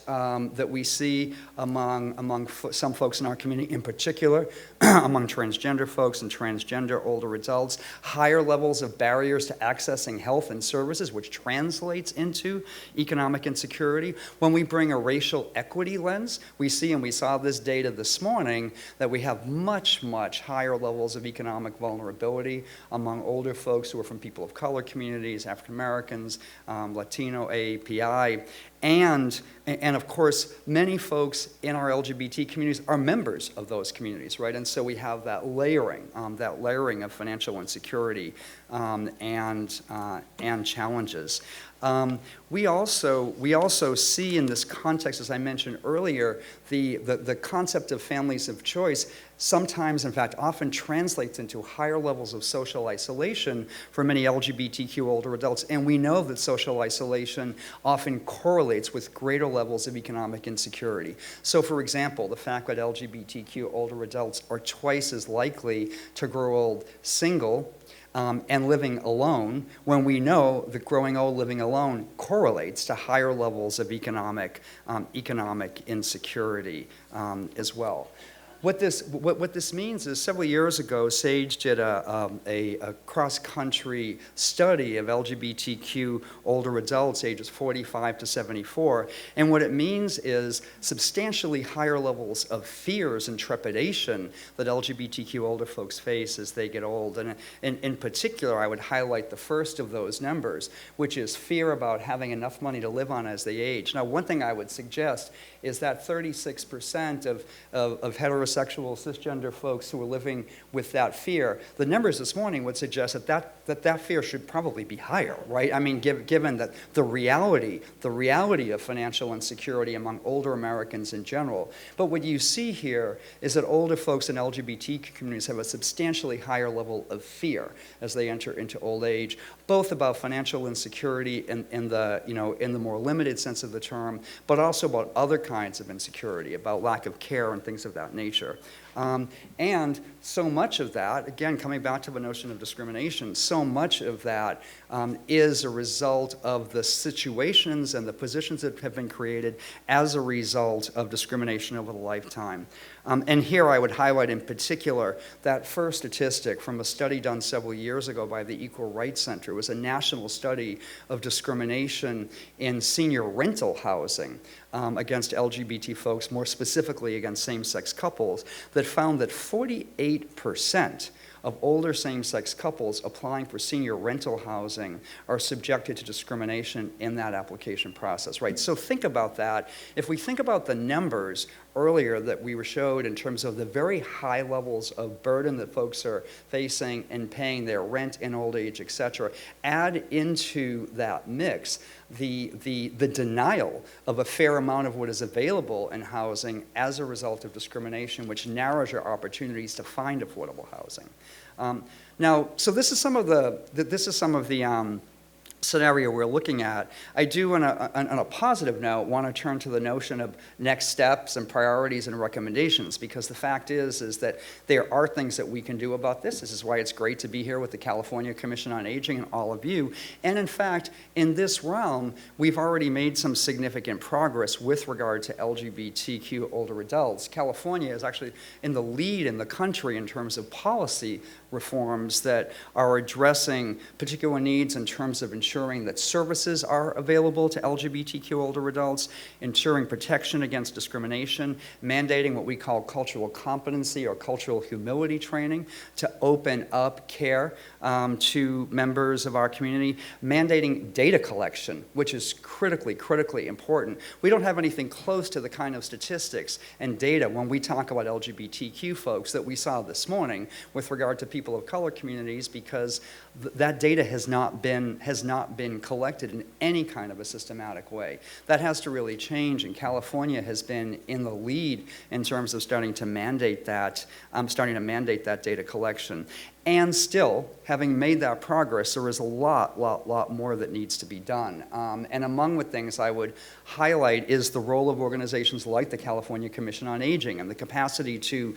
we see among some folks in our community, in particular among transgender folks and transgender older adults, higher levels of barriers to accessing health and services, which translates into economic insecurity. When we bring a racial equity lens, we see, and we saw this data this morning, that we have much, much higher levels of economic vulnerability among older folks who are from people of color communities, African Americans, Latino, AAPI. And of course, many folks in our LGBT communities are members of those communities, right? And so we have that layering of financial insecurity and challenges. We also see in this context, as I mentioned earlier, the concept of families of choice sometimes, in fact, often translates into higher levels of social isolation for many LGBTQ older adults. And we know that social isolation often correlates with greater levels of economic insecurity. So, for example, the fact that LGBTQ older adults are twice as likely to grow old single and living alone, when we know that growing old living alone correlates to higher levels of economic insecurity as well. What this means is several years ago, SAGE did a cross-country study of LGBTQ older adults ages 45 to 74, and what it means is substantially higher levels of fears and trepidation that LGBTQ older folks face as they get old. And in particular, I would highlight the first of those numbers, which is fear about having enough money to live on as they age. Now, one thing I would suggest is that 36% of heterosexual cisgender folks who are living with that fear, the numbers this morning would suggest that fear should probably be higher, right? I mean, given that the reality of financial insecurity among older Americans in general. But what you see here is that older folks in LGBT communities have a substantially higher level of fear as they enter into old age, both about financial insecurity in the more limited sense of the term, but also about other kinds of insecurity, about lack of care and things of that nature. And so much of that, again, coming back to the notion of discrimination, so much of that is a result of the situations and the positions that have been created as a result of discrimination over the lifetime. And here I would highlight in particular that first statistic from a study done several years ago by the Equal Rights Center. It was a national study of discrimination in senior rental housing against LGBT folks, more specifically against same-sex couples, that found that 48% of older same-sex couples applying for senior rental housing are subjected to discrimination in that application process, right? So think about that. If we think about the numbers earlier that we were showed in terms of the very high levels of burden that folks are facing in paying their rent in old age, et cetera, add into that mix the denial of a fair amount of what is available in housing as a result of discrimination, which narrows your opportunities to find affordable housing. Now, so this is some of the scenario we're looking at. I do, on a positive note, want to turn to the notion of next steps and priorities and recommendations, because the fact is that there are things that we can do about this. This is why it's great to be here with the California Commission on Aging and all of you. And in fact, in this realm, we've already made some significant progress with regard to LGBTQ older adults. California is actually in the lead in the country in terms of policy reforms that are addressing particular needs in terms of ensuring that services are available to LGBTQ older adults, ensuring protection against discrimination, mandating what we call cultural competency or cultural humility training to open up care to members of our community, mandating data collection, which is critically important. We don't have anything close to the kind of statistics and data when we talk about LGBTQ folks that we saw this morning with regard to people of color communities, because that data has not been collected in any kind of a systematic way. That has to really change, and California has been in the lead in terms of starting to mandate that data collection. And still, having made that progress, there is a lot more that needs to be done. And among the things I would highlight is the role of organizations like the California Commission on Aging and the capacity to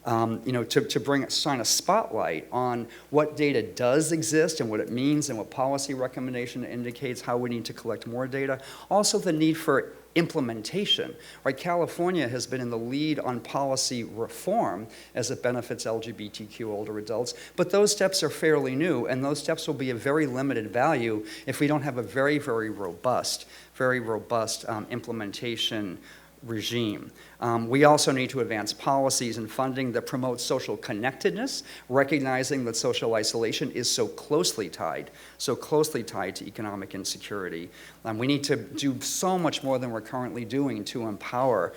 shine a spotlight on what data does exist and what it means and what policy recommendation indicates, how we need to collect more data. Also, the need for implementation, right? California has been in the lead on policy reform as it benefits LGBTQ older adults, but those steps are fairly new, and those steps will be of very limited value if we don't have a very robust implementation regime. We also need to advance policies and funding that promote social connectedness, recognizing that social isolation is so closely tied to economic insecurity. We need to do so much more than we're currently doing to empower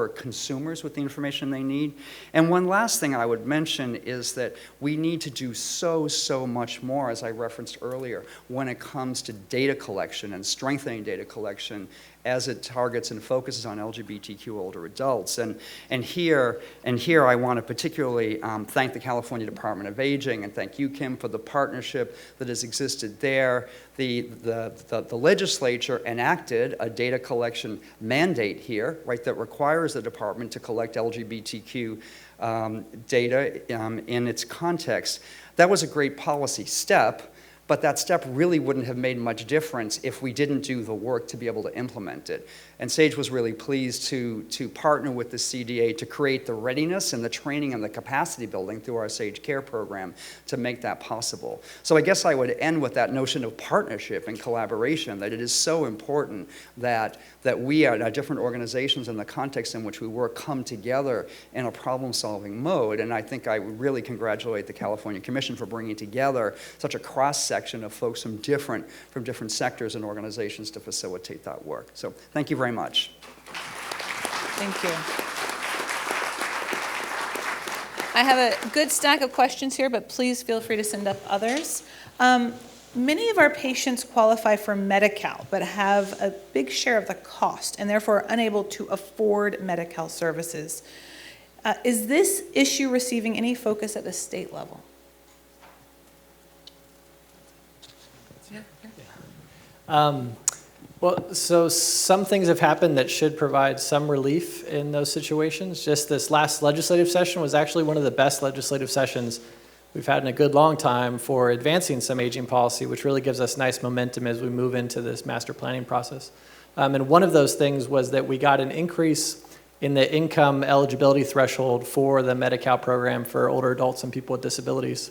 consumers with the information they need. And one last thing I would mention is that we need to do so much more, as I referenced earlier, when it comes to data collection and strengthening data collection as it targets and focuses on LGBTQ older adults. And here I want to particularly thank the California Department of Aging and thank you, Kim, for the partnership that has existed there. The legislature enacted a data collection mandate here, right, that requires the department to collect LGBTQ data in its context. That was a great policy step, but that step really wouldn't have made much difference if we didn't do the work to be able to implement it. And SAGE was really pleased to partner with the CDA to create the readiness and the training and the capacity building through our SAGE Care program to make that possible. So I guess I would end with that notion of partnership and collaboration, that it is so important that we are different organizations in the context in which we work come together in a problem-solving mode. And I think I really congratulate the California Commission for bringing together such a cross-section of folks from different sectors and organizations to facilitate that work. So thank you very much. Thank you. I have a good stack of questions here, but please feel free to send up others. Many of our patients qualify for Medi-Cal, but have a big share of the cost and therefore are unable to afford Medi-Cal services. Is this issue receiving any focus at the state level? Well, so some things have happened that should provide some relief in those situations. Just this last legislative session was actually one of the best legislative sessions we've had in a good long time for advancing some aging policy, which really gives us nice momentum as we move into this master planning process. And one of those things was that we got an increase in the income eligibility threshold for the Medi-Cal program for older adults and people with disabilities.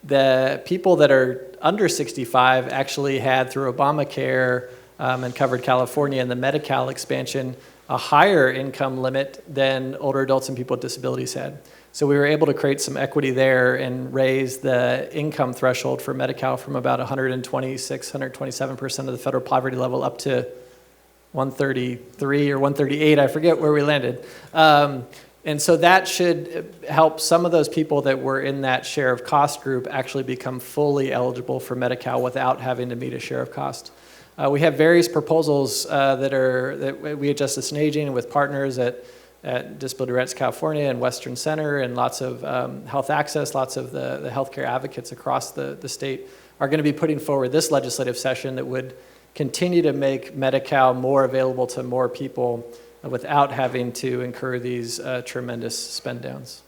The people that are under 65 actually had, through Obamacare and covered California and the Medi-Cal expansion, a higher income limit than older adults and people with disabilities had. So we were able to create some equity there and raise the income threshold for Medi-Cal from about 126, 127% of the federal poverty level up to 133 or 138, I forget where we landed. And so that should help some of those people that were in that share of cost group actually become fully eligible for Medi-Cal without having to meet a share of cost. We have various proposals that we at Justice and Aging and with partners at Disability Rights California and Western Center and lots of health access, lots of the healthcare advocates across the state are going to be putting forward this legislative session that would continue to make Medi-Cal more available to more people without having to incur these tremendous spend downs.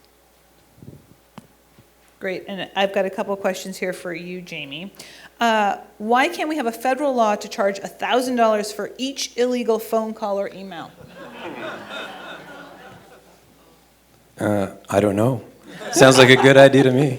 Great, and I've got a couple of questions here for you, Jamie. Why can't we have a federal law to charge $1,000 for each illegal phone call or email? I don't know. Sounds like a good idea to me.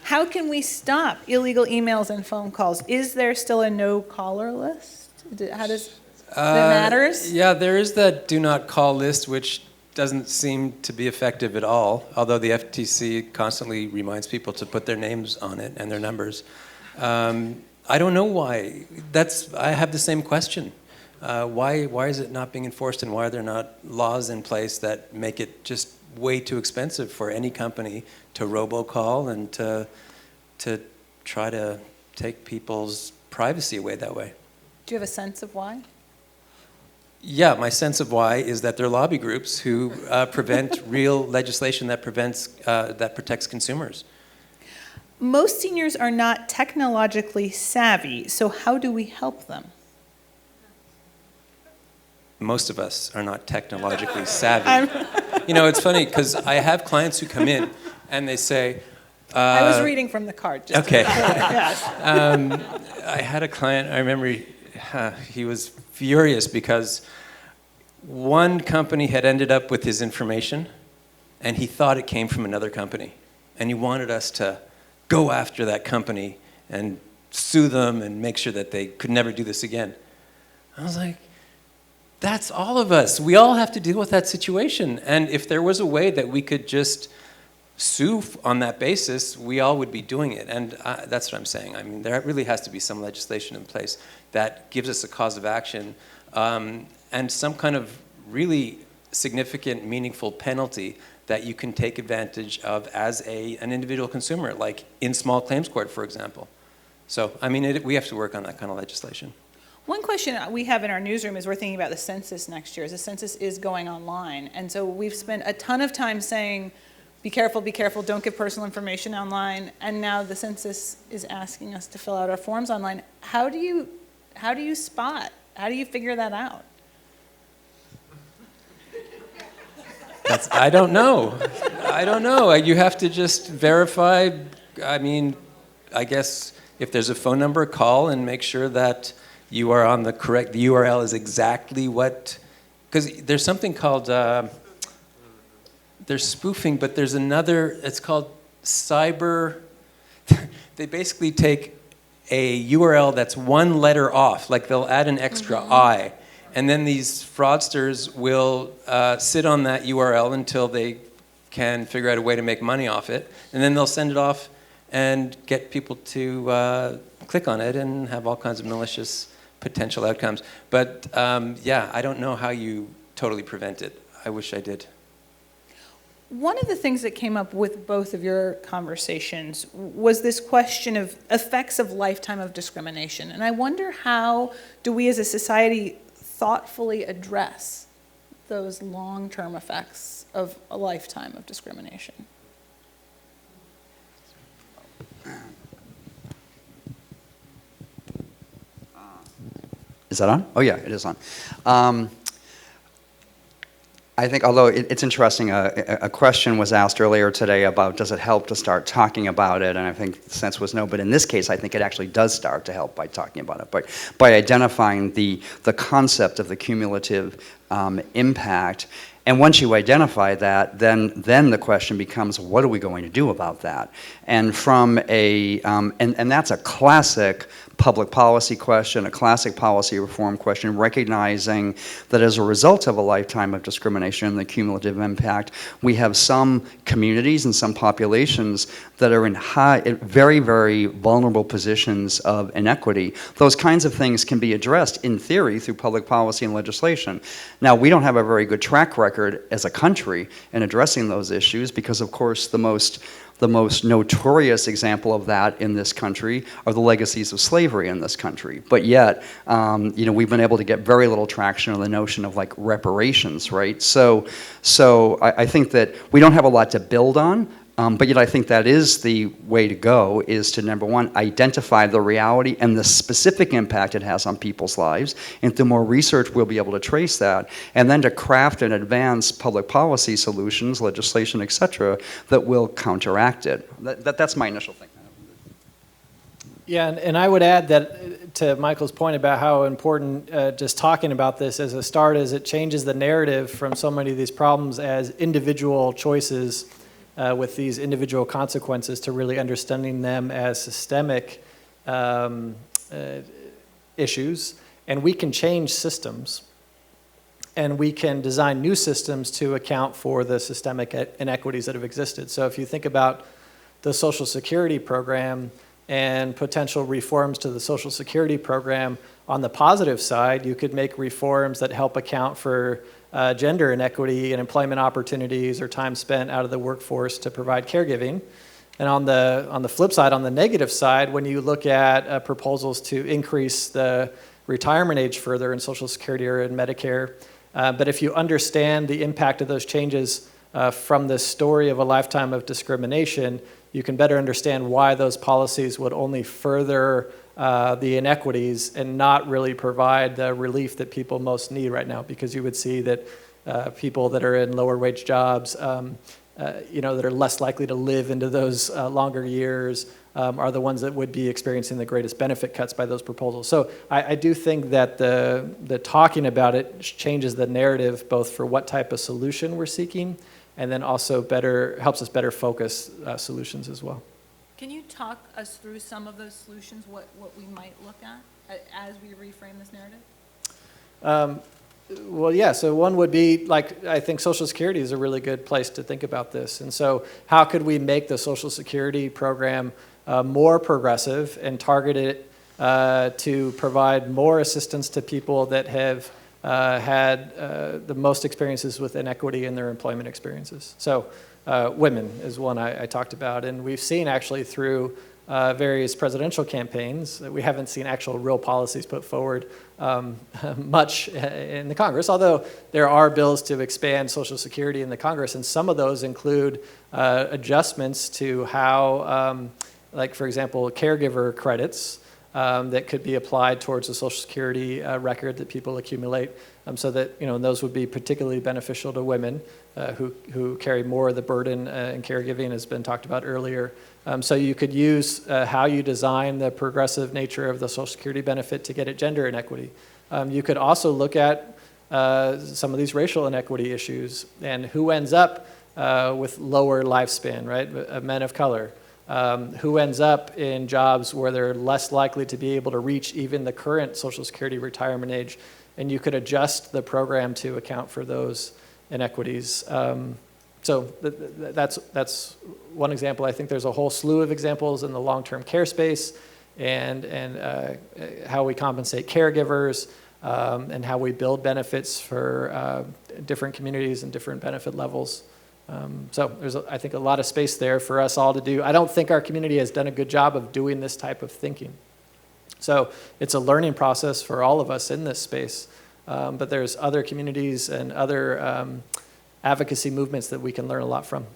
How can we stop illegal emails and phone calls? Is there still a no-caller list? How does that matters? Yeah, there is that do not call list, which doesn't seem to be effective at all, although the FTC constantly reminds people to put their names on it and their numbers. I don't know why. I have the same question. Why is it not being enforced, and why are there not laws in place that make it just way too expensive for any company to robocall and to try to take people's privacy away that way? Do you have a sense of why? Yeah, my sense of why is that there are lobby groups who prevent real legislation that protects consumers. Most seniors are not technologically savvy, so how do we help them? Most of us are not technologically savvy. You know, it's funny because I have clients who come in and they say, I was reading from the card. Just okay. Yes. I had a client, I remember he was furious because one company had ended up with his information and he thought it came from another company. And he wanted us to go after that company and sue them and make sure that they could never do this again. I was like, that's all of us. We all have to deal with that situation. And if there was a way that we could just sue on that basis, we all would be doing it. And that's what I'm saying. I mean, there really has to be some legislation in place that gives us a cause of action and some kind of really significant, meaningful penalty that you can take advantage of as an individual consumer, like in small claims court, for example. So, I mean, we have to work on that kind of legislation. One question we have in our newsroom is we're thinking about the census next year. The census is going online. And so we've spent a ton of time saying, be careful, don't give personal information online. And now the census is asking us to fill out our forms online. How do you figure that out? I don't know. You have to just verify. I mean, I guess if there's a phone number, call and make sure that you are on the URL is exactly what, because there's something called, there's spoofing, but there's another, it's called cyber, they basically take a URL that's one letter off, like they'll add an extra I, and then these fraudsters will sit on that URL until they can figure out a way to make money off it, and then they'll send it off and get people to click on it and have all kinds of malicious potential outcomes. But yeah, I don't know how you totally prevent it. I wish I did. One of the things that came up with both of your conversations was this question of effects of lifetime of discrimination. And I wonder, how do we as a society thoughtfully address those long-term effects of a lifetime of discrimination? Is that on? Oh yeah, it is on. I think, although it's interesting, a question was asked earlier today about does it help to start talking about it, and I think the sense was no, but in this case I think it actually does start to help by talking about it, but by identifying the concept of the cumulative impact. And once you identify that, then the question becomes, what are we going to do about that? And from and that's a classic public policy question, a classic policy reform question, recognizing that as a result of a lifetime of discrimination and the cumulative impact, we have some communities and some populations that are in very, very vulnerable positions of inequity. Those kinds of things can be addressed, in theory, through public policy and legislation. Now, we don't have a very good track record as a country in addressing those issues because, of course, the most notorious example of that in this country are the legacies of slavery in this country. But yet, we've been able to get very little traction on the notion of like reparations, right? So I think that we don't have a lot to build on. But yet I think that is the way to go, is to, number one, identify the reality and the specific impact it has on people's lives. And through more research, we'll be able to trace that. And then to craft and advance public policy solutions, legislation, et cetera, that will counteract it. That's my initial thing. Yeah, and I would add that to Michael's point about how important just talking about this as a start is it changes the narrative from so many of these problems as individual choices with these individual consequences to really understanding them as systemic issues. And we can change systems, and we can design new systems to account for the systemic inequities that have existed. So if you think about the Social Security program and potential reforms to the Social Security program, on the positive side, you could make reforms that help account for gender inequity and employment opportunities or time spent out of the workforce to provide caregiving. And on the flip side, on the negative side, when you look at proposals to increase the retirement age further in Social Security or in Medicare, but if you understand the impact of those changes from the story of a lifetime of discrimination, you can better understand why those policies would only further the inequities and not really provide the relief that people most need right now, because you would see that people that are in lower wage jobs, that are less likely to live into those longer years are the ones that would be experiencing the greatest benefit cuts by those proposals. So I do think that the talking about it changes the narrative both for what type of solution we're seeking, and then also helps us better focus solutions as well. Can you talk us through some of those solutions, what we might look at as we reframe this narrative? Well, yeah, so one would be, I think Social Security is a really good place to think about this. And so how could we make the Social Security program more progressive and target it to provide more assistance to people that have had the most experiences with inequity in their employment experiences? So women is one I talked about, and we've seen actually through various presidential campaigns that we haven't seen actual real policies put forward much in the Congress, although there are bills to expand Social Security in the Congress, and some of those include adjustments to how, for example, caregiver credits that could be applied towards the Social Security record that people accumulate, so that those would be particularly beneficial to women who carry more of the burden in caregiving, has been talked about earlier. So you could use how you design the progressive nature of the Social Security benefit to get at gender inequity. You could also look at some of these racial inequity issues and who ends up with lower lifespan, right? Men of color. Who ends up in jobs where they're less likely to be able to reach even the current Social Security retirement age, and you could adjust the program to account for those inequities. So that's one example. I think there's a whole slew of examples in the long-term care space and how we compensate caregivers and how we build benefits for different communities and different benefit levels. So there's, I think, a lot of space there for us all to do. I don't think our community has done a good job of doing this type of thinking. So it's a learning process for all of us in this space, but there's other communities and other advocacy movements that we can learn a lot from.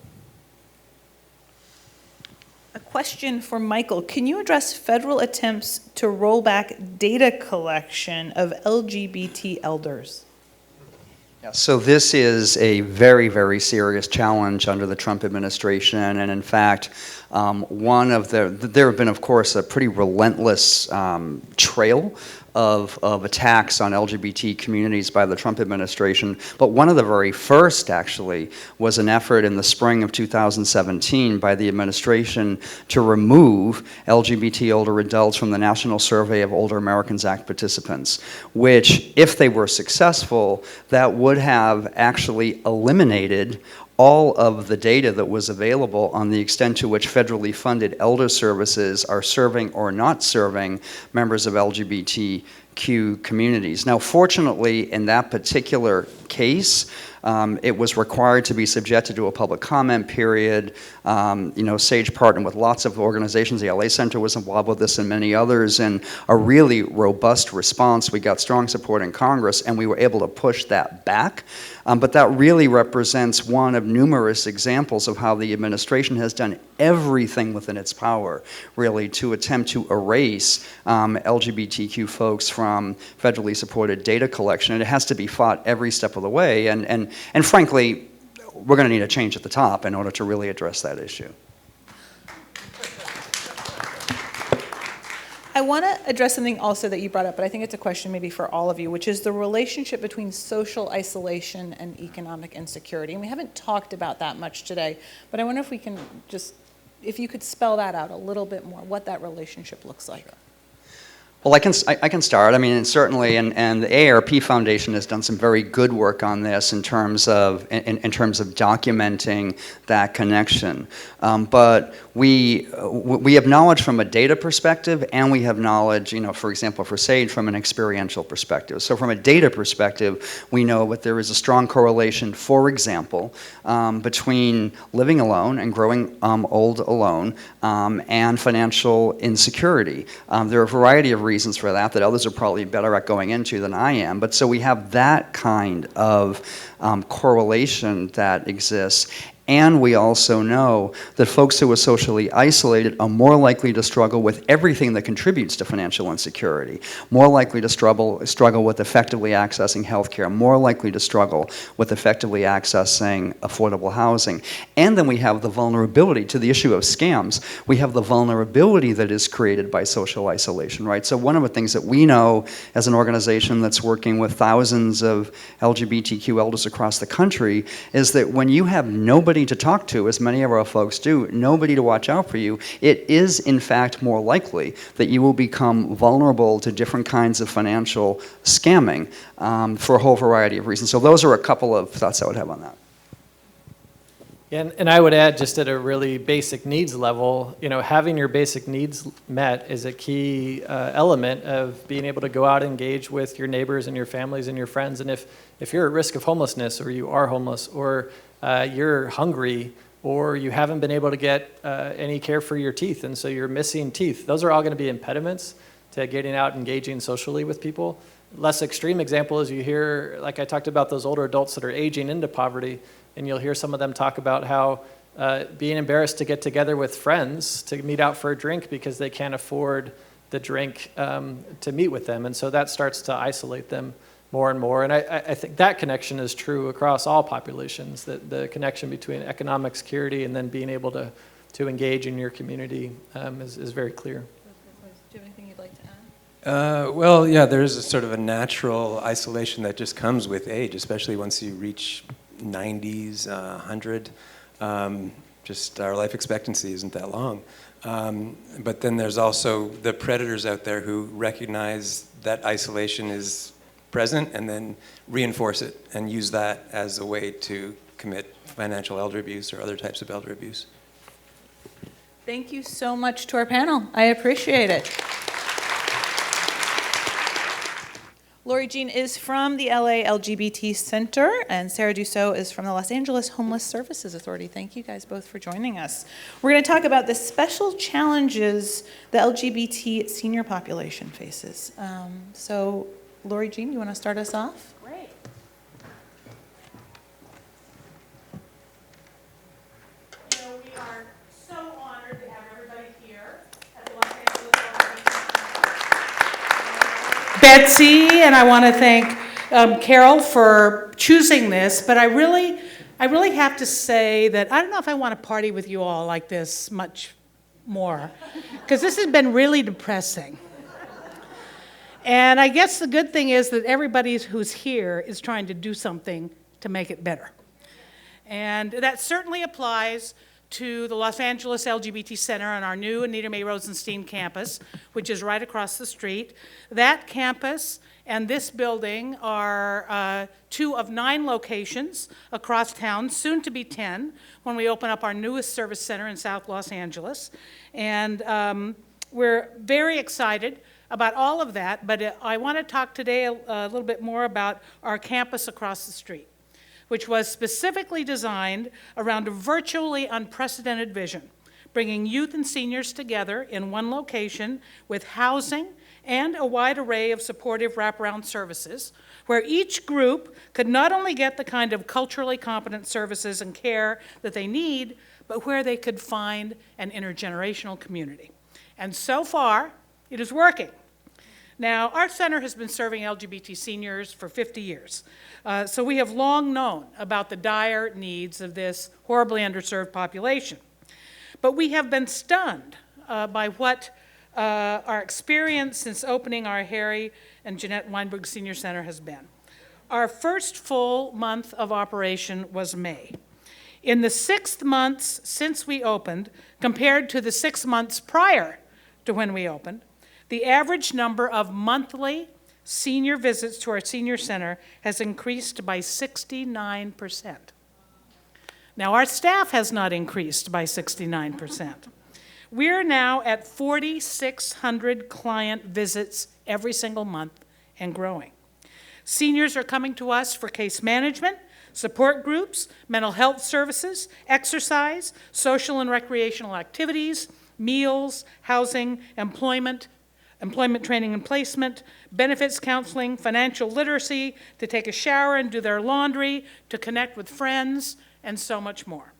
A question for Michael. Can you address federal attempts to roll back data collection of LGBT elders? Yeah, so this is a very, very serious challenge under the Trump administration, and in fact, there have been, of course, a pretty relentless trail of attacks on LGBT communities by the Trump administration. But one of the very first, actually, was an effort in the spring of 2017 by the administration to remove LGBT older adults from the National Survey of Older Americans Act participants, which, if they were successful, that would have actually eliminated all of the data that was available on the extent to which federally funded elder services are serving or not serving members of LGBTQ communities. Now, fortunately, in that particular case, it was required to be subjected to a public comment period. SAGE partnered with lots of organizations. The LA Center was involved with this and many others, and a really robust response. We got strong support in Congress, and we were able to push that back. But that really represents one of numerous examples of how the administration has done everything within its power, really, to attempt to erase LGBTQ folks from federally supported data collection. And it has to be fought every step of the way. And frankly, we're going to need a change at the top in order to really address that issue. I want to address something also that you brought up, but I think it's a question maybe for all of you, which is the relationship between social isolation and economic insecurity. And we haven't talked about that much today, but I wonder if we can just, if you could spell that out a little bit more, what that relationship looks like. Well, I can start. I mean, and certainly, and the AARP Foundation has done some very good work on this in terms of documenting that connection. But we have knowledge from a data perspective, and we have knowledge, for example, for SAGE, from an experiential perspective. So from a data perspective, we know that there is a strong correlation, for example, between living alone and growing old alone and financial insecurity. There are a variety of reasons for that others are probably better at going into than I am. But so we have that kind of correlation that exists. And we also know that folks who are socially isolated are more likely to struggle with everything that contributes to financial insecurity, more likely to struggle with effectively accessing health care, more likely to struggle with effectively accessing affordable housing. And then we have the vulnerability to the issue of scams. We have the vulnerability that is created by social isolation, right? So one of the things that we know as an organization that's working with thousands of LGBTQ elders across the country is that when you have nobody to talk to, as many of our folks do, nobody to watch out for you, it is in fact more likely that you will become vulnerable to different kinds of financial scamming for a whole variety of reasons. So those are a couple of thoughts I would have on that. And I would add, just at a really basic needs level, having your basic needs met is a key element of being able to go out and engage with your neighbors and your families and your friends. And if you're at risk of homelessness, or you are homeless, or you're hungry, or you haven't been able to get any care for your teeth, and so you're missing teeth, those are all going to be impediments to getting out and engaging socially with people. Less extreme example is you hear, like I talked about, those older adults that are aging into poverty, and you'll hear some of them talk about how being embarrassed to get together with friends to meet out for a drink because they can't afford the drink to meet with them. And so that starts to isolate them more and more. And I think that connection is true across all populations, that the connection between economic security and then being able to engage in your community is very clear. Do you have anything you'd like to add? Well, yeah, there's a sort of a natural isolation that just comes with age, especially once you reach 90s, 100. Just our life expectancy isn't that long. But then there's also the predators out there who recognize that isolation is present and then reinforce it and use that as a way to commit financial elder abuse or other types of elder abuse. Thank you so much to our panel. I appreciate it. Lori Jean is from the LA LGBT Center, and Sarah Dussault is from the Los Angeles Homeless Services Authority. Thank you guys both for joining us. We're going to talk about the special challenges the LGBT senior population faces. So, Lori Jean, you want to start us off? Great. We are so honored to have everybody here at the Los Angeles LGBT. Betsy, and I want to thank Carol for choosing this, but I really have to say that I don't know if I want to party with you all like this much more, because this has been really depressing. And I guess the good thing is that everybody who's here is trying to do something to make it better. And that certainly applies to the Los Angeles LGBT Center on our new Anita Mae Rosenstein campus, which is right across the street. That campus and this building are 2 of 9 locations across town, soon to be 10, when we open up our newest service center in South Los Angeles. And we're very excited about all of that, but I want to talk today a little bit more about our campus across the street, which was specifically designed around a virtually unprecedented vision, bringing youth and seniors together in one location with housing and a wide array of supportive wraparound services, where each group could not only get the kind of culturally competent services and care that they need, but where they could find an intergenerational community. And so far, it is working. Now, our center has been serving LGBT seniors for 50 years, so we have long known about the dire needs of this horribly underserved population. But we have been stunned by what our experience since opening our Harry and Jeanette Weinberg Senior Center has been. Our first full month of operation was May. In the 6 months since we opened, compared to the 6 months prior to when we opened, the average number of monthly senior visits to our senior center has increased by 69%. Now, our staff has not increased by 69%. We're now at 4,600 client visits every single month and growing. Seniors are coming to us for case management, support groups, mental health services, exercise, social and recreational activities, meals, housing, employment training and placement, benefits counseling, financial literacy, to take a shower and do their laundry, to connect with friends, and so much more.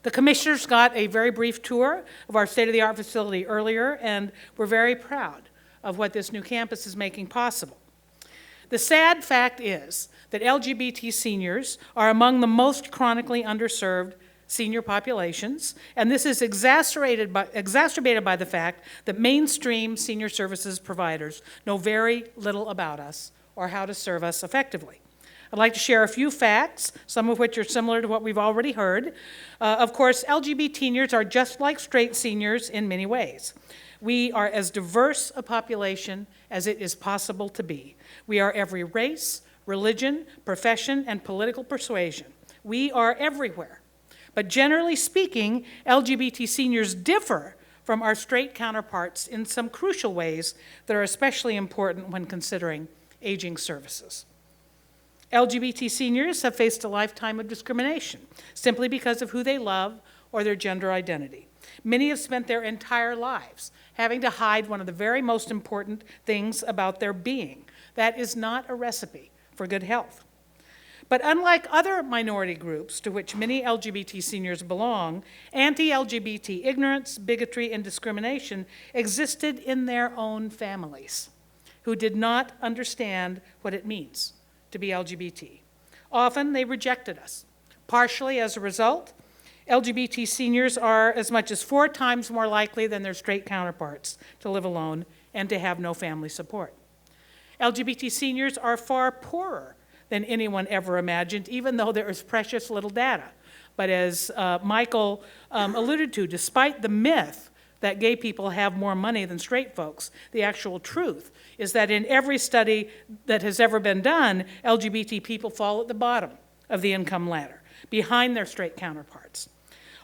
The commissioners got a very brief tour of our state-of-the-art facility earlier, and we're very proud of what this new campus is making possible. The sad fact is that LGBT seniors are among the most chronically underserved senior populations, and this is exacerbated by the fact that mainstream senior services providers know very little about us or how to serve us effectively. I'd like to share a few facts, some of which are similar to what we've already heard. Of course, LGBT seniors are just like straight seniors in many ways. We are as diverse a population as it is possible to be. We are every race, religion, profession, and political persuasion. We are everywhere. But generally speaking, LGBT seniors differ from our straight counterparts in some crucial ways that are especially important when considering aging services. LGBT seniors have faced a lifetime of discrimination simply because of who they love or their gender identity. Many have spent their entire lives having to hide one of the very most important things about their being. That is not a recipe for good health. But unlike other minority groups to which many LGBT seniors belong, anti-LGBT ignorance, bigotry, and discrimination existed in their own families who did not understand what it means to be LGBT. Often they rejected us. Partially as a result, LGBT seniors are as much as 4 times more likely than their straight counterparts to live alone and to have no family support. LGBT seniors are far poorer than anyone ever imagined, even though there is precious little data. But as Michael alluded to, despite the myth that gay people have more money than straight folks, the actual truth is that in every study that has ever been done, LGBT people fall at the bottom of the income ladder, behind their straight counterparts.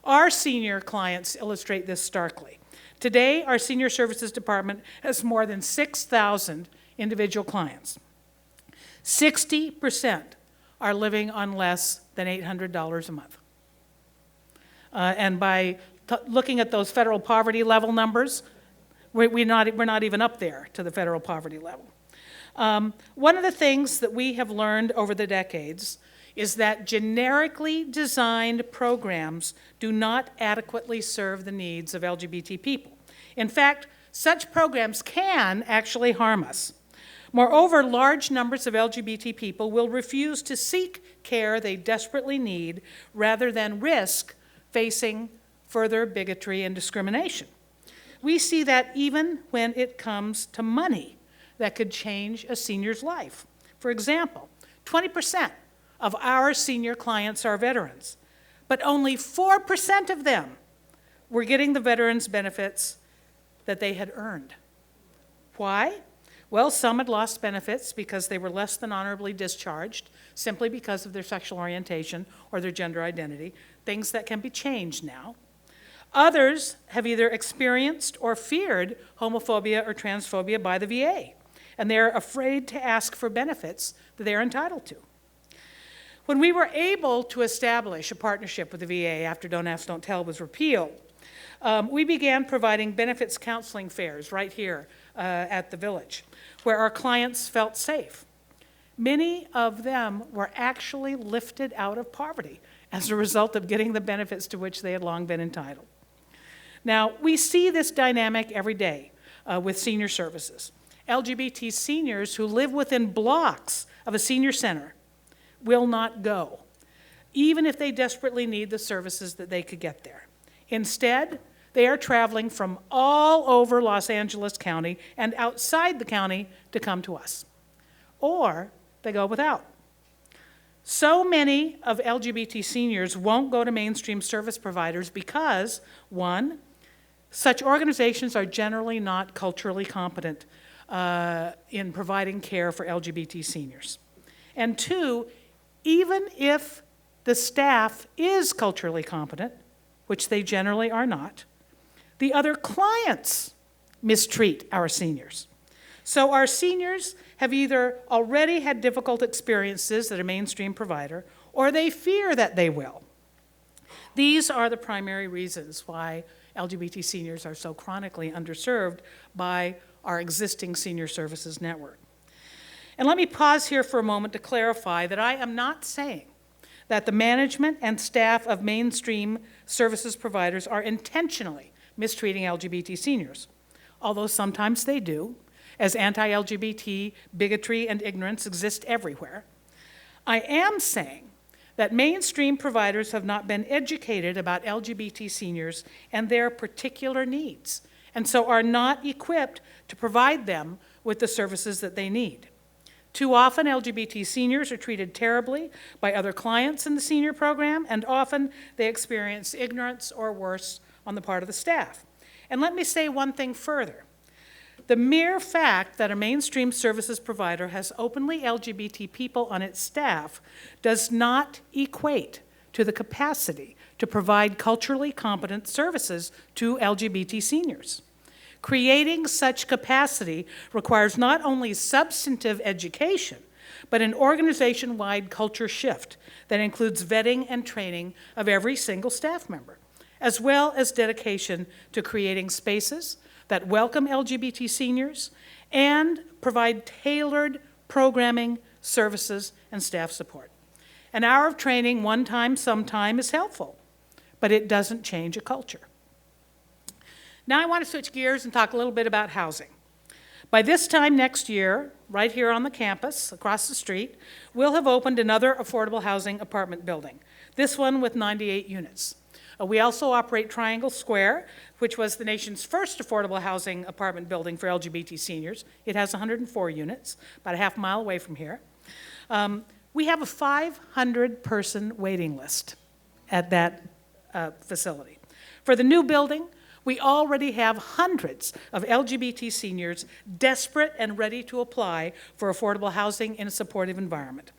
Our senior clients illustrate this starkly. Today, our senior services department has more than 6,000 individual clients. 60% are living on less than $800 a month. And by looking at those federal poverty level numbers, we're not even up there to the federal poverty level. One of the things that we have learned over the decades is that generically designed programs do not adequately serve the needs of LGBT people. In fact, such programs can actually harm us. Moreover, large numbers of LGBT people will refuse to seek care they desperately need rather than risk facing further bigotry and discrimination. We see that even when it comes to money. that could change a senior's life. For example, 20% of our senior clients are veterans, but only 4% of them were getting the veterans' benefits that they had earned. Why? Well, some had lost benefits because they were less than honorably discharged, simply because of their sexual orientation or their gender identity, things that can be changed now. Others have either experienced or feared homophobia or transphobia by the VA, and they're afraid to ask for benefits that they're entitled to. When we were able to establish a partnership with the VA after Don't Ask, Don't Tell was repealed, we began providing benefits counseling fairs right here at the Village, where our clients felt safe. Many of them were actually lifted out of poverty as a result of getting the benefits to which they had long been entitled. Now, we see this dynamic every day with senior services. LGBT seniors who live within blocks of a senior center will not go, even if they desperately need the services that they could get there. Instead, they are traveling from all over Los Angeles County and outside the county to come to us. Or they go without. So many of LGBT seniors won't go to mainstream service providers because, one, such organizations are generally not culturally competent in providing care for LGBT seniors. And two, even if the staff is culturally competent, which they generally are not, the other clients mistreat our seniors. So our seniors have either already had difficult experiences at a mainstream provider, or they fear that they will. These are the primary reasons why LGBT seniors are so chronically underserved by our existing senior services network. And let me pause here for a moment to clarify that I am not saying that the management and staff of mainstream services providers are intentionally mistreating LGBT seniors, although sometimes they do, as anti-LGBT bigotry and ignorance exist everywhere. I am saying that mainstream providers have not been educated about LGBT seniors and their particular needs, and so are not equipped to provide them with the services that they need. Too often, LGBT seniors are treated terribly by other clients in the senior program, and often they experience ignorance or worse on the part of the staff. And let me say one thing further. The mere fact that a mainstream services provider has openly LGBT people on its staff does not equate to the capacity to provide culturally competent services to LGBT seniors. Creating such capacity requires not only substantive education, but an organization-wide culture shift that includes vetting and training of every single staff member, as well as dedication to creating spaces that welcome LGBT seniors and provide tailored programming, services, and staff support. An hour of training one time, sometime is helpful, but it doesn't change a culture. Now I want to switch gears and talk a little bit about housing. By this time next year, right here on the campus, across the street, we'll have opened another affordable housing apartment building, this one with 98 units. We also operate Triangle Square, which was the nation's first affordable housing apartment building for LGBT seniors. It has 104 units, about a half mile away from here. We have a 500-person waiting list at that facility. For the new building, we already have hundreds of LGBT seniors desperate and ready to apply for affordable housing in a supportive environment.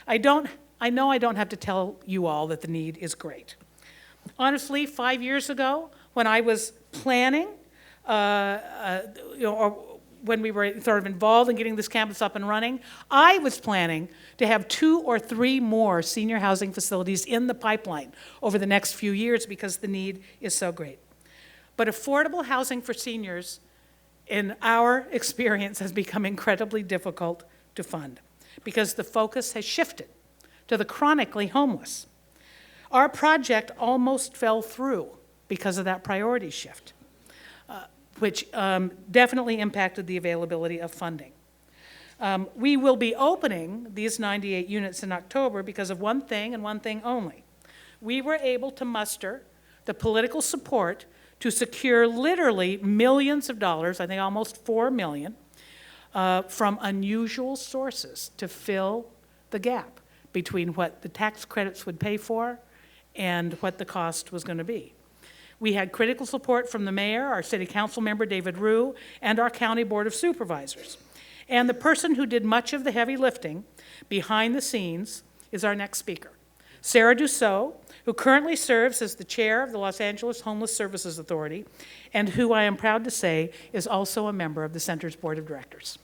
I know I don't have to tell you all that the need is great. Honestly, 5 years ago, when I was planning, or when we were sort of involved in getting this campus up and running, I was planning to have 2 or 3 more senior housing facilities in the pipeline over the next few years because the need is so great. But affordable housing for seniors, in our experience, has become incredibly difficult to fund because the focus has shifted to the chronically homeless. Our project almost fell through because of that priority shift, which definitely impacted the availability of funding. We will be opening these 98 units in October because of one thing and one thing only. We were able to muster the political support to secure literally millions of dollars, I think almost $4 million, from unusual sources to fill the gap between what the tax credits would pay for and what the cost was going to be. We had critical support from the mayor, our city council member, David Rue, and our county board of supervisors. And the person who did much of the heavy lifting behind the scenes is our next speaker, Sarah Dussault, who currently serves as the chair of the Los Angeles Homeless Services Authority, and who I am proud to say is also a member of the Center's board of directors.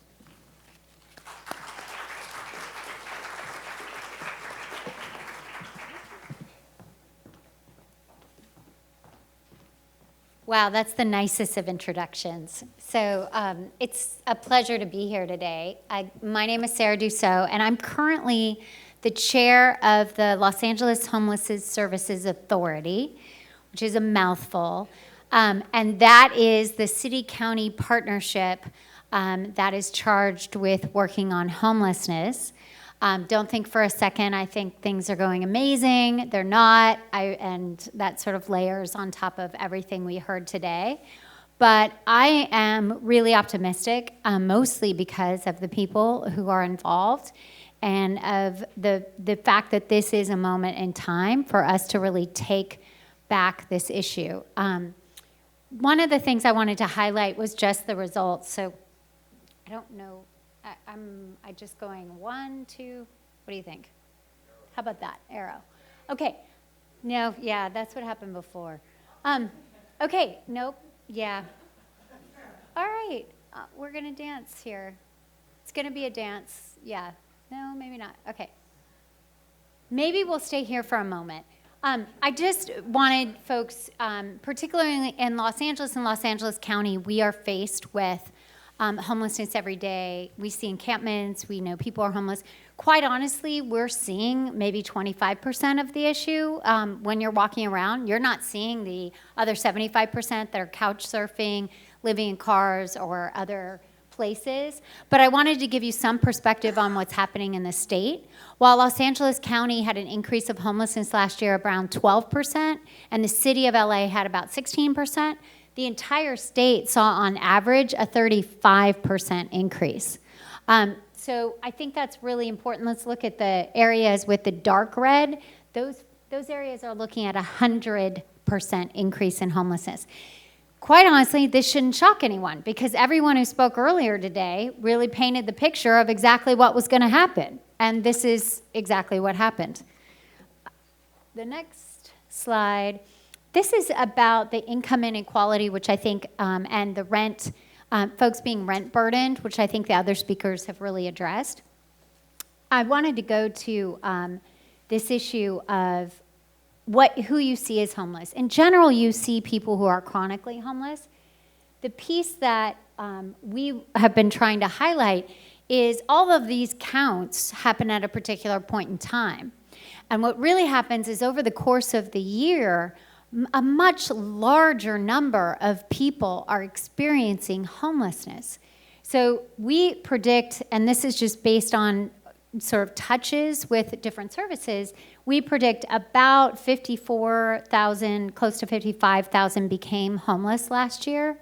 Wow, that's the nicest of introductions. So it's a pleasure to be here today. My name is Sarah Dussault, and I'm currently the chair of the Los Angeles Homeless Services Authority, which is a mouthful. And that is the city-county partnership that is charged with working on homelessness. Don't think for a second I think things are going amazing. They're not, and that sort of layers on top of everything we heard today. But I am really optimistic, mostly because of the people who are involved and of the fact that this is a moment in time for us to really take back this issue. One of the things I wanted to highlight was just the results. So I don't know. I just going 1, 2, what do you think? How about that, arrow? Okay, no, yeah, that's what happened before. Okay, nope, yeah. All right, we're gonna dance here. It's gonna be a dance, yeah. No, maybe not, okay. Maybe we'll stay here for a moment. I just wanted folks, particularly in Los Angeles and Los Angeles County, we are faced with homelessness every day. We see encampments, we know people are homeless. Quite honestly, we're seeing maybe 25% of the issue when you're walking around. You're not seeing the other 75% that are couch surfing, living in cars or other places. But I wanted to give you some perspective on what's happening in the state. While Los Angeles County had an increase of homelessness last year of around 12%, and the city of LA had about 16%, the entire state saw on average a 35% increase. So I think that's really important. Let's look at the areas with the dark red. Those areas are looking at 100% increase in homelessness. Quite honestly, this shouldn't shock anyone because everyone who spoke earlier today really painted the picture of exactly what was going to happen. And this is exactly what happened. The next slide. This is about the income inequality, which I think, and the rent, folks being rent burdened, which I think the other speakers have really addressed. I wanted to go to this issue of who you see as homeless. In general, you see people who are chronically homeless. The piece that we have been trying to highlight is all of these counts happen at a particular point in time. And what really happens is over the course of the year, a much larger number of people are experiencing homelessness. So we predict, and this is just based on sort of touches with different services, we predict about 54,000, close to 55,000 became homeless last year.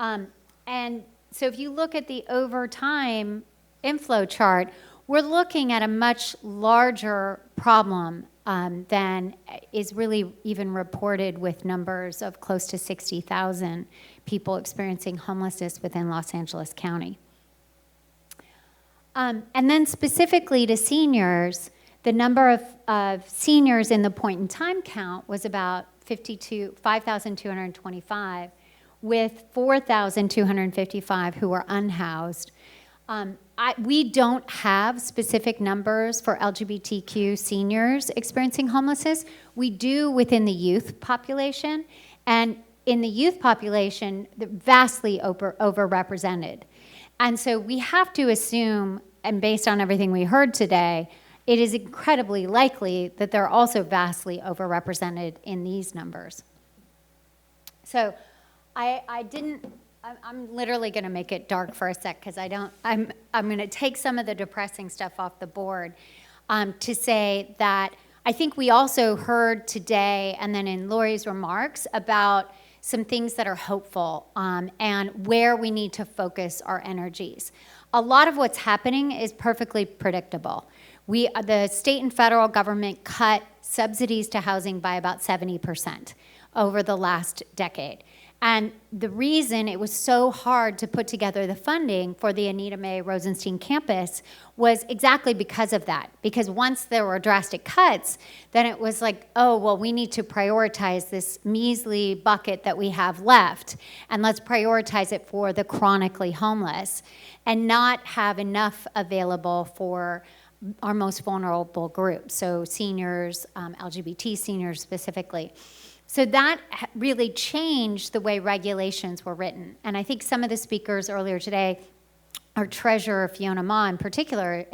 And so if you look at the over time inflow chart, we're looking at a much larger problem than is really even reported with numbers of close to 60,000 people experiencing homelessness within Los Angeles County. And then specifically to seniors, the number of seniors in the point in time count was about 5,225, with 4,255 who were unhoused. We don't have specific numbers for LGBTQ seniors experiencing homelessness. We do within the youth population, and in the youth population, they're vastly overrepresented. And so we have to assume, and based on everything we heard today, it is incredibly likely that they're also vastly overrepresented in these numbers. So I'm literally going to make it dark for a sec because I'm going to take some of the depressing stuff off the board to say that I think we also heard today and then in Lori's remarks about some things that are hopeful and where we need to focus our energies. a lot of what's happening is perfectly predictable. The state and federal government cut subsidies to housing by about 70% over the last decade. And the reason it was so hard to put together the funding for the Anita Mae Rosenstein campus was exactly because of that. Because once there were drastic cuts, then it was like, oh, well, we need to prioritize this measly bucket that we have left, and let's prioritize it for the chronically homeless and not have enough available for our most vulnerable groups, so seniors, LGBT seniors specifically. So that really changed the way regulations were written. And I think some of the speakers earlier today, our treasurer, Fiona Ma in particular,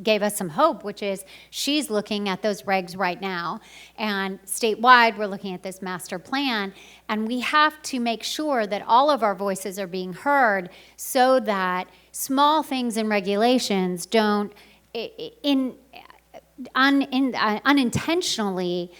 gave us some hope, which is she's looking at those regs right now. And statewide, we're looking at this master plan. And we have to make sure that all of our voices are being heard so that small things in regulations don't unintentionally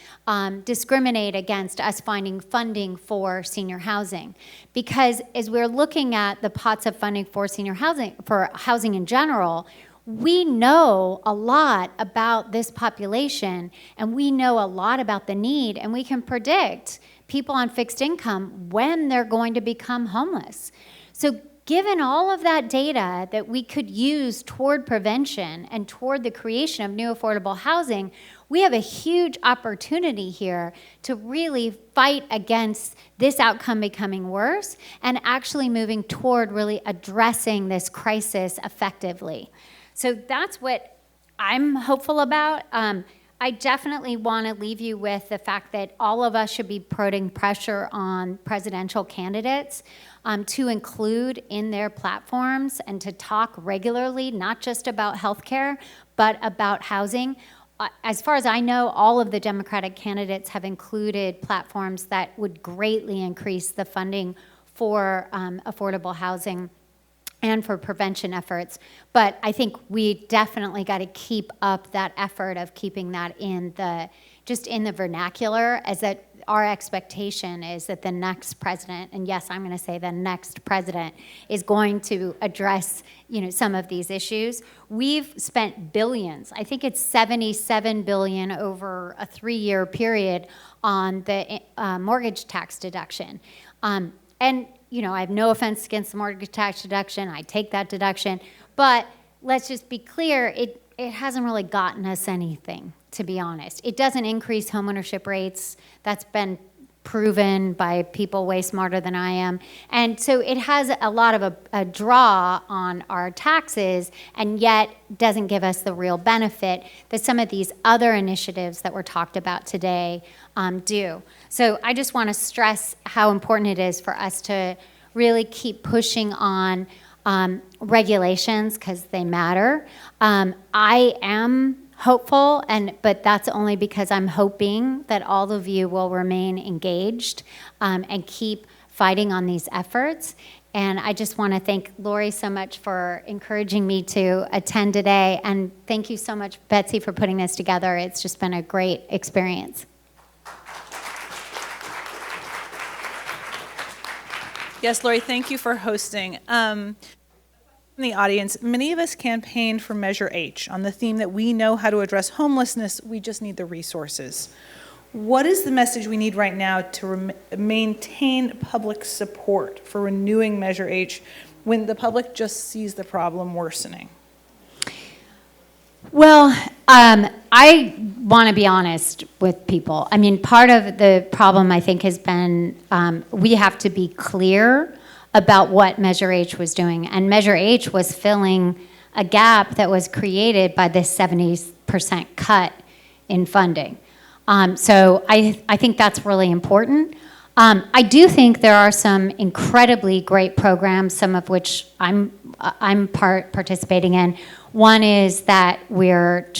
discriminate against us finding funding for senior housing. Because as we're looking at the pots of funding for senior housing, for housing in general, we know a lot about this population, and we know a lot about the need, and we can predict people on fixed income when they're going to become homeless. So given all of that data that we could use toward prevention and toward the creation of new affordable housing, we have a huge opportunity here to really fight against this outcome becoming worse and actually moving toward really addressing this crisis effectively. So that's what I'm hopeful about. I definitely want to leave you with the fact that all of us should be putting pressure on presidential candidates to include in their platforms and to talk regularly, not just about healthcare, but about housing. As far as I know, all of the Democratic candidates have included platforms that would greatly increase the funding for affordable housing and for prevention efforts. But I think we definitely got to keep up that effort of keeping that in the vernacular, as that our expectation is that the next president, and yes, I'm going to say the next president, is going to address, some of these issues. We've spent billions, I think it's $77 billion over a 3-year period on the mortgage tax deduction. And I have no offense against the mortgage tax deduction. I take that deduction. But let's just be clear, it hasn't really gotten us anything, to be honest. It doesn't increase homeownership rates. That's been proven by people way smarter than I am. And so it has a lot of a draw on our taxes, and yet doesn't give us the real benefit that some of these other initiatives that were talked about today do. So I just want to stress how important it is for us to really keep pushing on regulations, because they matter. I am hopeful, but that's only because I'm hoping that all of you will remain engaged and keep fighting on these efforts. And I just want to thank Lori so much for encouraging me to attend today. And thank you so much, Betsy, for putting this together. It's just been a great experience. Yes, Lori, thank you for hosting. In the audience, many of us campaigned for Measure H on the theme that we know how to address homelessness, we just need the resources. What is the message we need right now to maintain public support for renewing Measure H when the public just sees the problem worsening? Well, I want to be honest with people. I mean, part of the problem, I think, has been we have to be clear about what Measure H was doing. And Measure H was filling a gap that was created by this 70% cut in funding. So I think that's really important. I do think there are some incredibly great programs, some of which I'm participating in. One is that we're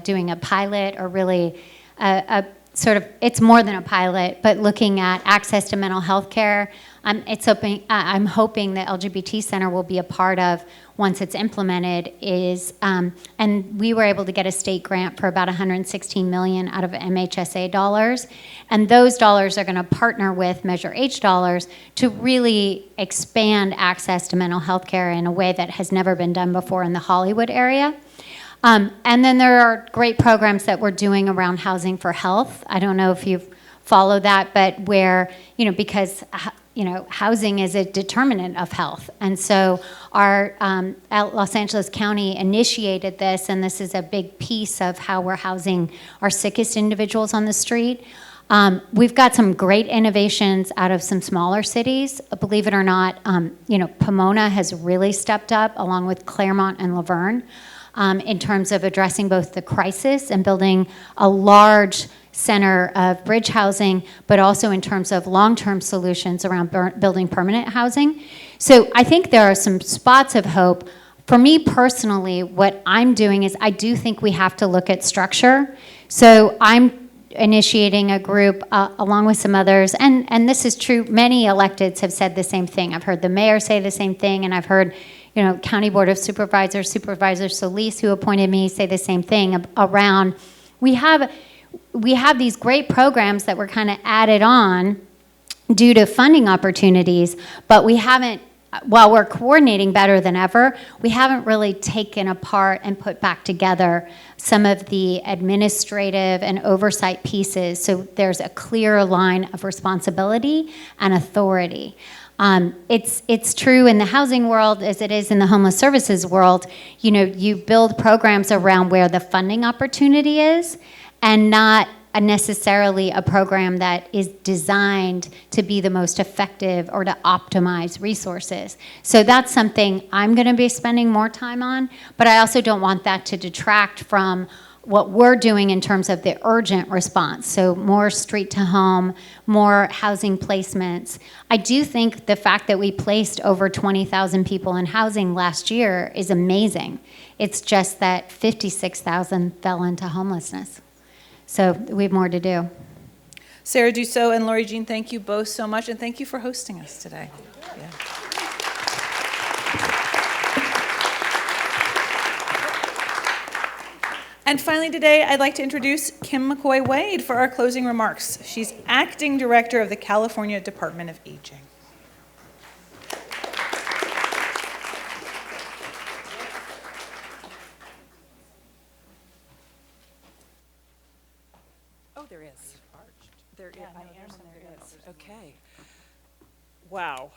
doing a pilot, or really a it's more than a pilot, but looking at access to mental health care. I'm hoping the LGBT Center will be a part of once it's implemented and we were able to get a state grant for about $116 million out of MHSA dollars. And those dollars are going to partner with Measure H dollars to really expand access to mental health care in a way that has never been done before in the Hollywood area. And then there are great programs that we're doing around housing for health. I don't know if you've followed that, but where, because, housing is a determinant of health. And so our Los Angeles County initiated this, and this is a big piece of how we're housing our sickest individuals on the street. We've got some great innovations out of some smaller cities. Believe it or not, Pomona has really stepped up along with Claremont and Laverne. In terms of addressing both the crisis and building a large center of bridge housing, but also in terms of long-term solutions around building permanent housing. So I think there are some spots of hope. For me personally, what I'm doing is I do think we have to look at structure. So I'm initiating a group along with some others, and this is true, many electeds have said the same thing. I've heard the mayor say the same thing, and I've heard County Board of Supervisors, Supervisor Solis, who appointed me, say the same thing around, we have these great programs that were kind of added on due to funding opportunities, but we haven't, while we're coordinating better than ever, we haven't really taken apart and put back together some of the administrative and oversight pieces, so there's a clear line of responsibility and authority. It's true in the housing world as it is in the homeless services world. You build programs around where the funding opportunity is and not necessarily a program that is designed to be the most effective or to optimize resources. So that's something I'm going to be spending more time on, but I also don't want that to detract from what we're doing in terms of the urgent response. So more street to home, more housing placements. I do think the fact that we placed over 20,000 people in housing last year is amazing. It's just that 56,000 fell into homelessness. So we have more to do. Sarah Dussault and Lori Jean, thank you both so much, and thank you for hosting us today. Yeah. And finally today, I'd like to introduce Kim McCoy-Wade for our closing remarks. She's Acting Director of the California Department of Aging. Oh, there is. There is. Okay. Wow.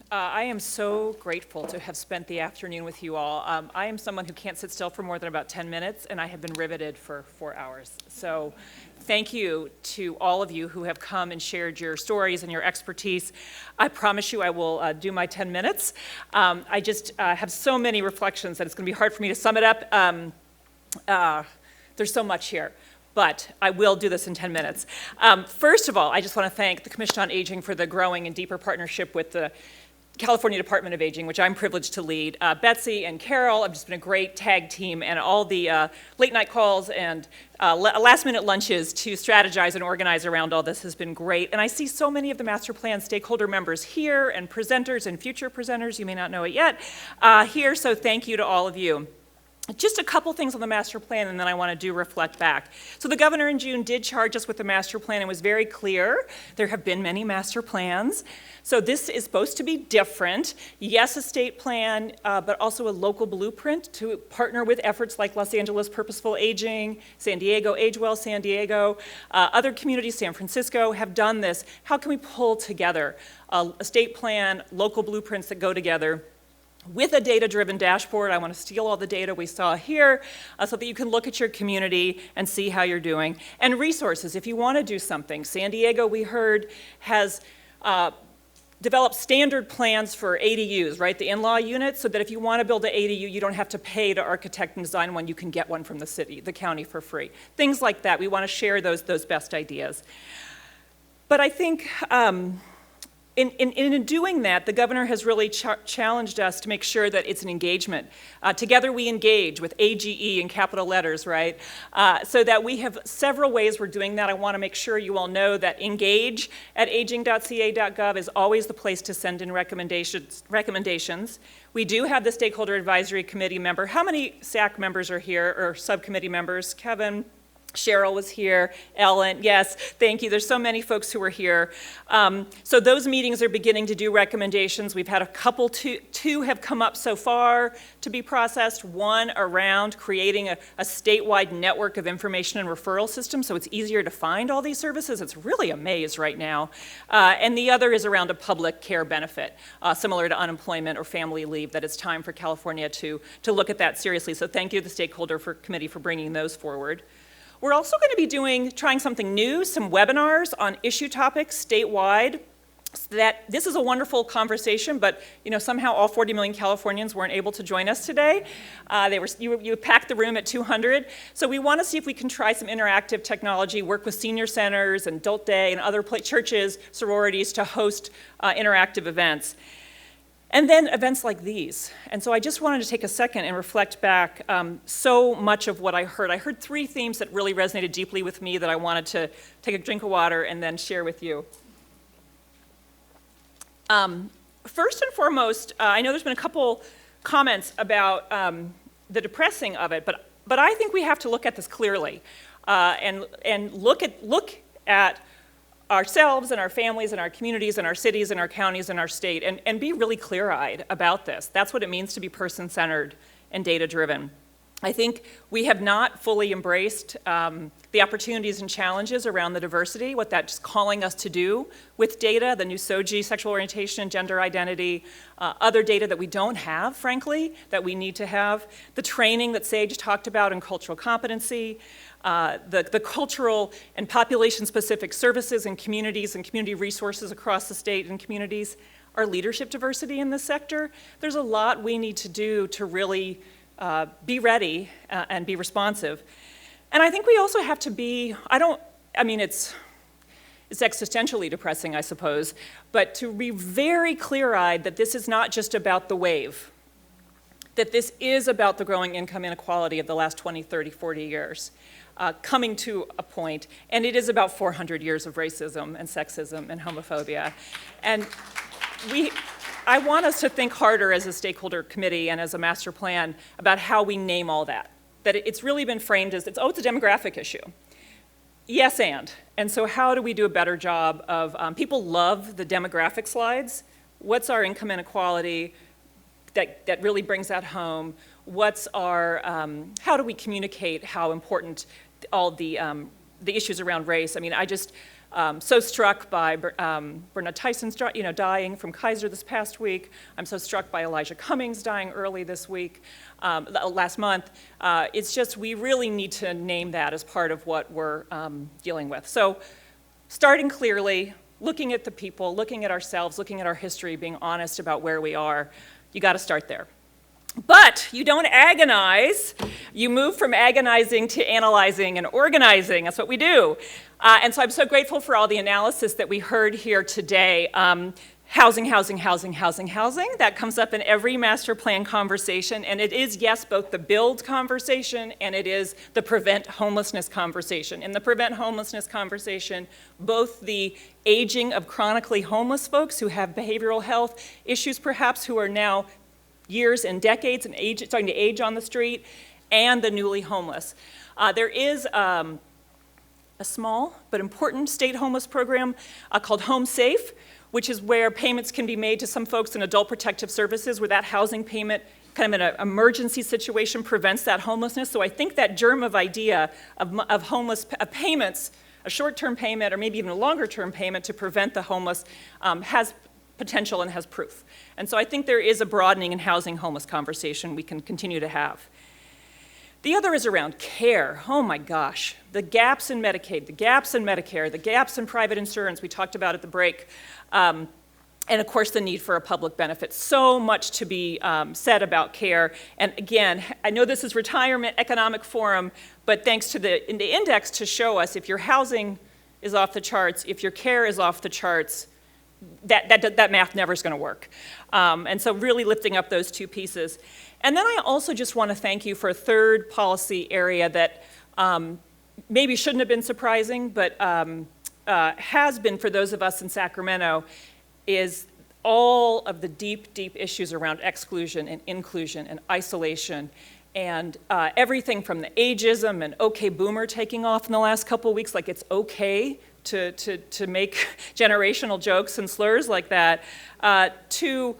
I am so grateful to have spent the afternoon with you all. I am someone who can't sit still for more than about 10 minutes, and I have been riveted for 4 hours. So thank you to all of you who have come and shared your stories and your expertise. I promise you I will do my 10 minutes. I just have so many reflections that it's going to be hard for me to sum it up. There's so much here, but I will do this in 10 minutes. First of all, I just want to thank the Commission on Aging for the growing and deeper partnership with the California Department of Aging, which I'm privileged to lead. Betsy and Carol have just been a great tag team, and all the late night calls and last minute lunches to strategize and organize around all this has been great. And I see so many of the master plan stakeholder members here, and presenters and future presenters, you may not know it yet, here, so thank you to all of you. Just a couple things on the master plan, and then I want to reflect back. So the governor in June did charge us with the master plan and was very clear. There have been many master plans. So this is supposed to be different. Yes, a state plan, but also a local blueprint to partner with efforts like Los Angeles Purposeful Aging, San Diego, Age Well San Diego. Other communities, San Francisco, have done this. How can we pull together a state plan, local blueprints that go together with a data-driven dashboard? I want to steal all the data we saw here so that you can look at your community and see how you're doing. And resources, if you want to do something. San Diego, we heard, has developed standard plans for ADUs, right? The in-law units, so that if you want to build an ADU, you don't have to pay to architect and design one. You can get one from the city, the county, for free. Things like that. We want to share those best ideas. But I think In doing that, the governor has really challenged us to make sure that it's an engagement. Together we engage with AGE in capital letters, right? So that we have several ways we're doing that. I want to make sure you all know that engage at aging.ca.gov is always the place to send in recommendations. We do have the Stakeholder Advisory Committee member. How many SAC members are here, or subcommittee members? Kevin? Cheryl was here, Ellen, yes, thank you. There's so many folks who are here. So those meetings are beginning to do recommendations. We've had a couple, two have come up so far to be processed. One around creating a statewide network of information and referral systems so it's easier to find all these services. It's really a maze right now. And the other is around a public care benefit, similar to unemployment or family leave, that it's time for California to look at that seriously. So thank you to the Stakeholder Committee for bringing those forward. We're also going to be trying something new, some webinars on issue topics statewide. So that this is a wonderful conversation, but somehow all 40 million Californians weren't able to join us today. You packed the room at 200. So we want to see if we can try some interactive technology, work with senior centers and Adult Day and other churches, sororities to host interactive events. And then events like these. And so I just wanted to take a second and reflect back so much of what I heard. I heard three themes that really resonated deeply with me that I wanted to take a drink of water and then share with you. First and foremost, I know there's been a couple comments about the depressing of it, but I think we have to look at this clearly and look at ourselves and our families and our communities and our cities and our counties and our state and be really clear-eyed about this. That's what it means to be person-centered and data-driven. I think we have not fully embraced the opportunities and challenges around the diversity, what that's calling us to do with data, the new SOGI, sexual orientation and gender identity, other data that we don't have, frankly, that we need to have, the training that Sage talked about in cultural competency, the cultural and population-specific services and community resources across the state and communities, our leadership diversity in this sector. There's a lot we need to do to really be ready and be responsive. And I think we also have to be, it's existentially depressing, I suppose, but to be very clear-eyed that this is not just about the wave, that this is about the growing income inequality of the last 20, 30, 40 years. Coming to a point, and it is about 400 years of racism and sexism and homophobia. And I want us to think harder as a stakeholder committee and as a master plan about how we name all that. That it's really been framed as, it's a demographic issue. Yes, and so how do we do a better job of, people love the demographic slides. What's our income inequality that really brings that home? What's our, how do we communicate how important all the issues around race? I just so struck by Bernard Tyson's dying from Kaiser this past week. I'm so struck by Elijah Cummings dying early this week, last month. It's just, we really need to name that as part of what we're dealing with. So starting clearly, looking at the people, looking at ourselves, looking at our history, being honest about where we are, you got to start there. But you don't agonize. You move from agonizing to analyzing and organizing. That's what we do. And so I'm so grateful for all the analysis that we heard here today. Housing. That comes up in every master plan conversation. And it is, yes, both the build conversation and it is the prevent homelessness conversation. In the prevent homelessness conversation, both the aging of chronically homeless folks who have behavioral health issues perhaps, who are now years and decades and starting to age on the street, and the newly homeless. There is a small but important state homeless program called Home Safe, which is where payments can be made to some folks in adult protective services where that housing payment kind of in an emergency situation prevents that homelessness. So I think that germ of idea of payments, a short-term payment or maybe even a longer-term payment to prevent the homeless has potential and has proof. And so I think there is a broadening in housing homeless conversation we can continue to have. The other is around care. Oh my gosh, the gaps in Medicaid, the gaps in Medicare, the gaps in private insurance we talked about at the break, and of course the need for a public benefit. So much to be said about care. And again, I know this is Retirement Economic Forum, but thanks to the index to show us if your housing is off the charts, if your care is off the charts, that math never is going to work. And so really lifting up those two pieces. And then I also just want to thank you for a third policy area that maybe shouldn't have been surprising, but has been for those of us in Sacramento, is all of the deep, deep issues around exclusion and inclusion and isolation, and everything from the ageism and okay boomer taking off in the last couple of weeks, like it's okay to make generational jokes and slurs like that, to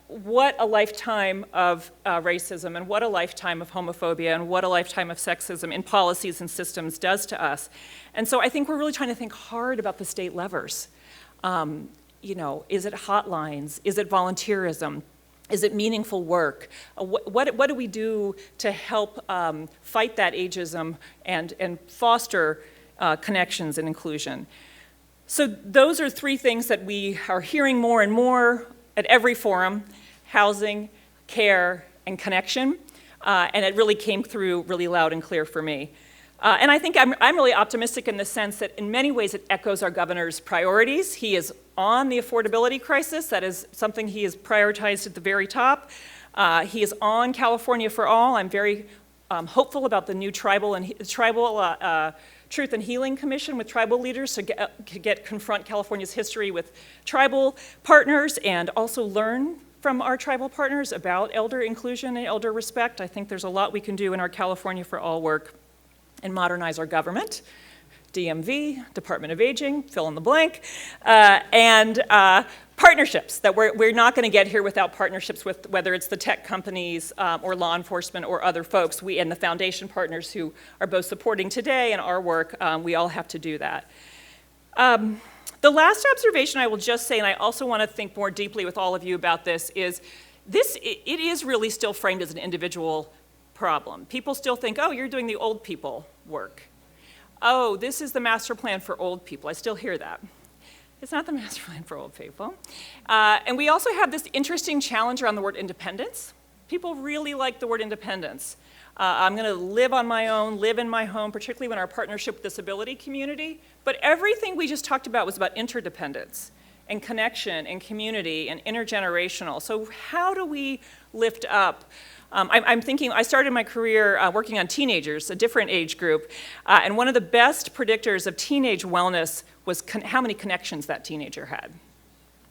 what a lifetime of racism and what a lifetime of homophobia and what a lifetime of sexism in policies and systems does to us. And so I think we're really trying to think hard about the state levers. You know, is it hotlines? Is it volunteerism? Is it meaningful work? What do we do to help fight that ageism and foster connections and inclusion? So those are three things that we are hearing more and more at every forum: housing, care, and connection. And it really came through really loud and clear for me. And I think I'm really optimistic in the sense that in many ways it echoes our governor's priorities. He is on the affordability crisis. That is something he has prioritized at the very top. He is on California for All. I'm very hopeful about the new Tribal Truth and Healing Commission with tribal leaders to confront California's history with tribal partners and also learn from our tribal partners about elder inclusion and elder respect. I think there's a lot we can do in our California for All work and modernize our government, DMV, Department of Aging, fill in the blank, and partnerships that we're not going to get here without partnerships with whether it's the tech companies or law enforcement or other folks. We and the foundation partners who are both supporting today and our work, we all have to do that. The last observation I will just say, and I also want to think more deeply with all of you about this, is it is really still framed as an individual problem. People still think, oh, you're doing the old people work. Oh, this is the master plan for old people. I still hear that. It's not the master plan for old people. And we also have this interesting challenge around the word independence. People really like the word independence. I'm going to live on my own, live in my home, particularly when our partnership with disability community. But everything we just talked about was about interdependence and connection and community and intergenerational. So how do we lift up? I'm thinking, I started my career working on teenagers, a different age group, and one of the best predictors of teenage wellness was how many connections that teenager had,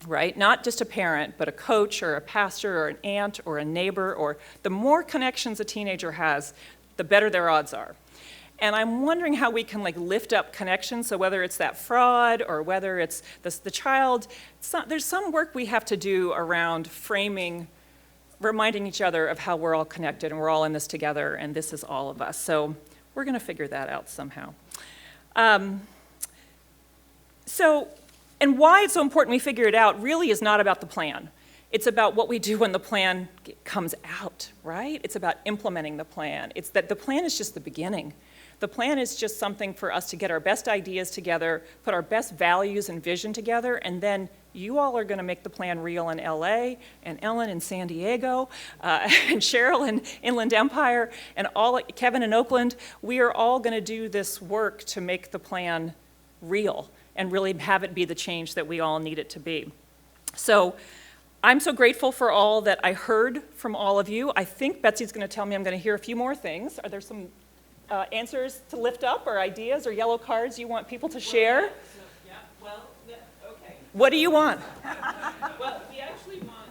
right? Not just a parent, but a coach or a pastor or an aunt or a neighbor, or the more connections a teenager has, the better their odds are. And I'm wondering how we can lift up connections, so whether it's that fraud or whether it's the child, there's some work we have to do around framing, reminding each other of how we're all connected and we're all in this together and this is all of us. So we're going to figure that out somehow. And why it's so important we figure it out really is not about the plan. It's about what we do when the plan comes out, right? It's about implementing the plan. It's that the plan is just the beginning. The plan is just something for us to get our best ideas together, put our best values and vision together, and then you all are going to make the plan real in LA, and Ellen in San Diego, and Cheryl in Inland Empire, and Kevin in Oakland. We are all going to do this work to make the plan real and really have it be the change that we all need it to be. So I'm so grateful for all that I heard from all of you. I think Betsy's going to tell me I'm going to hear a few more things. Are there some answers to lift up or ideas or yellow cards you want people to share? Okay. What do you want? Well, we actually want,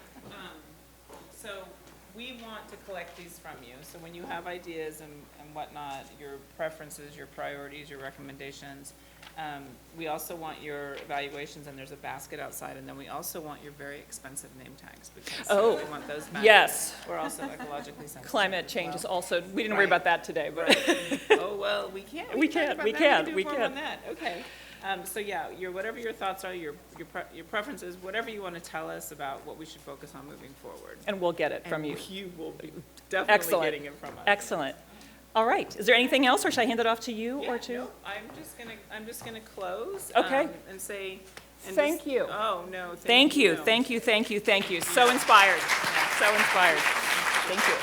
we want to collect these from you. So when you have ideas and whatnot, your preferences, your priorities, your recommendations, we also want your evaluations, and there's a basket outside, and then we also want your very expensive name tags, because we want those back. Yes. We're also ecologically sensitive. Climate change is also, we didn't worry about that today, but. Right. Oh, well, we can't. We can. Do a form on that. Okay. So yeah, whatever your thoughts are, your preferences, whatever you want to tell us about what we should focus on moving forward. And we'll get it from you. You will be definitely getting it from us. Excellent. All right. Is there anything else, or should I hand it off to you or to? No, I'm just gonna close. Okay. And say. Thank you. Oh no. Thank you. No. Thank you. Thank you. Thank you. So inspired. So inspired. Thank you.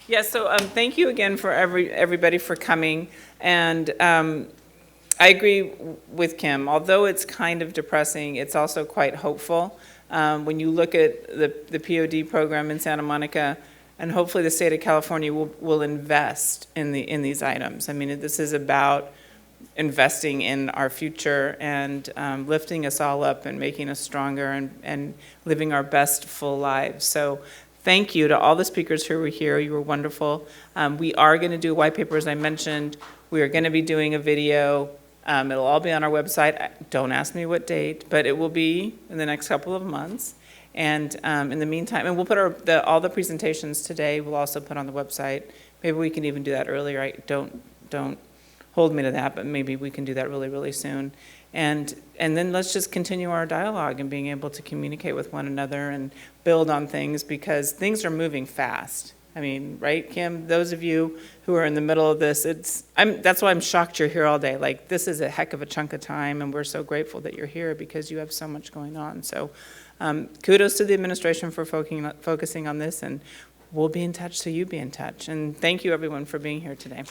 Yeah, so thank you again for everybody for coming. And I agree with Kim. Although it's kind of depressing, it's also quite hopeful. When you look at the POD program in Santa Monica, and hopefully the state of California will invest in these items. I mean, this is about investing in our future and lifting us all up and making us stronger and living our best full lives. So thank you to all the speakers who were here. You were wonderful. We are going to do a white paper, as I mentioned. We are going to be doing a video. It'll all be on our website. Don't ask me what date, but it will be in the next couple of months. And in the meantime, and we'll put all the presentations today, we'll also put on the website. Maybe we can even do that earlier. Don't hold me to that, but maybe we can do that really, really soon. And then let's just continue our dialogue and being able to communicate with one another and build on things, because things are moving fast. I mean, right, Kim? Those of you who are in the middle of this, that's why I'm shocked you're here all day. Like, this is a heck of a chunk of time, and we're so grateful that you're here because you have so much going on. So kudos to the administration for focusing on this, and we'll be in touch, so you be in touch. And thank you, everyone, for being here today.